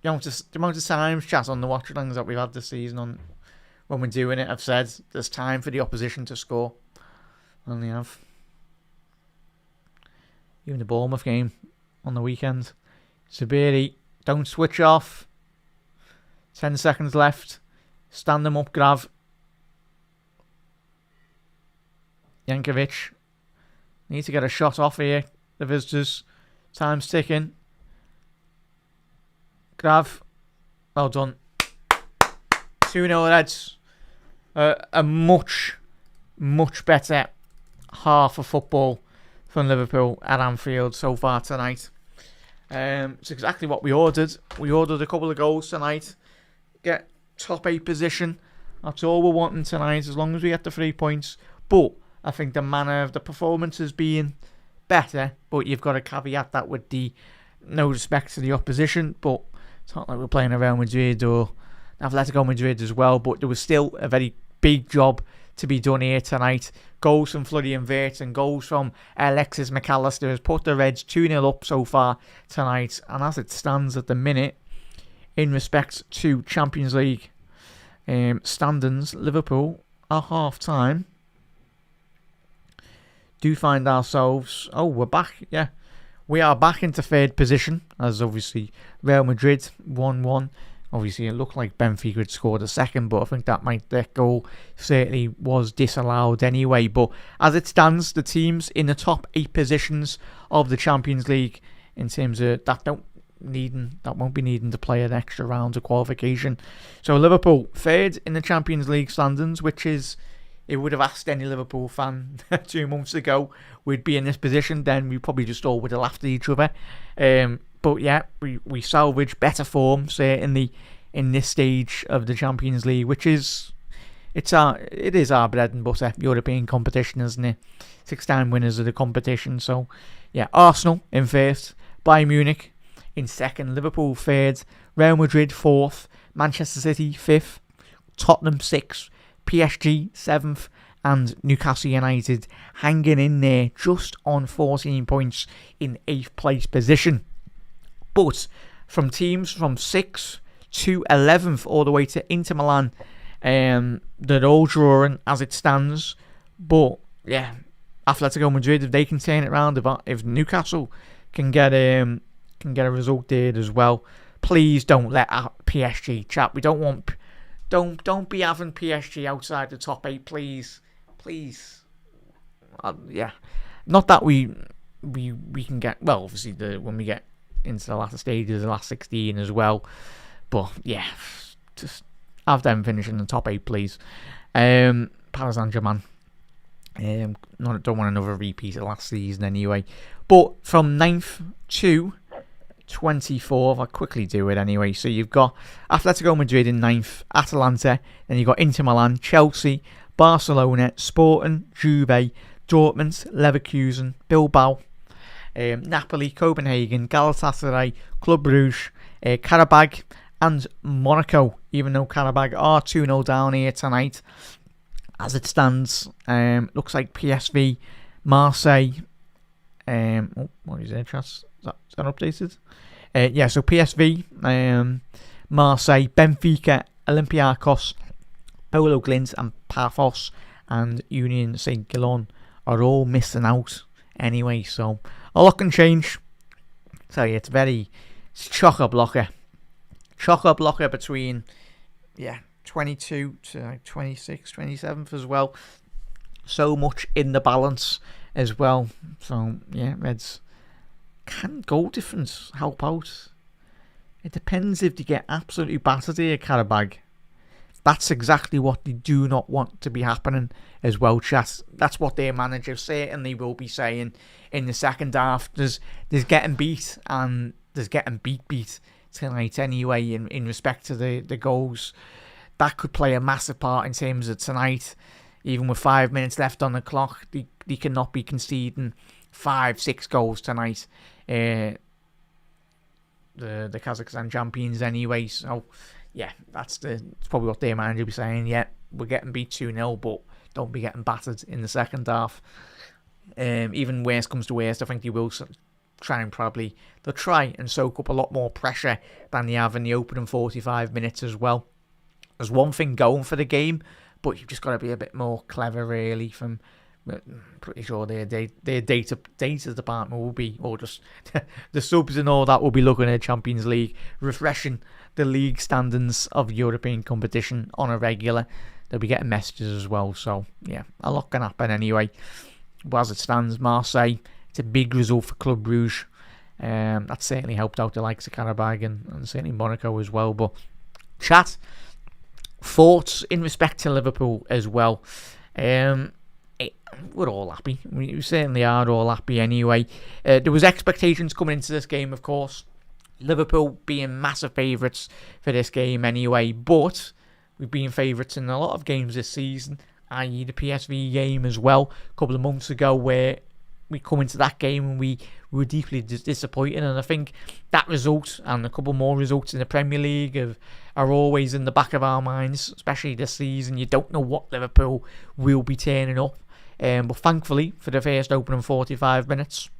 The amount of times, chat, on the watch alongs that we've had this season on when we're doing it, I've said there's time for the opposition to score. Only have. Even the Bournemouth game on the weekend. Sabiri, don't switch off. 10 seconds left. Stand them up, Grav. Jankovic. Need to get a shot off here. The visitors. Time's ticking. Grav, well done. 2-0 Reds. A much better half of football from Liverpool at Anfield so far tonight. It's exactly what we ordered. We ordered a couple of goals tonight. Get top 8 position. That's all we're wanting tonight, as long as we get the 3 points. But I think the manner of the performance has been better. But you've got to caveat that with the no respect to the opposition. But it's not like we're playing a Real Madrid or Atletico Madrid as well. But there was still a very big job to be done here tonight. Goals from Florian Wirtz and goals from Alexis McAllister has put the Reds 2-0 up so far tonight. And as it stands at the minute, in respect to Champions League standings, Liverpool at half-time do find ourselves... Oh, we're back, yeah. We are back into third position, as obviously Real Madrid 1-1. Obviously, it looked like Benfica had scored a second, but I think that goal certainly was disallowed anyway. But as it stands, the teams in the top 8 positions of the Champions League, in terms of that won't be needing to play an extra round of qualification. So Liverpool third in the Champions League standings, which is, it would have asked any Liverpool fan 2 months ago we'd be in this position, then we probably just all would have laughed at each other. But yeah, we salvage better form certainly in this stage of the Champions League, which is it is our bread and butter European competition, isn't it? 6-time winners of the competition. So yeah, Arsenal in first, Bayern Munich in second, Liverpool third, Real Madrid fourth, Manchester City fifth, Tottenham sixth, PSG seventh, and Newcastle United hanging in there just on 14 points in 8th place position. But from teams from 6th to 11th all the way to Inter Milan, they're all drawing as it stands. But yeah, Atletico Madrid, if they can turn it around, if Newcastle can get a result there as well, please don't let PSG chat. We don't want, don't be having PSG outside the top 8, please. Yeah, not that we can get, well, obviously when we get into the latter stages, the last 16 as well, but yeah, just have them finish in the top 8, please. Paris Saint-Germain, don't want another repeat of last season anyway. But from 9th to 24th, I'll quickly do it anyway. So you've got Atletico Madrid in 9th, Atalanta, then you've got Inter Milan, Chelsea, Barcelona, Sporting, Juve, Dortmund, Leverkusen, Bilbao, Napoli, Copenhagen, Galatasaray, Club Brugge, Qarabağ and Monaco, even though Qarabağ are 2-0 down here tonight. As it stands, looks like PSV, Marseille, what is it, Is that updated? Yeah, so PSV, Marseille, Benfica, Olympiacos, Polo Glint and Paphos and Union St. Gilloin are all missing out anyway, so a lot can change. So yeah, it's chock-a-blocker between 22 to 26, 27th as well. So much in the balance as well. So yeah, Reds, can goal difference help out? It depends if they get absolutely battered here, Qarabağ. That's exactly what they do not want to be happening as well, chat. That's what their manager certainly will be saying in the second half. There's getting beat and there's getting beat tonight anyway in respect to the goals. That could play a massive part in terms of tonight. Even with 5 minutes left on the clock, they cannot be conceding 5-6 goals tonight. The Kazakhstan champions anyway, so yeah, that's probably what their manager will be saying. Yeah, we're getting beat 2-0, but don't be getting battered in the second half. Even worst comes to worst, I think they will try and soak up a lot more pressure than they have in the opening 45 minutes as well. There's one thing going for the game, but you've just got to be a bit more clever, really. I'm pretty sure their data department will be, or just the subs and all that will be looking at Champions League, refreshing the league standings of European competition on a regular. They'll be getting messages as well, so yeah, a lot can happen anyway. But as it stands, Marseille, it's a big result for Club Brugge. That certainly helped out the likes of Qarabağ and certainly Monaco as well. But chat, thoughts in respect to Liverpool as well. We're all happy. We certainly are all happy anyway. There was expectations coming into this game, of course. Liverpool being massive favourites for this game anyway. But we've been favourites in a lot of games this season, i.e. the PSV game as well, a couple of months ago, where we come into that game and we were deeply disappointed. And I think that result and a couple more results in the Premier League are always in the back of our minds, especially this season. You don't know what Liverpool will be turning up. But thankfully, for the first opening 45 minutes,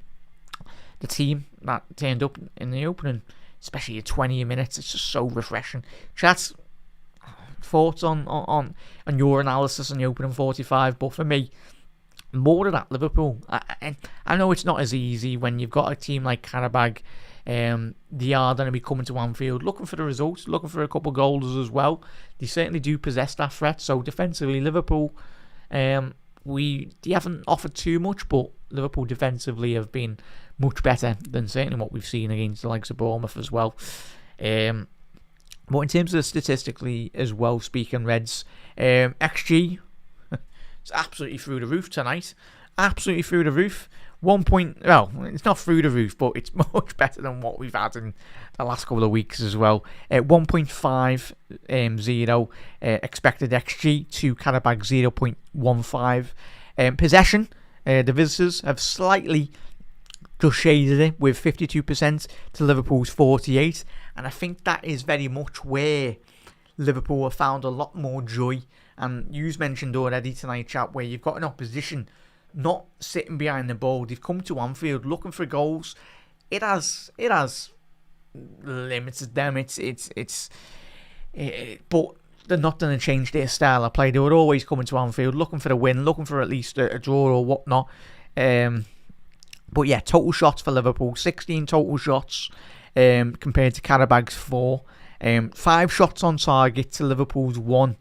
the team that turned up in the opening, especially at 20 minutes, it's just so refreshing. Chat, thoughts on your analysis on the opening 45, but for me, more of that Liverpool. I know it's not as easy when you've got a team like Qarabağ. They are going to be coming to Anfield looking for the results, looking for a couple of goals as well. They certainly do possess that threat. So defensively, Liverpool, they haven't offered too much, but Liverpool defensively have been much better than certainly what we've seen against the likes of Bournemouth as well. But in terms of statistically as well, speaking Reds, XG, it's absolutely through the roof tonight. Absolutely through the roof. Well, it's not through the roof, but it's much better than what we've had in the last couple of weeks as well. 1.50 expected XG to Qarabağ 0.15. Possession, the visitors have slightly just shaded it with 52% to Liverpool's 48%. And I think that is very much where Liverpool have found a lot more joy. And you've mentioned already tonight, chat, where you've got an opposition not sitting behind the ball. They've come to Anfield looking for goals. It has limited them. But they're not going to change their style of play. They were always coming to Anfield looking for a win, looking for at least a draw or whatnot. But yeah, total shots for Liverpool, 16 total shots compared to Qarabağ's 4. 5 shots on target to Liverpool's 1.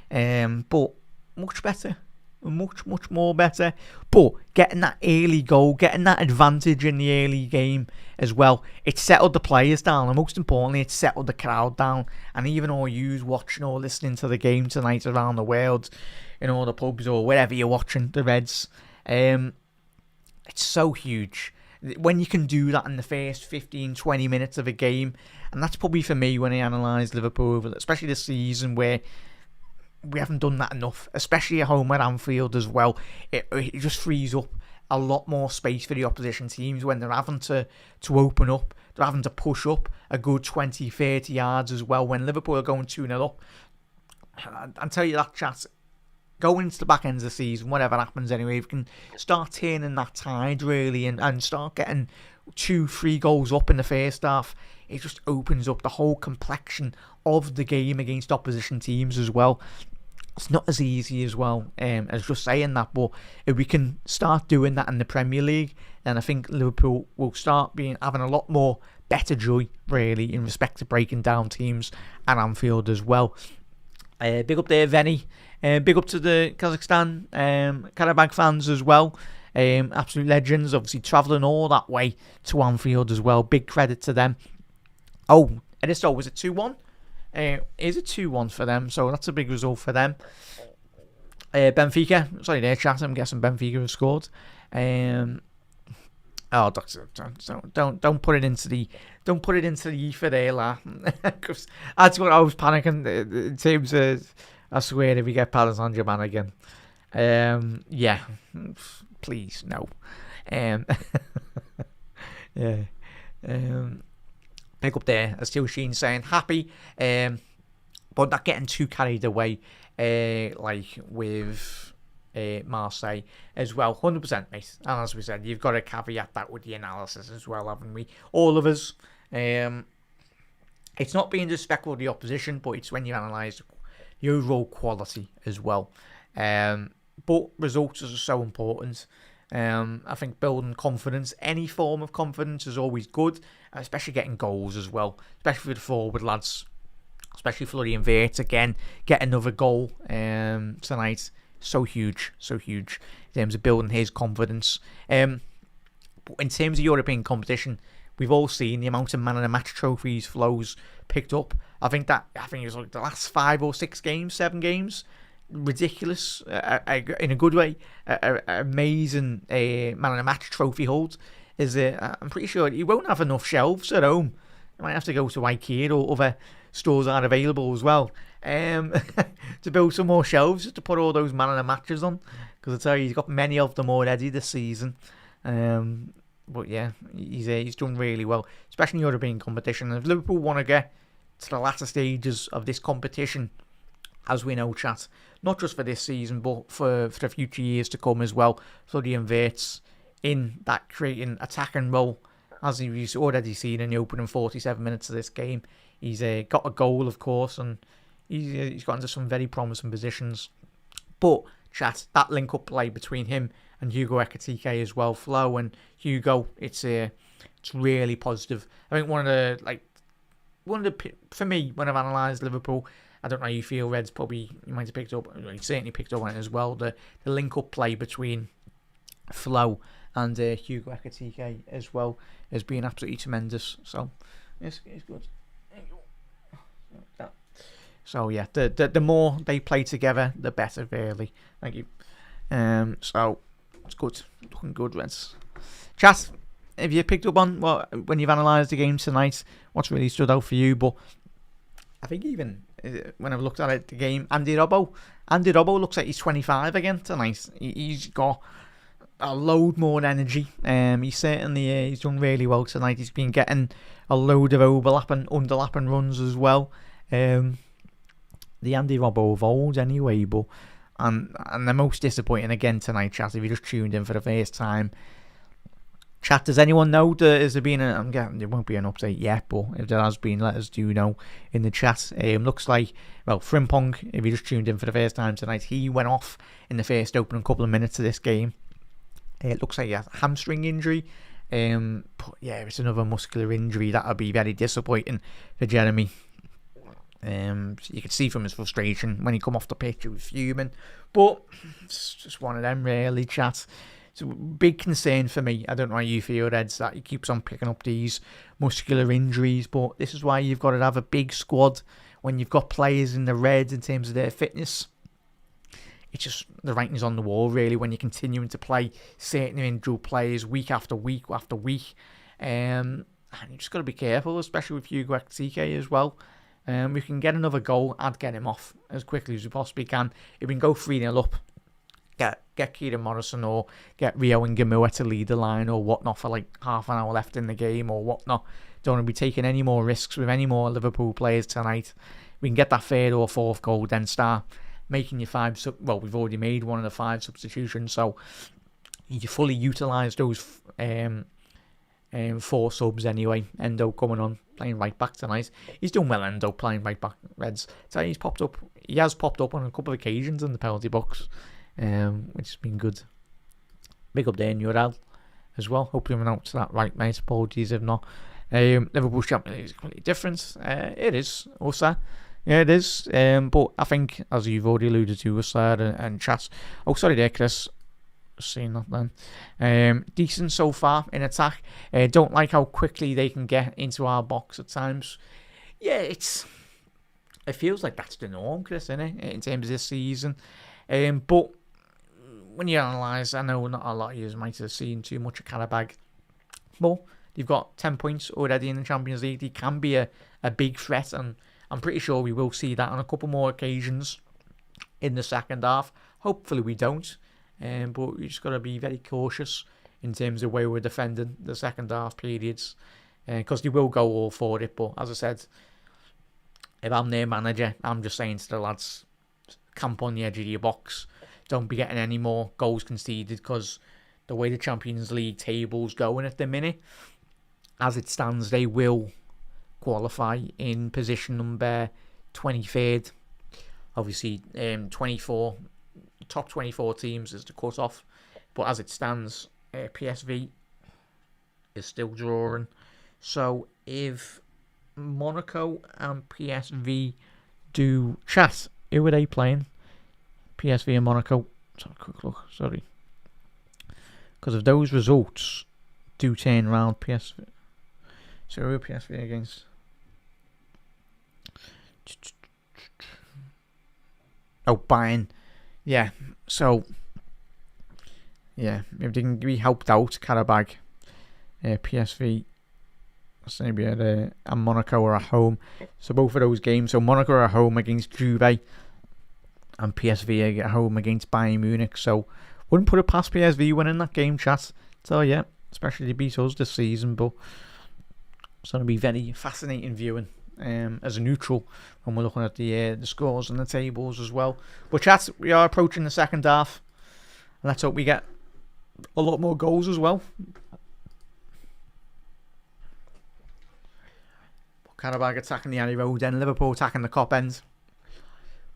But much better. Much more better. But getting that early goal, getting that advantage in the early game as well, it settled the players down, and most importantly, it settled the crowd down. And even all yous watching or listening to the game tonight around the world, in all the pubs or wherever you're watching the Reds, it's so huge when you can do that in the first 15-20 minutes of a game. And that's probably for me when I analyse Liverpool, especially this season, where we haven't done that enough, especially at home at Anfield as well. It just frees up a lot more space for the opposition teams when they're having to open up. They're having to push up a good 20-30 yards as well. When Liverpool are going 2-0 up, I'll tell you that, chat, going into the back end of the season, whatever happens anyway, we can start turning that tide really and start getting 2-3 goals up in the first half. It just opens up the whole complexion of the game against opposition teams as well. It's not as easy as well as just saying that, but if we can start doing that in the Premier League, then I think Liverpool will start having a lot more better joy really in respect to breaking down teams at Anfield as well. Big up there, Veni. Big up to the Kazakhstan Qarabağ fans as well. Absolute legends, obviously travelling all that way to Anfield as well. Big credit to them. Oh, Edisto, was it 2-1? Is it 2-1 for them? So that's a big result for them. Benfica, sorry there, chat. I'm guessing Benfica have scored. Oh, doctor, don't put it into the ether there, la. Because that's what I was panicking in terms of. I swear, if we get Palace on Japan again, yeah, please no. Yeah. Pick up there, as Steel Sheen saying, happy, but not getting too carried away, like with Marseille as well. 100%, mate. And as we said, you've got to caveat that with the analysis as well, haven't we? All of us. It's not being disrespectful of the opposition, but it's when you analyse the overall quality as well. But results are so important. I think building confidence, any form of confidence is always good, especially getting goals as well, especially for the forward lads, especially Florian Wirtz again, get another goal tonight. So huge in terms of building his confidence. But in terms of European competition, we've all seen the amount of man of the match trophies Flo's picked up. I think it was like the last 5 or 6 games, 7 games. Ridiculous in a good way. Amazing man of the match trophy hold. I'm pretty sure he won't have enough shelves at home. You might have to go to IKEA or other stores are available as well to build some more shelves to put all those man of the matches on, because I tell you, he's got many of them already this season. But yeah, he's done really well, especially in European competition. If Liverpool want to get to the latter stages of this competition, as we know, chat, not just for this season but for the future years to come as well, so he inverts in that creating attacking role, as we've already seen in the opening 47 minutes of this game. He's got a goal, of course, and he's got into some very promising positions. But, chat, that link-up play between him and Hugo Ekitike as well, Flo and Hugo, it's really positive. I think one of the for me, when I've analysed Liverpool, I don't know how you feel, Reds, probably you might have picked up, he certainly picked up on it as well, the link-up play between Flo and Hugo Ekitike as well has been absolutely tremendous. So it's good. So yeah, the more they play together, the better, really. Thank you. So it's good, looking good, Reds. Chat, have you picked up on when you've analysed the game tonight, what's really stood out for you? But I think even when I've looked at it, the game, Andy Robbo looks like he's 25 again tonight. He's got a load more energy. He's certainly he's done really well tonight. He's been getting a load of underlapping runs as well. The Andy Robbo of old anyway, but and the most disappointing again tonight, chat, if you just tuned in for the first time. Chat, does anyone know has there been there won't be an update yet, but if there has been, let us do know in the chat. Looks like, Frimpong, if you just tuned in for the first time tonight, he went off in the first opening couple of minutes of this game. It looks like he has a hamstring injury. But yeah, it's another muscular injury. That would be very disappointing for Jeremy. You could see from his frustration when he come off the pitch, he was fuming. But it's just one of them, really, chat. It's a big concern for me. I don't know how you feel, Reds, that he keeps on picking up these muscular injuries. But this is why you've got to have a big squad when you've got players in the red in terms of their fitness. It's just the writing's on the wall, really, when you're continuing to play certain individual players week after week after week. And you just got to be careful, especially with Hugo Ekitike as well. We can get another goal and get him off as quickly as we possibly can. If we can go 3-0 up, get Kieran Morrison or get Rio and Gamua to lead the line or whatnot for like half an hour left in the game or whatnot. Don't want to be taking any more risks with any more Liverpool players tonight. We can get that third or fourth goal, then start making your 5... we've already made one of the 5 substitutions, so you fully utilise those 4 subs anyway. Endo coming on, playing right back tonight. He's done well, Endo, playing right back, Reds. So he has popped up on a couple of occasions in the penalty box, which has been good. Big up there in URL as well. Hopefully I'm announced that right, mate. Apologies if not. Liverpool's Champions League is completely different. It is, also. Yeah, it is. But I think, as you've already alluded to, Assad and chat. Oh, sorry there, Chris. Seen that then. Decent so far in attack. Don't like how quickly they can get into our box at times. Yeah, it feels like that's the norm, Chris, isn't it, in terms of this season. But when you analyse, I know not a lot of you might have seen too much of Qarabağ, but they've got 10 points already in the Champions League. They can be a big threat, and I'm pretty sure we will see that on a couple more occasions in the second half. Hopefully we don't. But we just got to be very cautious in terms of where we're defending the second half periods, because they will go all for it. But as I said, if I'm their manager, I'm just saying to the lads, camp on the edge of your box. Don't be getting any more goals conceded, because the way the Champions League table's going at the minute, as it stands, they will qualify in position number 23rd. Obviously, 24. Top 24 teams is the cut-off, but as it stands, PSV is still drawing. So if Monaco and PSV do chat, who are they playing? PSV and Monaco. Let's have a quick look. Sorry, because if those results do turn around, PSV. So who are PSV against? Oh, Bayern. Yeah. So, yeah, if they can be helped out, Qarabağ, PSV, maybe at Monaco are at home. So both of those games. So Monaco are at home against Juve, and PSV are at home against Bayern Munich. So wouldn't put it past PSV winning that game, chat. So yeah, especially to beat us this season. But it's going to be very fascinating viewing as a neutral when we're looking at the scores and the tables as well. But chat, we are approaching the second half. Let's hope we get a lot more goals as well. Qarabağ attacking the alley road, then Liverpool attacking the cop end.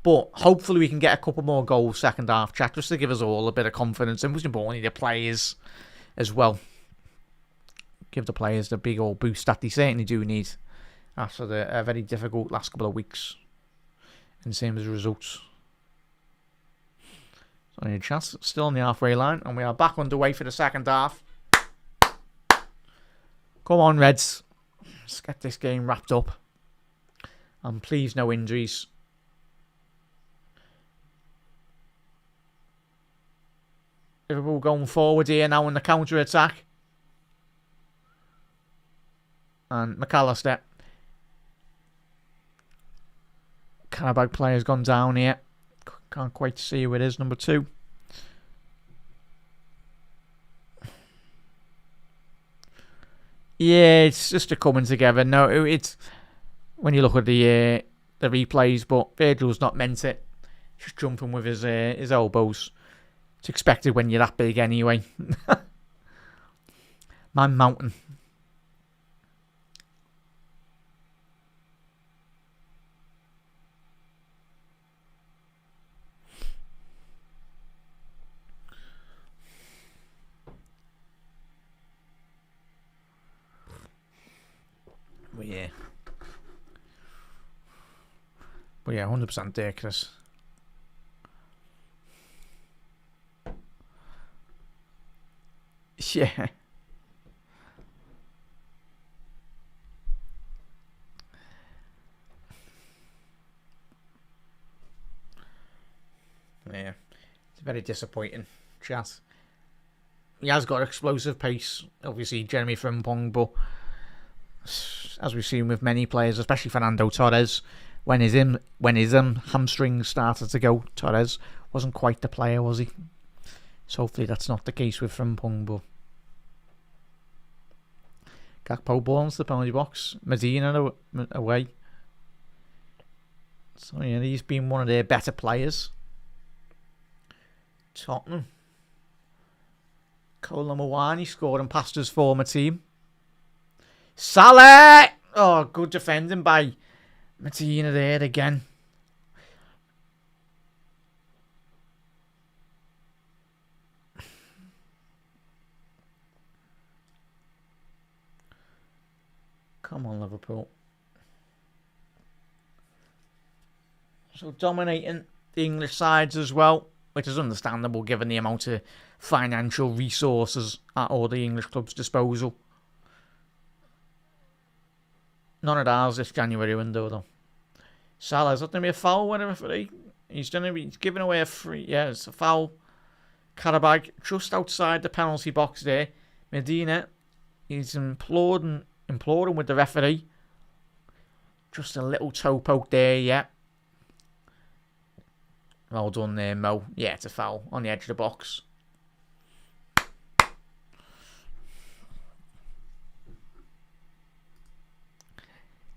But hopefully we can get a couple more goals second half, chat, just to give us all a bit of confidence, and most importantly the players as well. Give the players the big old boost that they certainly do need after the very difficult last couple of weeks in terms of results. So any chance, still on the halfway line, and we are back underway for the second half. Come on, Reds. Let's get this game wrapped up. And please, no injuries. Liverpool going forward here now on the counter-attack. And McAllister. Qarabağ player's gone down here. Can't quite see who it is, number 2. Yeah, it's just a coming together. No, it's when you look at the replays, but Virgil's not meant it. Just jumping with his elbows. It's expected when you're that big anyway. Man mountain. But yeah, 100% there, Chris. Yeah. Yeah. It's very disappointing, chat. He has got explosive pace, obviously, Jeremy Frimpong, but as we've seen with many players, especially Fernando Torres, when his hamstrings started to go, Torres wasn't quite the player, was he? So hopefully that's not the case with Frimpong, but Gakpo ball into the penalty box. Medina away. So yeah, he's been one of their better players. Tottenham. Kolo Muani scoring past his former team. Salah! Oh, good defending by Medina there again. Come on, Liverpool. So dominating the English sides as well, which is understandable given the amount of financial resources at all the English clubs' disposal. None of ours this January window, though. Salah's not going to be a foul, whatever for he. He's going to be giving away a free. Yeah, it's a foul. Qarabağ just outside the penalty box there. Medina, he's imploring with the referee. Just a little toe poke there, yeah. Well done there, Mo. Yeah, it's a foul on the edge of the box.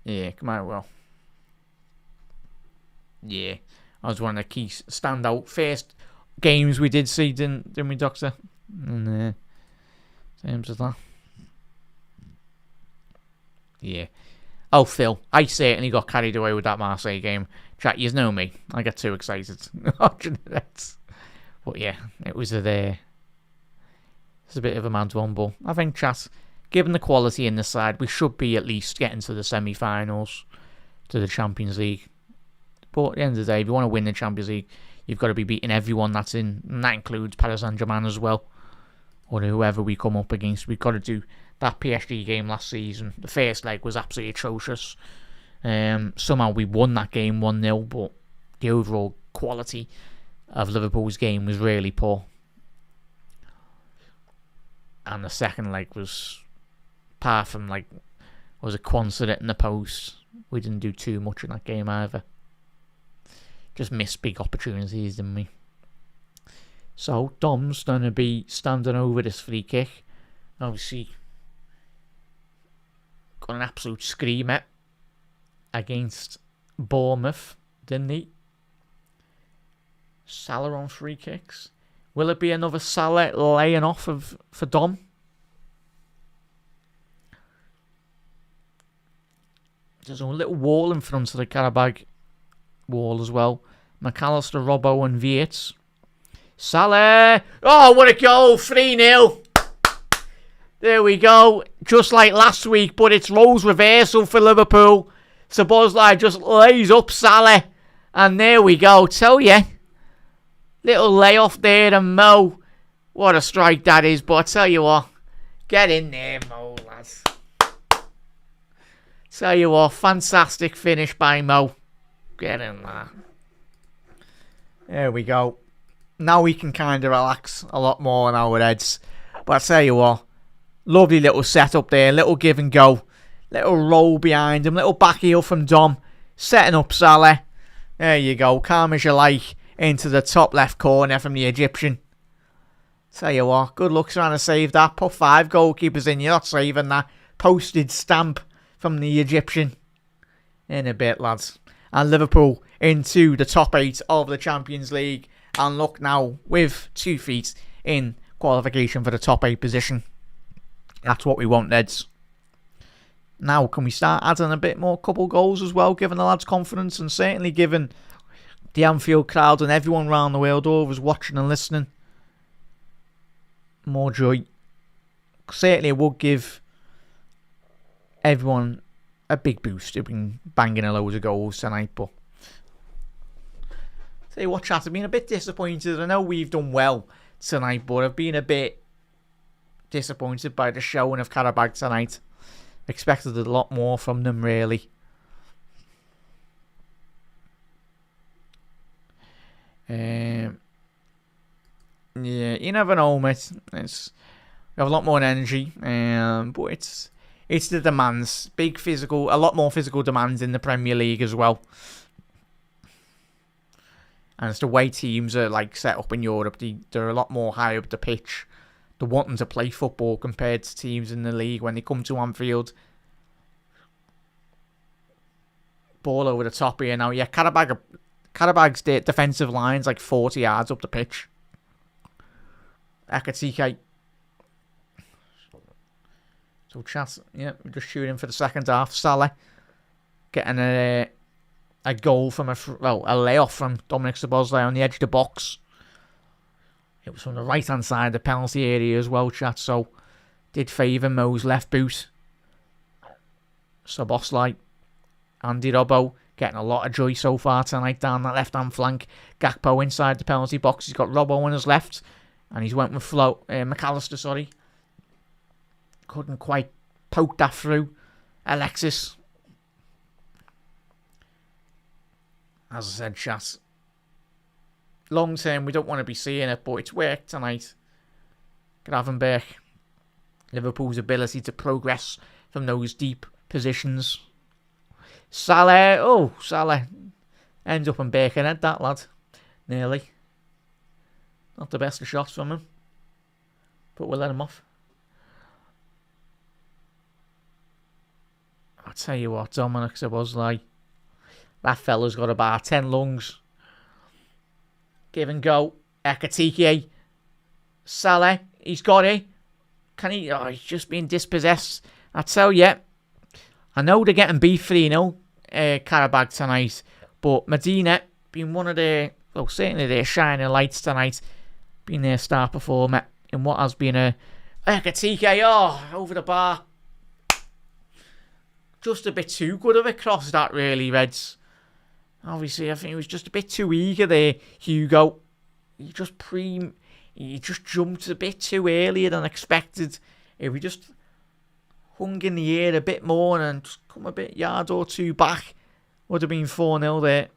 Yeah, come on, well. Yeah, that was one of the key standout first games we did see, didn't we, Doctor? In terms of that. Yeah. Oh, Phil, I certainly got carried away with that Marseille game. Chat, you know me. I get too excited watching it. But yeah, it was it's a bit of a mad one, but I think, chat, given the quality in the side, we should be at least getting to the semi-finals, to the Champions League. But at the end of the day, if you want to win the Champions League, you've got to be beating everyone that's in, and that includes Paris Saint-Germain as well. or whoever we come up against. We've got to do that PSG game last season. The first leg was absolutely atrocious. Somehow we won that game 1-0, but the overall quality of Liverpool's game was really poor. And the second leg was, apart from was a Quansah hitting the post, we didn't do too much in that game either. Just missed big opportunities, didn't we? So Dom's going to be standing over this free kick. Obviously, got an absolute screamer against Bournemouth, didn't he? Salah on free kicks. Will it be another Salah laying off for Dom? There's a little wall in front of the Qarabağ wall as well. McAllister, Robbo and Viets. Salah! Oh, what a goal! 3-0. There we go. Just like last week, but it's roles reversal for Liverpool. Szoboszlai just lays up Salah. And there we go. Tell you. Little layoff there and Mo. What a strike that is. But I tell you what. Get in there, Mo, lads. Tell you what. Fantastic finish by Mo. Get in there. There we go. Now we can kind of relax a lot more on our heads. But I tell you what. Lovely little setup there. Little give and go. Little roll behind him. Little back heel from Dom. Setting up Salah. There you go. Calm as you like. Into the top left corner from the Egyptian. Tell you what. Good luck trying to save that. Put 5 goalkeepers in. You're not saving that. Postage stamp from the Egyptian. In a bit, lads. And Liverpool into the top 8 of the Champions League. And look now with 2 feet in qualification for the top 8 position. That's what we want, Neds. Now, can we start adding a bit more couple goals as well, giving the lads confidence, and certainly giving the Anfield crowd and everyone around the world over watching and listening more joy. Certainly it would give everyone a big boost if we can bang in a load of goals tonight. But tell you what, chat, I've been a bit disappointed. I know we've done well tonight, but I've been a bit disappointed by the showing of Qarabağ tonight. Expected a lot more from them, really. Yeah, you never know, mate. We have a lot more energy, but it's the demands. Big physical, a lot more physical demands in the Premier League as well. And it's the way teams are set up in Europe. They're a lot more high up the pitch. They're wanting to play football compared to teams in the league when they come to Anfield. Ball over the top here now. Yeah, Qarabağ's defensive line's 40 yards up the pitch. Ekatike. So chat, yeah, we're just shooting for the second half. Salah getting a goal from a layoff from Dominic Szoboszlai on the edge of the box. It was from the right-hand side of the penalty area as well, chat. So, did favour Mo's left boot. Szoboszlai, Andy Robbo, getting a lot of joy so far tonight down that left-hand flank. Gakpo inside the penalty box. He's got Robbo on his left. And he's went with McAllister, sorry. Couldn't quite poke that through. Alexis. As I said, chat. Long term, we don't want to be seeing it, but it's worked tonight. Gravenberch. Liverpool's ability to progress from those deep positions. Salah. Oh, Salah. Ends up in Birkenhead, that lad. Nearly. Not the best of shots from him. But we'll let him off. I'll tell you what, Dominic Szoboszlai. That fella's got about 10 lungs. Give and go. Ekatike. Salah. He's got it. Can he? Oh, he's just been dispossessed. I tell you. I know they're getting beat 3-0. Qarabağ tonight. But Medina being one of their, well, certainly their shining lights tonight. Being their star performer in what has been a Ekatike. Oh, over the bar. Just a bit too good of a cross, that really, Reds. Obviously, I think he was just a bit too eager there, Hugo. He he just jumped a bit too earlier than expected. If he just hung in the air a bit more and just come a bit yard or two back, would have been 4-0 there.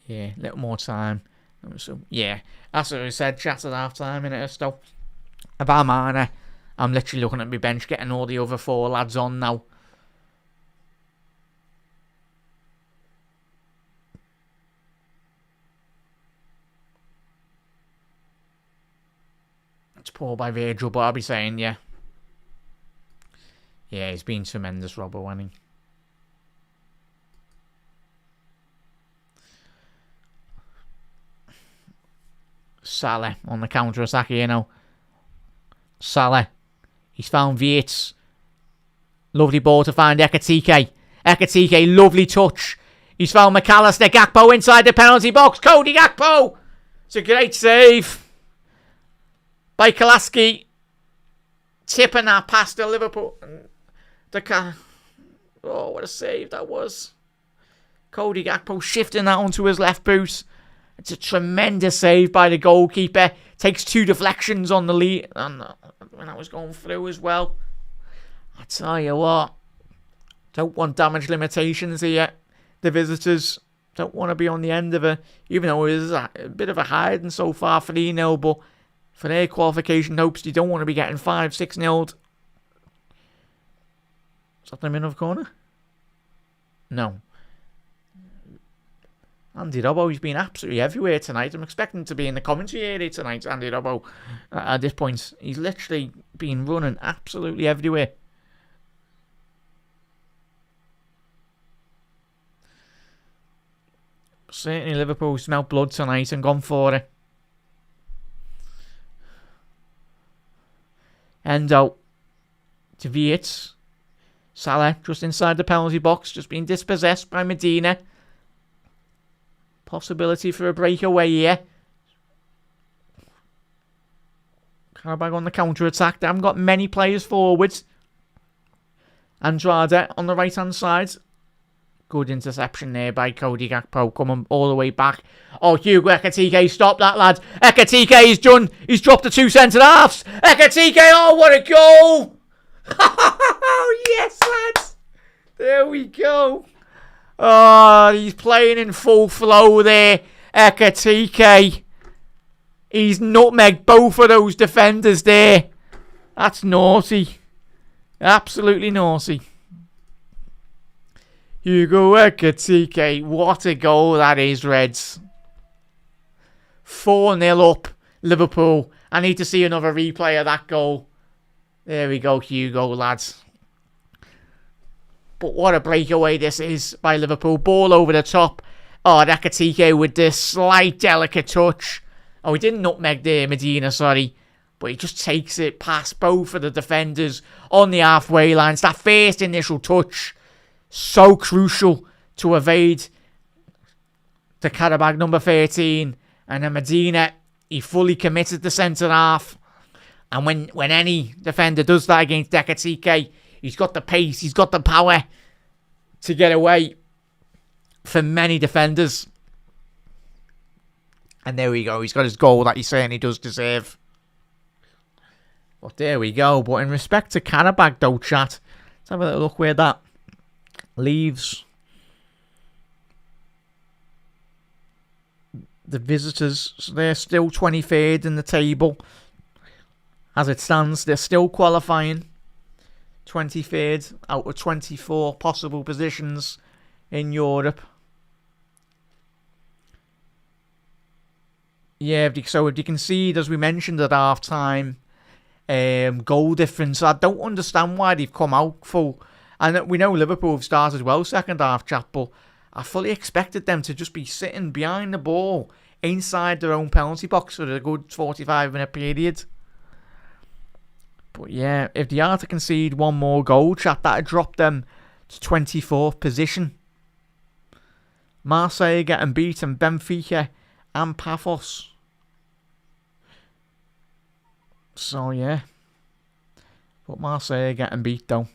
Yeah, a little more time. So, yeah, that's what I said, chat at half time in it, still. About Mana, I'm literally looking at my bench, getting all the other 4 lads on now. It's poor by Virgil, but I'll be saying, yeah. Yeah, he's been tremendous, Robert Wanning. Salah on the counter-attack here now. Salah. He's found Yates. Lovely ball to find Ekatike. Ekatike, lovely touch. He's found McAllister. Gakpo inside the penalty box. Cody Gakpo. It's a great save by Kolaski. Tipping that past to Liverpool. Oh, what a save that was. Cody Gakpo shifting that onto his left boot. It's a tremendous save by the goalkeeper. Takes 2 deflections on the lead. And when that was going through as well. I tell you what. Don't want damage limitations here. The visitors don't want to be on the end of it. Even though it is a bit of a hiding so far, 3-0. But for their qualification hopes, you don't want to be getting 5-6-0'd. Is that the middle of the corner? No. Andy Robbo, he's been absolutely everywhere tonight. I'm expecting to be in the commentary area tonight, Andy Robbo. At this point, he's literally been running absolutely everywhere. Certainly Liverpool smelled blood tonight and gone for it. Endo to Vietz. Salah just inside the penalty box, just being dispossessed by Medina. Possibility for a breakaway here. Qarabağ on the counter-attack. They haven't got many players forwards. Andrade on the right-hand side. Good interception there by Cody Gakpo, coming all the way back. Oh, Hugo Ekatike, stop that, lad. Ekatike, he's done. He's dropped the 2 centre-halves. Ekatike, oh, what a goal. Oh, yes, lads. There we go. Oh, he's playing in full flow there. Ekatike. He's nutmegged both of those defenders there. That's naughty. Absolutely naughty. Hugo Ekatike. What a goal that is, Reds. 4-0 up, Liverpool. I need to see another replay of that goal. There we go, Hugo, lads. But what a breakaway this is by Liverpool. Ball over the top. Oh, Ekatike with this slight delicate touch. Oh, he didn't nutmeg there, Medina, sorry. But he just takes it past both of the defenders on the halfway line. It's that first initial touch. So crucial to evade the Qarabağ number 13. And then Medina, he fully committed the centre-half. And when any defender does that against Ekatike, he's got the pace, he's got the power to get away from many defenders. And there we go, he's got his goal that he certainly does deserve. But there we go. But in respect to Qarabağ though, chat, let's have a little look where that leaves the visitors. So they're still 23rd in the table. As it stands, they're still qualifying. 23rd out of 24 possible positions in Europe. Yeah, so if you can see, as we mentioned at half time, goal difference. I don't understand why they've come out full. And we know Liverpool have started well second half, chat, but I fully expected them to just be sitting behind the ball inside their own penalty box for a good 45-minute period. But yeah, if they are to concede one more goal, chat, that'd drop them to 24th position. Marseille getting beaten, Benfica and Paphos. So yeah. But Marseille getting beat though.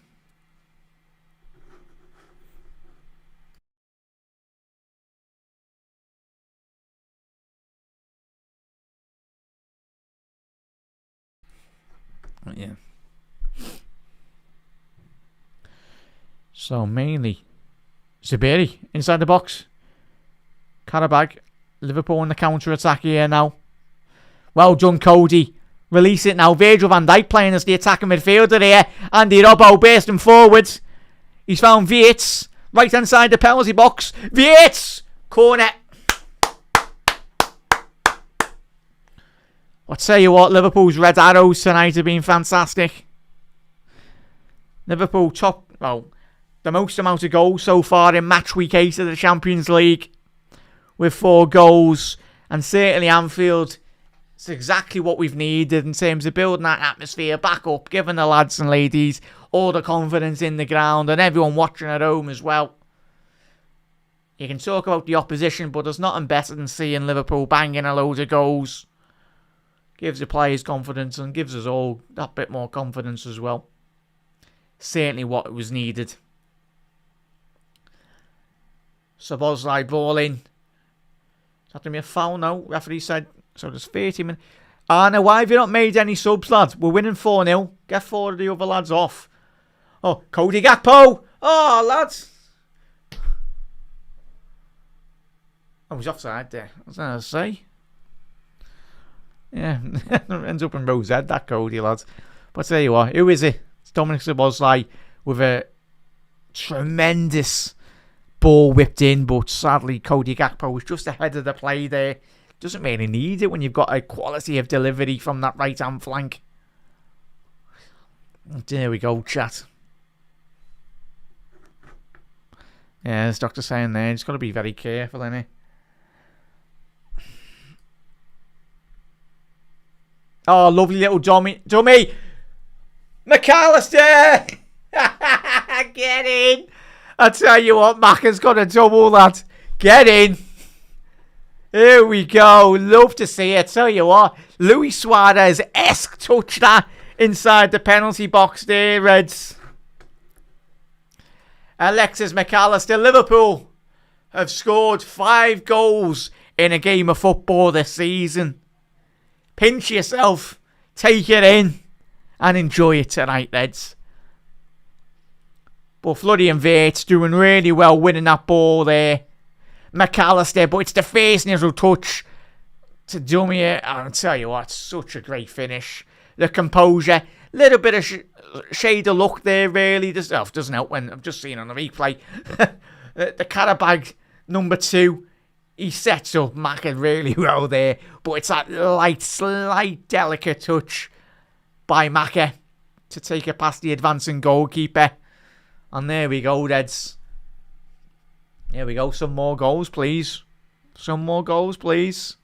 Yeah. So mainly Zuberi inside the box. Qarabağ. Liverpool on the counter-attack here now. Well done, Cody. Release it now. Virgil van Dijk playing as the attacking midfielder here. Andy Robbo bursting forwards. He's found Wirtz. Right hand side the penalty box. Wirtz! Corner. I'll tell you what, Liverpool's red arrows tonight have been fantastic. Liverpool the most amount of goals so far in match week 8 of the Champions League. With 4 goals. And certainly Anfield, it's exactly what we've needed in terms of building that atmosphere back up, giving the lads and ladies all the confidence in the ground and everyone watching at home as well. You can talk about the opposition, but there's nothing better than seeing Liverpool banging a load of goals. Gives the players confidence and gives us all that bit more confidence as well. Certainly what was needed. Szoboszlai ball in. Is that going to be a foul now? Referee said, so there's 30 minutes. Now why have you not made any subs, lads? We're winning 4-0. Get 4 of the other lads off. Oh, Cody Gakpo. Oh, lads. Oh, he's offside there. What's that going to say? Yeah, ends up in Rose Head, that Cody, lads. But I tell you what, who is it? It's Dominic Szoboszlai with a tremendous ball whipped in, but sadly Cody Gakpo was just ahead of the play there. Doesn't really need it when you've got a quality of delivery from that right hand flank. There we go, chat. Yeah, there's Doctor saying there, just got to be very careful, innit? Oh, lovely little dummy. McAllister! Get in! I tell you what, Macca's got a double, lad. Get in. Here we go. Love to see it. Tell you what, Luis Suarez-esque touch that inside the penalty box there, Reds. Alexis McAllister. Liverpool have scored 5 goals in a game of football this season. Pinch yourself, take it in, and enjoy it tonight, Reds. But Floody and Wirtz doing really well winning that ball there. McAllister, but it's the first initial touch to dummy it. I'll tell you what, such a great finish. The composure, little bit of shade of luck there, really. This stuff doesn't help when I'm just seeing on the replay. The Qarabağ number 2. He sets up Macca really well there. But it's that slight, delicate touch by Macca to take it past the advancing goalkeeper. And there we go, Reds. Here we go. Some more goals, please. Some more goals, please.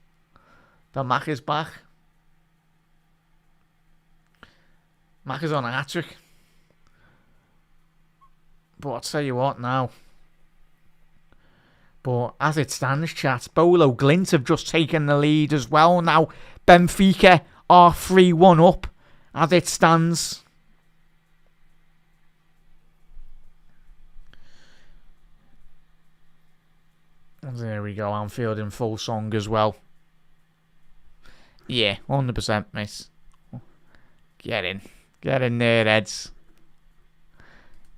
The Macca's back. Macca's on a hat-trick. But I'll tell you what now. But as it stands, chat, Bolo Glint have just taken the lead as well. Now, Benfica are 3-1 up as it stands. And there we go, Anfield in full song as well. Yeah, 100%, mate. Get in. Get in there, Eds.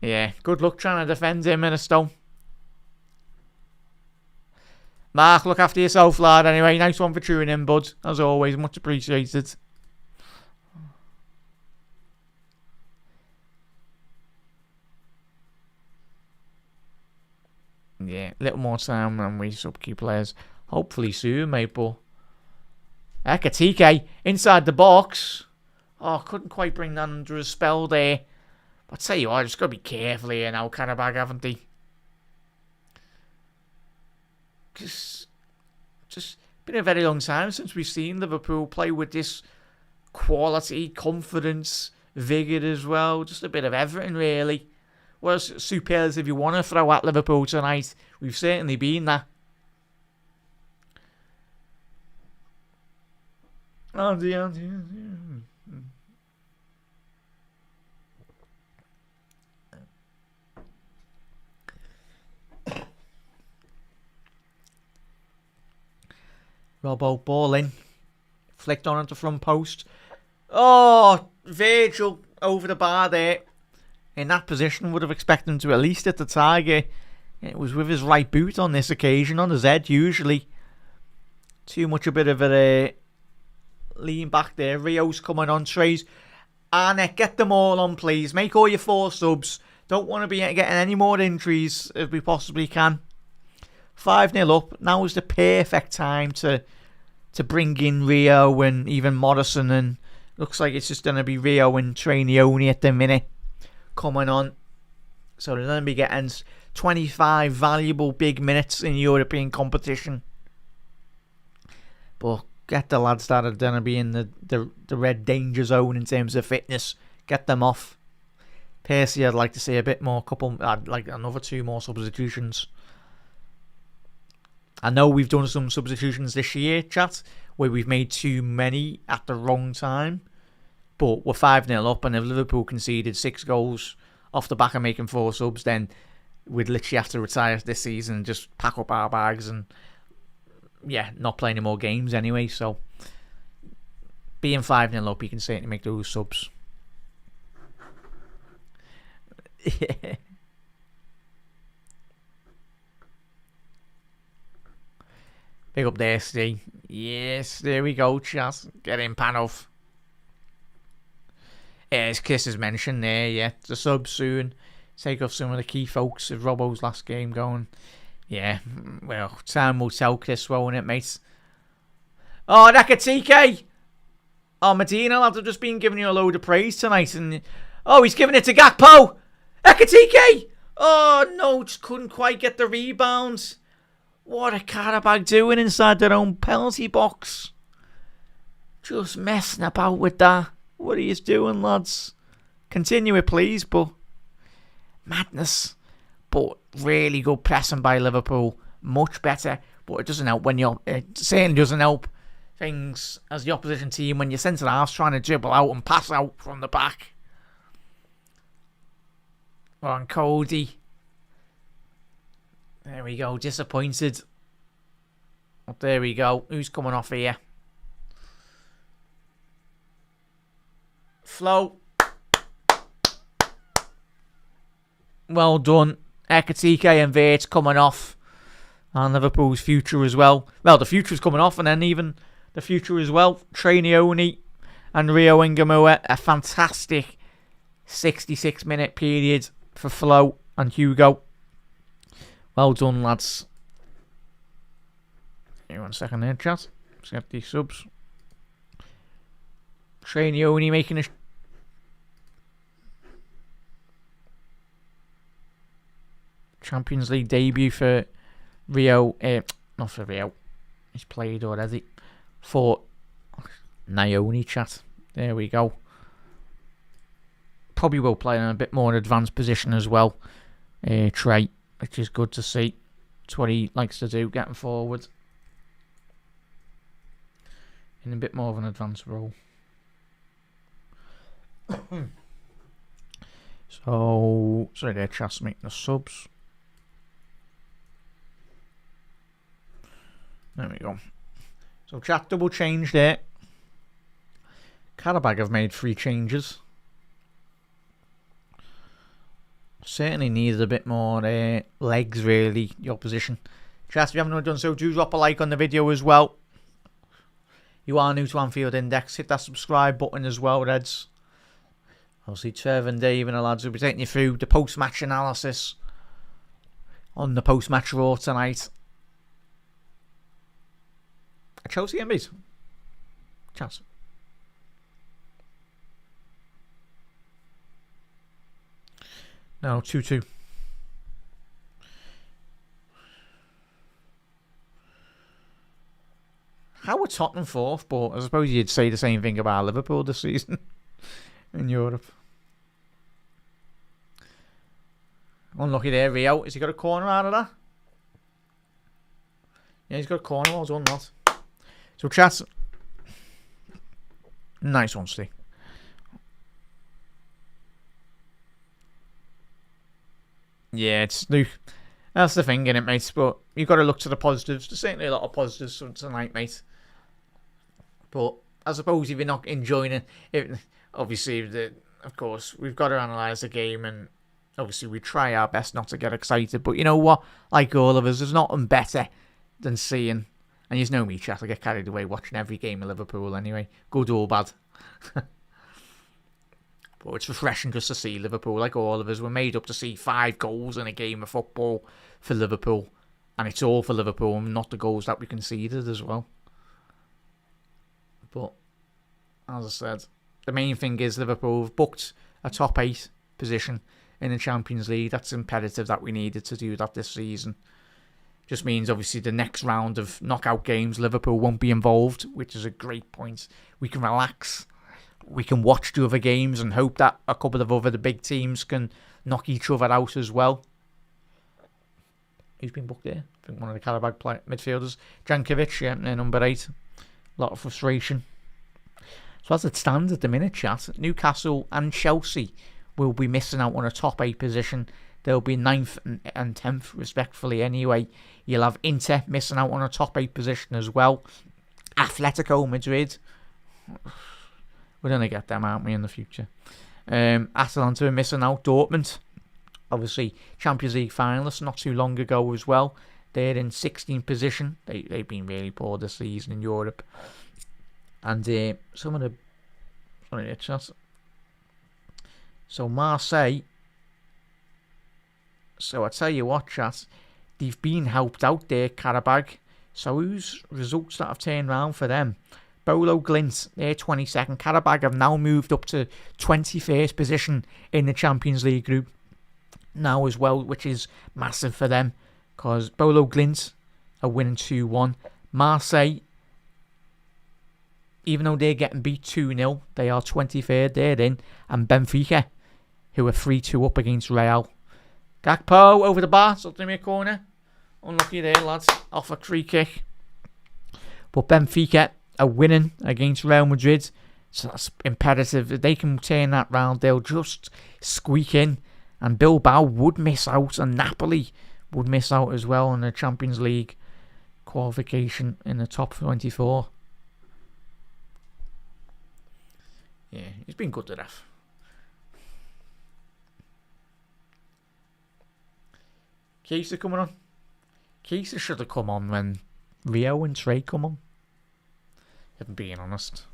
Yeah, good luck trying to defend him in a stone. Mark, look after yourself, lad. Anyway, nice one for tuning in, bud. As always, much appreciated. Yeah, a little more time than we sub-key players. Hopefully soon, mate, but... Ekatike, inside the box. Oh, couldn't quite bring that under a spell there. But I tell you what, I just got to be careful here now, Qarabağ, haven't they? Just been a very long time since we've seen Liverpool play with this quality, confidence, vigour as well. Just a bit of everything, really. What superlative you want to throw at Liverpool tonight? We've certainly been that. Andy. Robbo ball in. Flicked on at the front post. Oh, Virgil over the bar there. In that position, would have expected him to at least hit the target. It was with his right boot on this occasion, on his head usually. Too much a bit of a lean back there. Rio's coming on, Trays. And get them all on, please. Make all your 4 subs. Don't want to be getting any more injuries if we possibly can. 5-0 up. Now is the perfect time to bring in Rio and even Morrison. And looks like it's just going to be Rio and Trainioni at the minute coming on. So they're going to be getting 25 valuable big minutes in European competition. But get the lads that are going to be in the red danger zone in terms of fitness. Get them off. Percy, I'd like to see a bit more. I'd like another 2 more substitutions. I know we've done some substitutions this year, chat, where we've made too many at the wrong time. But we're 5-0 up, and if Liverpool conceded 6 goals off the back of making 4 subs, then we'd literally have to retire this season and just pack up our bags and, yeah, not play any more games anyway. So, being 5-0 up, you can certainly make those subs. Big up there, Steve. Yes, there we go, chat. Get in, Panov. As Chris has mentioned there, yeah, the sub soon. Take off some of the key folks of Robbo's last game going. Yeah, well, time will tell, Chris, won't it, mate? Oh, Nakatike! Oh, Medina, lads, I've just been giving you a load of praise tonight. And oh, he's giving it to Gakpo! Nakatike! Oh, no, just couldn't quite get the rebound. What are Qarabağ doing inside their own penalty box? Just messing about with that. What are you doing, lads? Continue it, please, but madness. But really good pressing by Liverpool. Much better, but it doesn't help when you're... It certainly doesn't help things as the opposition team when your centre-half's trying to dribble out and pass out from the back. On Cody. There we go, disappointed. Oh, there we go. Who's coming off here? Flo. Well done. Ekatike and Vert coming off. And Liverpool's future as well. Well, the future's coming off, and then even the future as well. Trainioni and Rio Ingamua. A fantastic 66-minute period for Flo and Hugo. Well done, lads. Hang on 1 second there, chat. Let's get these subs. Trainioni making a Champions League debut for Rio. Not for Rio. He's played already. For Naoni, chat. There we go. Probably will play in a bit more advanced position as well. Trey, which is good to see. It's what he likes to do, getting forward. In a bit more of an advanced role. So, sorry there, chat's making the subs. There we go. So, chat double change there. Qarabağ have made 3 changes. Certainly needed a bit more legs, really, the opposition. Chat, if you haven't already done so, do drop a like on the video as well. You are new to Anfield Index, hit that subscribe button as well, Reds. Obviously, Trev and Dave and the lads will be taking you through the post-match analysis on the post-match Raw tonight. Chelsea MBs. Chance. No, 2-2. How were Tottenham 4th? But I suppose you'd say the same thing about Liverpool this season in Europe. Unlucky there, Rio. Has he got a corner out of that? Yeah, he's got a corner. Well done, that. So, chat. Nice one, Steve. Yeah, it's Luke. That's the thing, innit, mate? But you've got to look to the positives. There's certainly a lot of positives tonight, mate. But I suppose if you're not enjoying it, obviously, of course, we've got to analyse the game, and obviously we try our best not to get excited. But you know what? Like all of us, there's nothing better than seeing, and you know me, chat, I get carried away watching every game of Liverpool anyway, good or bad. But it's refreshing just to see Liverpool, like all of us. We're made up to see 5 goals in a game of football for Liverpool. And it's all for Liverpool, and not the goals that we conceded as well. But, as I said, the main thing is Liverpool have booked a top 8 position in the Champions League. That's imperative that we needed to do that this season. Just means, obviously, the next round of knockout games, Liverpool won't be involved, which is a great point. We can relax. We can watch the other games and hope that a couple of the big teams can knock each other out as well. Who's been booked there? I think one of the Qarabağ midfielders. Jankovic, yeah, number 8. A lot of frustration. So as it stands at the minute, chat, Newcastle and Chelsea will be missing out on a top 8 position. They'll be 9th and 10th, respectfully, anyway. You'll have Inter missing out on a top 8 position as well. Atletico Madrid. We're going to get them, aren't we, in the future? Atalanta are missing out. Dortmund, obviously, Champions League finalists not too long ago as well. They're in 16th position. They've been really poor this season in Europe. And some of the... Sorry, chat. So Marseille... So I tell you what, chat. They've been helped out there, Qarabağ. So whose results that have turned round for them? Bolo Glint, they're 22nd. Qarabağ have now moved up to 21st position in the Champions League group now as well, which is massive for them because Bolo Glint are winning 2-1. Marseille, even though they're getting beat 2-0, they are 23rd, they're in. And Benfica, who are 3-2 up against Real. Gakpo over the bar, up to me a corner. Unlucky there, lads. Off a free kick. But Benfica are winning against Real Madrid, so that's imperative. If they can turn that round, they'll just squeak in, and Bilbao would miss out, and Napoli would miss out as well on the Champions League qualification in the top 24. Yeah, he's been good to death. Chiesa coming on. Chiesa should have come on when Rio and Trey come on. If I'm being honest.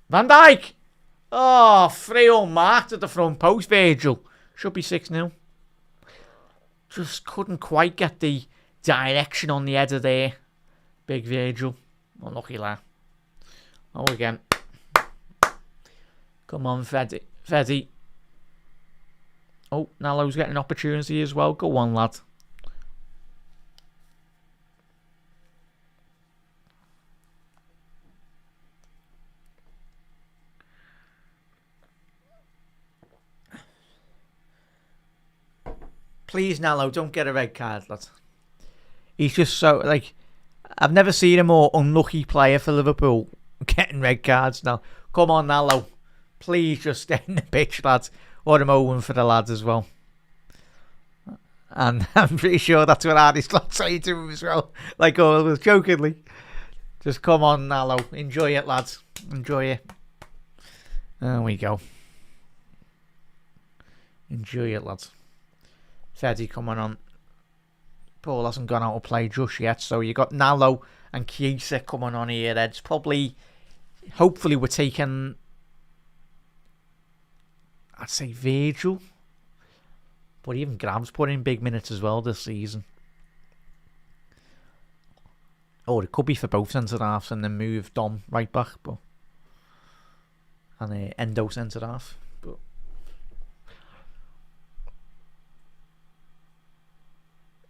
Van Dijk! Oh, 3-0 marked at the front post, Virgil. Should be 6-0. Just couldn't quite get the direction on the header there. Big Virgil. Unlucky lad. Oh, again. Come on, Freddy. Oh, Nalo's getting an opportunity as well. Go on, lad. Please, Nalo, don't get a red card, lad. He's just so, like, I've never seen a more unlucky player for Liverpool getting red cards now. Come on, Nalo. Please just stay in the pitch, lads. What a moment for the lads as well. And I'm pretty sure that's what Artie's got saying to him as well. Like, oh, jokingly. Just come on, Nalo. Enjoy it, lads. Enjoy it. There we go. Enjoy it, lads. Freddy coming on. Paul hasn't gone out to play just yet, so you got Nalo and Chiesa coming on here. It's probably, hopefully, we're taking, I'd say Virgil, but even Graham's put in big minutes as well this season. Oh, it could be for both centre halves and then move Dom right back, but and Endo centre half. But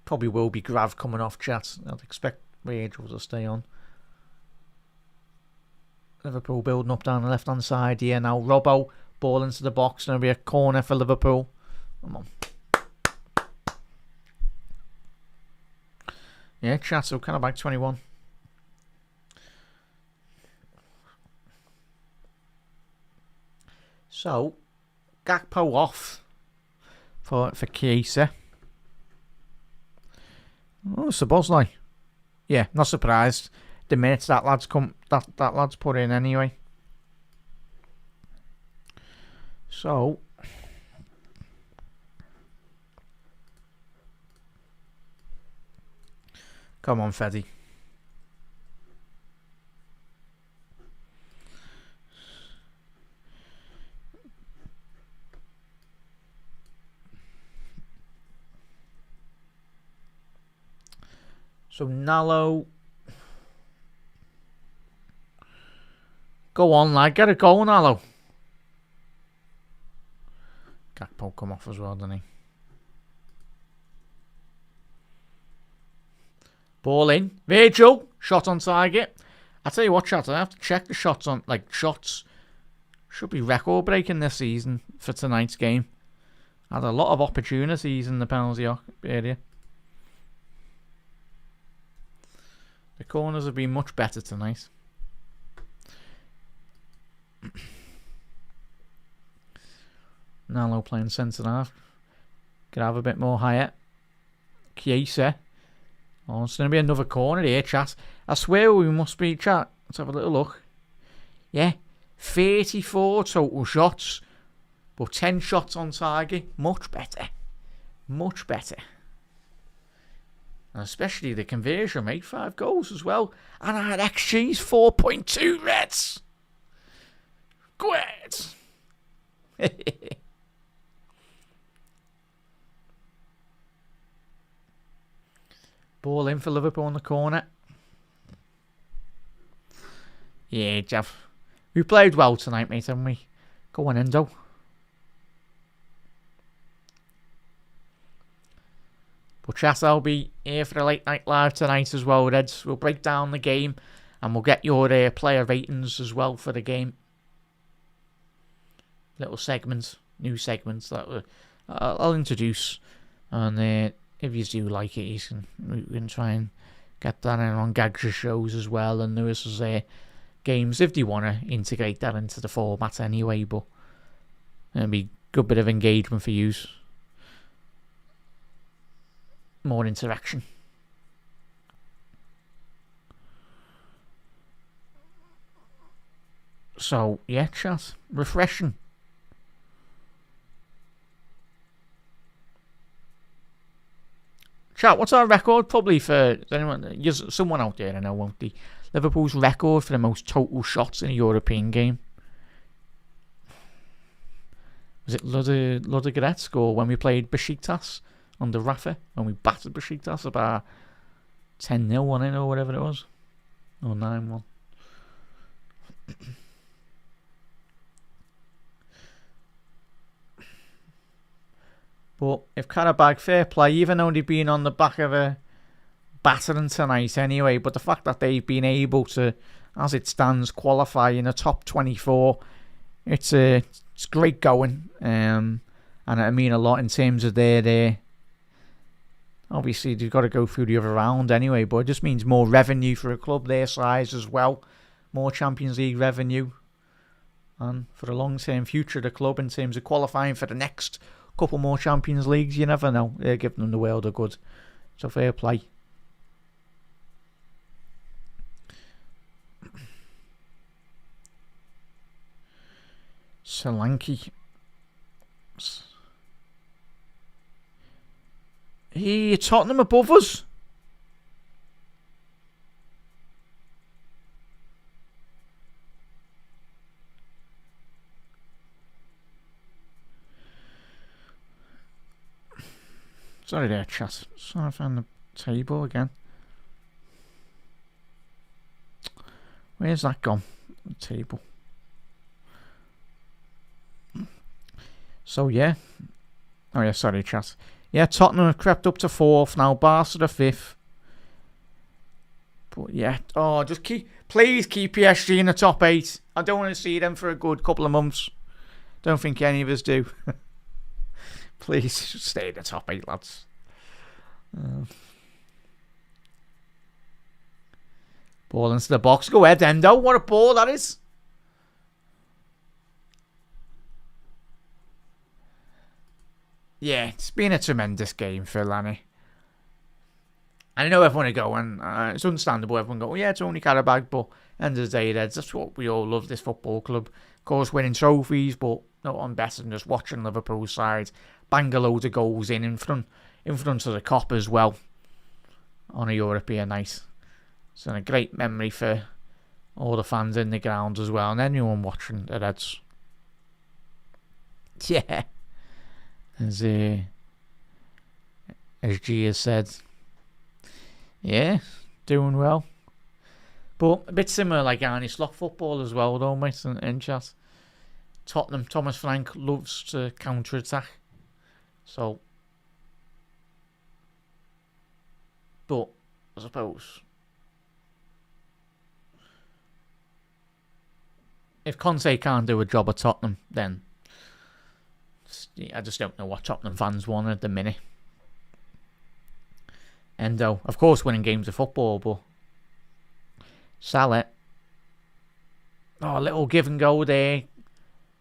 probably will be Grav coming off, chat. I'd expect Virgil to stay on. Liverpool building up down the left hand side here now. Robbo, ball into the box. There'll be a corner for Liverpool. Come on. Yeah, chat. So Qarabağ 21. So Gakpo off for Chiesa. Oh, Szoboszlai. Yeah, not surprised. The minutes that lad's put in anyway. So come on, Freddy. So Nallo, go on, lad, get a goal, Nallo. Gakpo come off as well, didn't he? Ball in, Virgil, shot on target. I tell you what, chat, I have to check the shots on, shots should be record breaking this season for tonight's game. Had a lot of opportunities in the penalty area. The corners have been much better tonight. Nallo playing centre half. Could have a bit more higher. Chiesa. Oh, it's going to be another corner here, chat. I swear we must be, chat. Let's have a little look. Yeah, 34 total shots, but 10 shots on target. Much better. Much better. And especially the conversion rate, 5 goals as well. And I had XG's 4.2 Reds. Great. Ball in for Liverpool in the corner. Yeah, Jeff. We played well tonight, mate, haven't we? Go on, Endo. But chat, I'll be here for the late night live tonight as well, Reds. We'll break down the game and we'll get your player ratings as well for the game. Little segments, new segments that I'll introduce. And if you do like it, we can try and get that in on Gags' shows as well. And Lewis's games, if you want to integrate that into the format anyway. But it'll be a good bit of engagement for you. More interaction. So, yeah, chat. Refreshing. Chat, what's our record? Probably for anyone, someone out there I know, won't they? Liverpool's record for the most total shots in a European game. Was it Ludogorets score when we played Besiktas under Rafa? When we battered Besiktas about 10-0 one in or whatever it was? Or 9-1. But if Qarabağ, fair play, even though they've been on the back of a battering tonight anyway, but the fact that they've been able to, as it stands, qualify in the top 24, it's great going. And I mean a lot in terms of their obviously they've got to go through the other round anyway, but it just means more revenue for a club their size as well. More Champions League revenue. And for the long-term future of the club in terms of qualifying for the next couple more Champions Leagues, you never know. They're giving them the world of good. So fair play. Solanke. Hey, Tottenham above us. Sorry there, chat. Sorry, I found the table again. Where's that gone? The table. So, yeah. Oh, yeah, sorry, chat. Yeah, Tottenham have crept up to 4th now. Barca to 5th. But, yeah. Oh, just please keep PSG in the top 8. I don't want to see them for a good couple of months. Don't think any of us do. Please stay in the top 8, lads. Ball into the box. Go ahead, Endo. What a ball that is. Yeah, it's been a tremendous game for Lanny. I know everyone will go, and it's understandable. Everyone go, oh, yeah, it's only Qarabağ, but end of the day, that's what we all love. This football club, of course, winning trophies, but not on better than just watching Liverpool's side bang a load of goals in front of the Kop as well on a European night. It's a great memory for all the fans in the ground as well, and anyone watching the Reds. Yeah, as G has said. Yeah, doing well. But a bit similar like Arnie Slot football as well, though, mate, in chat. Tottenham, Thomas Frank loves to counter-attack. So, but, I suppose, if Conte can't do a job at Tottenham, then I just don't know what Tottenham fans want at the minute. Endo, of course, winning games of football, but Salah. Oh, a little give and go there.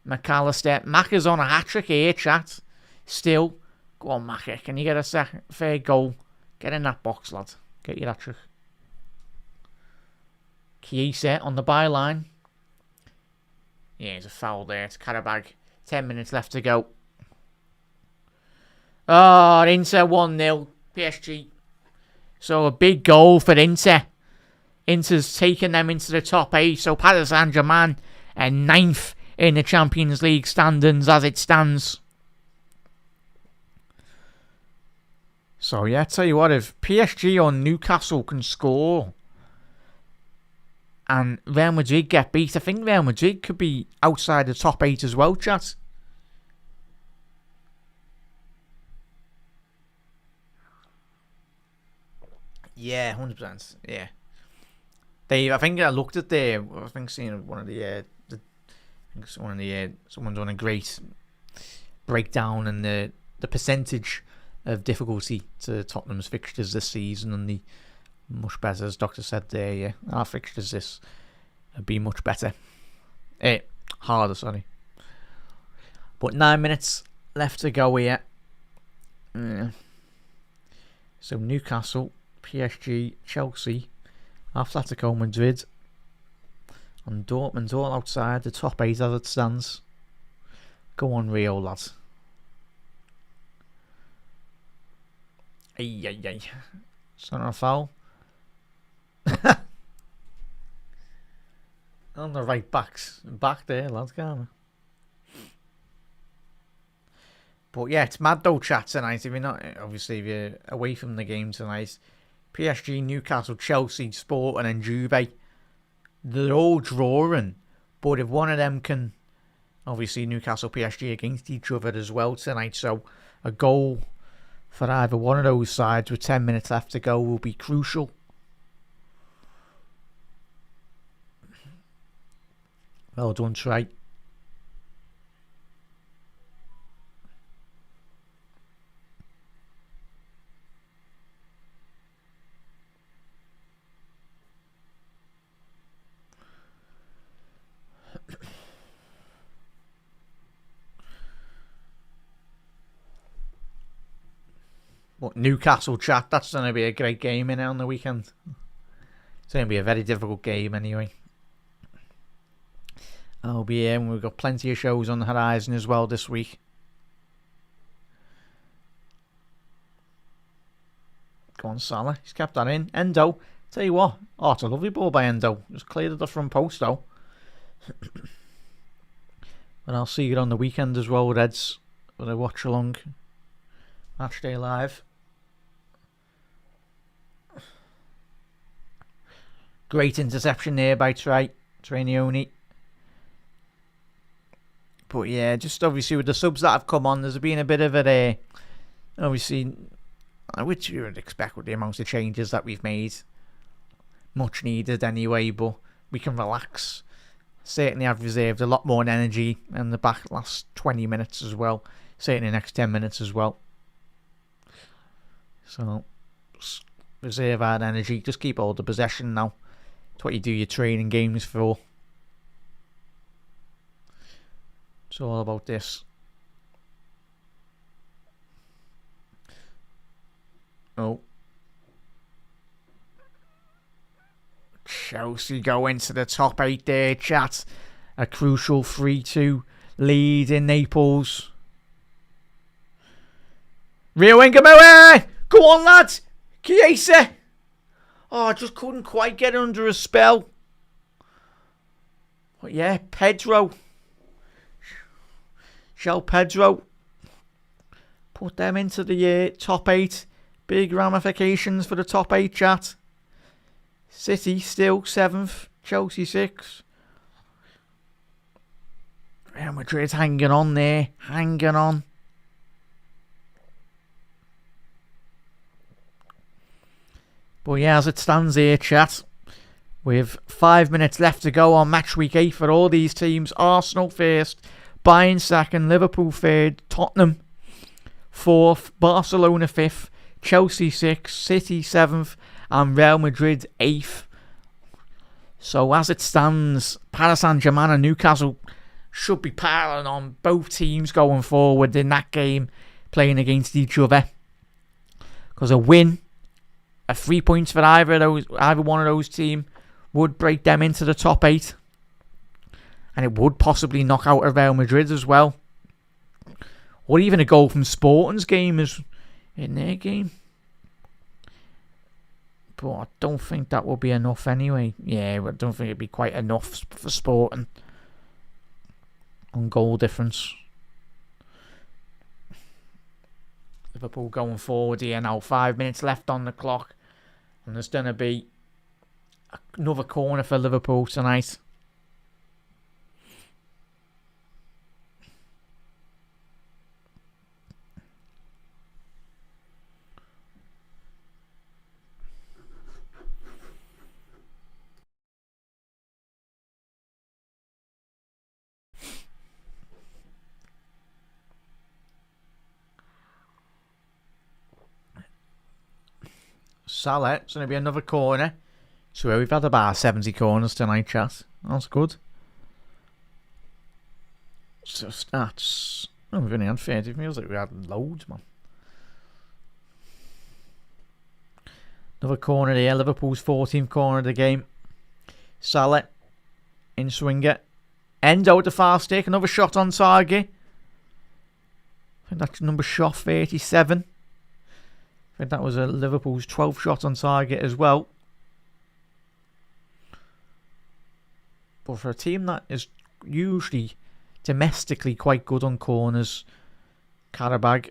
McAllister. Macca's on a hat-trick here, chat. Still. Go on, Macca. Can you get a fair goal? Get in that box, lad. Get your hat-trick. Chiesa on the byline. Yeah, there's a foul there. It's Qarabağ. 10 minutes left to go. Oh, Inter 1-0. PSG. So a big goal for Inter. Inter's taken them into the top 8. So Paris Saint-Germain are 9th in the Champions League standings as it stands. So yeah, tell you what, if PSG or Newcastle can score and Real Madrid get beat, I think Real Madrid could be outside the top 8 as well, chat. Yeah, 100%. Yeah. I think I looked at seeing one of the someone's done a great breakdown and the percentage of difficulty to Tottenham's fixtures this season, and the much better, as Doctor said there. Yeah, our fixtures this would be much better. Harder, sorry. But 9 minutes left to go here. Yeah. So Newcastle, PSG, Chelsea, Atletico Madrid, and Dortmund all outside the top 8 as it stands. Go on, Rio, lads. Ay. It's not a foul. On the right back there, lads, can't we? But yeah, it's mad though, chat, tonight. If you're away from the game tonight, PSG, Newcastle, Chelsea, Sport, and then Juve, they're all drawing. But if one of them can, obviously Newcastle, PSG against each other as well tonight, so a goal for either one of those sides with 10 minutes left to go will be crucial. Well done, Trey. But Newcastle, chat, that's going to be a great game on the weekend. It's going to be a very difficult game anyway. I'll be here, and we've got plenty of shows on the horizon as well this week. Go on, Salah. He's kept that in. Endo. Tell you what. Oh, it's a lovely ball by Endo. Just cleared the front post, though. And I'll see you on the weekend as well, Reds, with a watch along. Matchday Live. Great interception there by Trainioni. But yeah, just obviously with the subs that have come on, there's been a bit of a obviously, which you would expect with the amount of changes that we've made. Much needed anyway, but we can relax. Certainly I've reserved a lot more energy in the back last 20 minutes as well. Certainly the next 10 minutes as well. So, reserve our energy. Just keep all the possession now. It's what you do your training games for. It's all about this. Oh. Chelsea go into the top 8 there, chat. A crucial 3-2 lead in Naples. Rio Ingemue! Go on, lads! Chiesa! Oh, I just couldn't quite get under a spell. But yeah, Pedro. João Pedro. Put them into the top 8. Big ramifications for the top 8, chat. City still 7th. Chelsea 6th. Real Madrid hanging on there. Hanging on. But yeah, as it stands here, chat, with 5 minutes left to go on match week 8 for all these teams. Arsenal first, Bayern second, Liverpool third, Tottenham 4th, Barcelona 5th, Chelsea 6th, City 7th, and Real Madrid 8th. So as it stands, Paris Saint-Germain and Newcastle should be piling on both teams going forward in that game, playing against each other. Because a win, 3 points for either one of those teams, would break them into the top 8. And it would possibly knock out a Real Madrid as well. Or even a goal from Sporting's game is in their game. But I don't think that will be enough anyway. Yeah, I don't think it'd be quite enough for Sporting on goal difference. Liverpool going forward here now. 5 minutes left on the clock. And there's going to be another corner for Liverpool tonight. Salah, it's going to be another corner. So we've had about 70 corners tonight, chat. That's good. So stats. Oh, we've only had 30. It feels like we had loads, man. Another corner here. Liverpool's 14th corner of the game. Salah in swinger. Endo at the far stick. Another shot on target. I think that's number shot 37. I think that was a Liverpool's 12th shot on target as well. But for a team that is usually domestically quite good on corners, Qarabağ,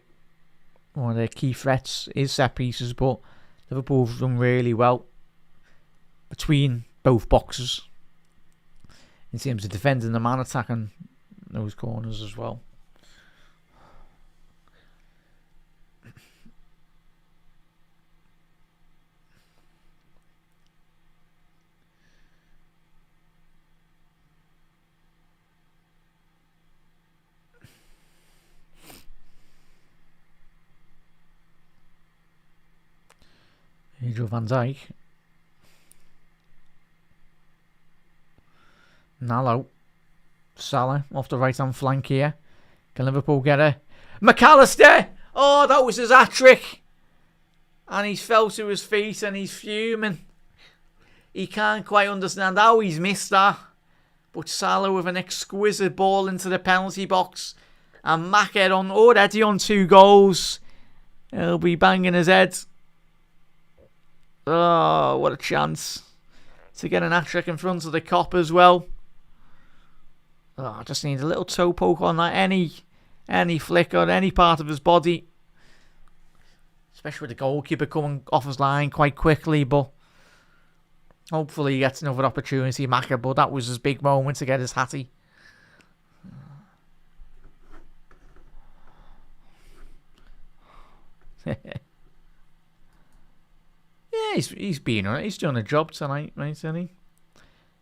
one of their key threats is set pieces, but Liverpool have done really well between both boxes in terms of defending the man attacking those corners as well. Virgil van Dijk. Nalo. Salah off the right hand flank here. Can Liverpool get a McAllister? Oh, that was his hat-trick. And he's fell to his feet and he's fuming. He can't quite understand how he's missed that. But Salah with an exquisite ball into the penalty box. And Mackett already on 2 goals. He'll be banging his head. Oh, what a chance to get an hat-trick in front of the cop as well. Oh, I just need a little toe poke on that. Any flick on any part of his body. Especially with the goalkeeper coming off his line quite quickly. But hopefully he gets another opportunity, Maka. But that was his big moment to get his hattie. Yeah, he's been alright. He's done a job tonight, right, hasn't he?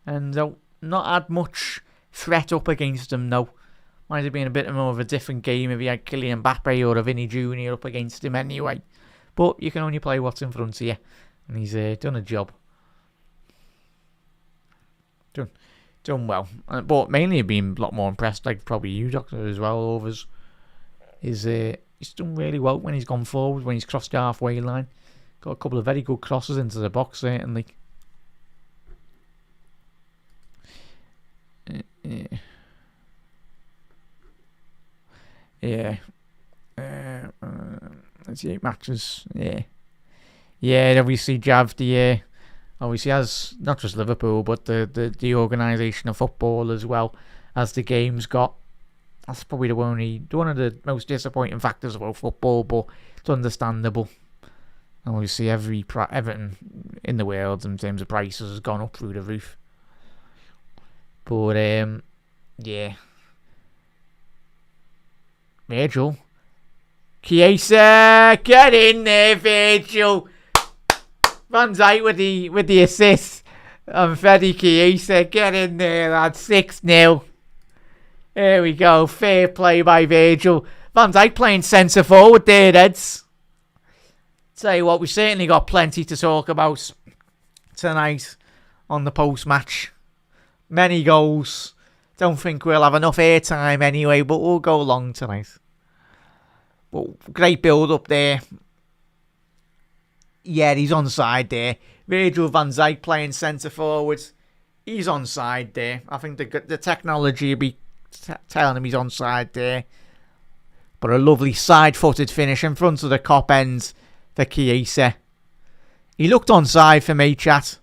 And not had much threat up against him, no. Might have been a bit more of a different game if he had Kylian Mbappe or a Vinny Jr. up against him anyway. But you can only play what's in front of you. And he's done a job. Done well. But mainly I've been a lot more impressed, like probably you, Doctor, as well, Overs. He's done really well when he's gone forward, when he's crossed the halfway line. Got a couple of very good crosses into the box, certainly. Yeah. Let's see, 8 matches. Yeah. Yeah, obviously Jav the obviously has not just Liverpool but the organisation of football as well as the games got. That's probably one of the most disappointing factors about football, but it's understandable. Obviously, everything in the world in terms of prices has gone up through the roof. But yeah, Virgil, Chiesa, get in there, Virgil. Van Dijk with the assist, and Freddy Chiesa, get in there, lad. 6-0. There we go. Fair play by Virgil. Van Dijk playing centre forward there, Reds. Tell you what, we certainly got plenty to talk about tonight on the post-match. Many goals. Don't think we'll have enough airtime anyway, but we'll go long tonight. But great build-up there. Yeah, he's onside there. Virgil van Dijk playing centre forward. He's onside there. I think the technology will be telling him he's onside there. But a lovely side-footed finish in front of the cop end for Chiesa. He looked onside for me, chat.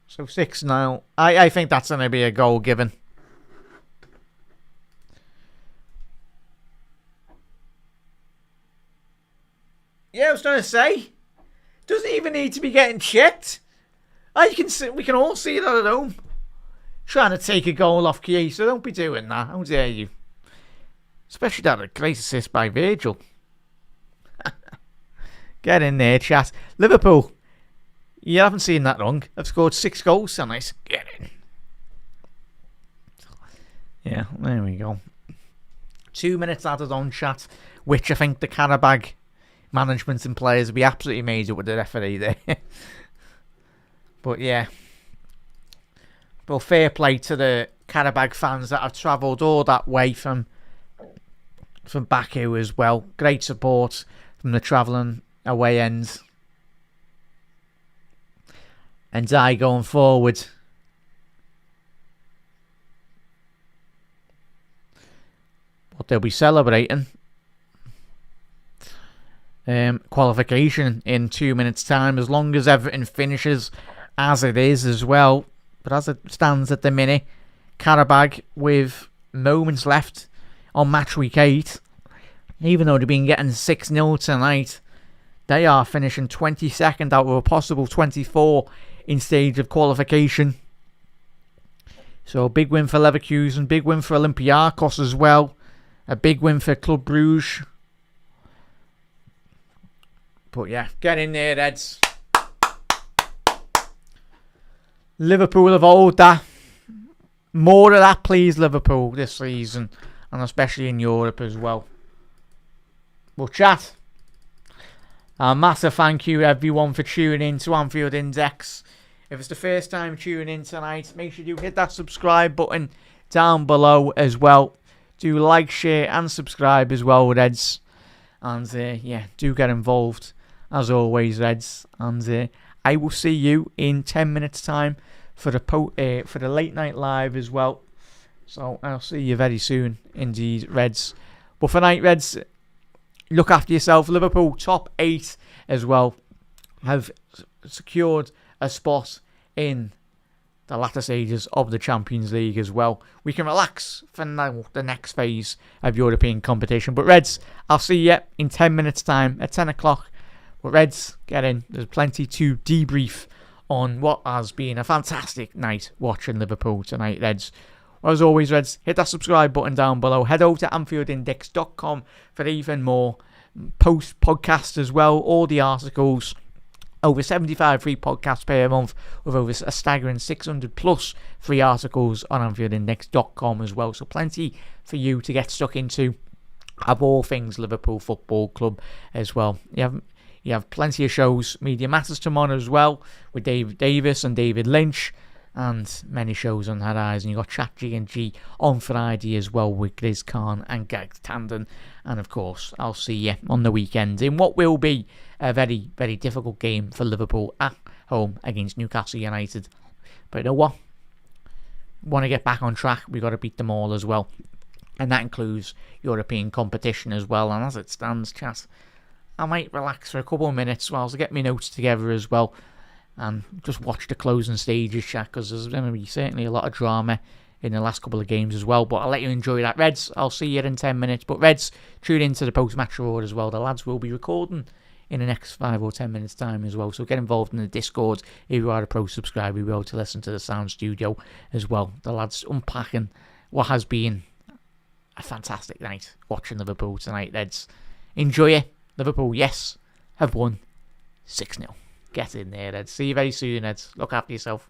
So 6-0. I think that's going to be a goal given. Yeah, I was going to say. Doesn't even need to be getting checked. We can all see that at home. Trying to take a goal off Chiesa. Don't be doing that. How dare you? Especially that a great assist by Virgil. Get in there, chat. Liverpool. You haven't seen that long. I've scored 6 goals tonight. Get in. Yeah, there we go. 2 minutes added on, chat. Which I think the Qarabağ management and players will be absolutely amazed with the referee there. But yeah. Well, fair play to the Qarabağ fans that have travelled all that way from Baku as well. Great support from the travelling away end. And Dai going forward. But they'll be celebrating qualification in 2 minutes' time, as long as everything finishes as it is as well. But as it stands at the minute, Qarabağ with moments left on match week 8, even though they've been getting 6-0 tonight, they are finishing 22nd out of a possible 24 in stage of qualification. So a big win for Leverkusen, big win for Olympiacos as well, a big win for Club Brugge. But yeah, get in there, Reds. Liverpool have owed that. More of that, please, Liverpool, this season. And especially in Europe as well. Well, chat. A massive thank you, everyone, for tuning in to Anfield Index. If it's the first time tuning in tonight, make sure you hit that subscribe button down below as well. Do like, share, and subscribe as well, Reds. And yeah, do get involved as always, Reds. And I will see you in 10 minutes' time for the late night live as well. So I'll see you very soon, indeed, Reds. But for night, Reds, look after yourself. Liverpool top 8 as well have secured a spot in the latter stages of the Champions League as well. We can relax for now, the next phase of European competition. But Reds, I'll see you in 10 minutes' time at 10 o'clock. But Reds, get in. There's plenty to debrief on what has been a fantastic night watching Liverpool tonight, Reds. Well, as always, Reds, hit that subscribe button down below. Head over to AnfieldIndex.com for even more post-podcasts as well. All the articles. Over 75 free podcasts per month with over a staggering 600 plus free articles on AnfieldIndex.com as well. So plenty for you to get stuck into of all things Liverpool Football Club as well. You have plenty of shows. Media Matters tomorrow as well with David Davis and David Lynch. And many shows on Horizon. You've got Chat G&G on Friday as well with Grizz Khan and Gag Tandon. And of course, I'll see you on the weekend in what will be a very, very difficult game for Liverpool at home against Newcastle United. But you know what? Want to get back on track, we've got to beat them all as well. And that includes European competition as well. And as it stands, chat, I might relax for a couple of minutes whilst I get my notes together as well and just watch the closing stages, chat, because there's going to be certainly a lot of drama in the last couple of games as well. But I'll let you enjoy that. Reds, I'll see you in 10 minutes. But Reds, tune into the post-match reward as well. The lads will be recording in the next 5 or 10 minutes time as well. So get involved in the Discord. If you are a pro subscriber, you'll be able to listen to the sound studio as well. The lads unpacking what has been a fantastic night watching Liverpool tonight. Reds, enjoy it. Liverpool, yes, have won 6-0. Get in there, Reds. See you very soon, Reds. Look after yourself.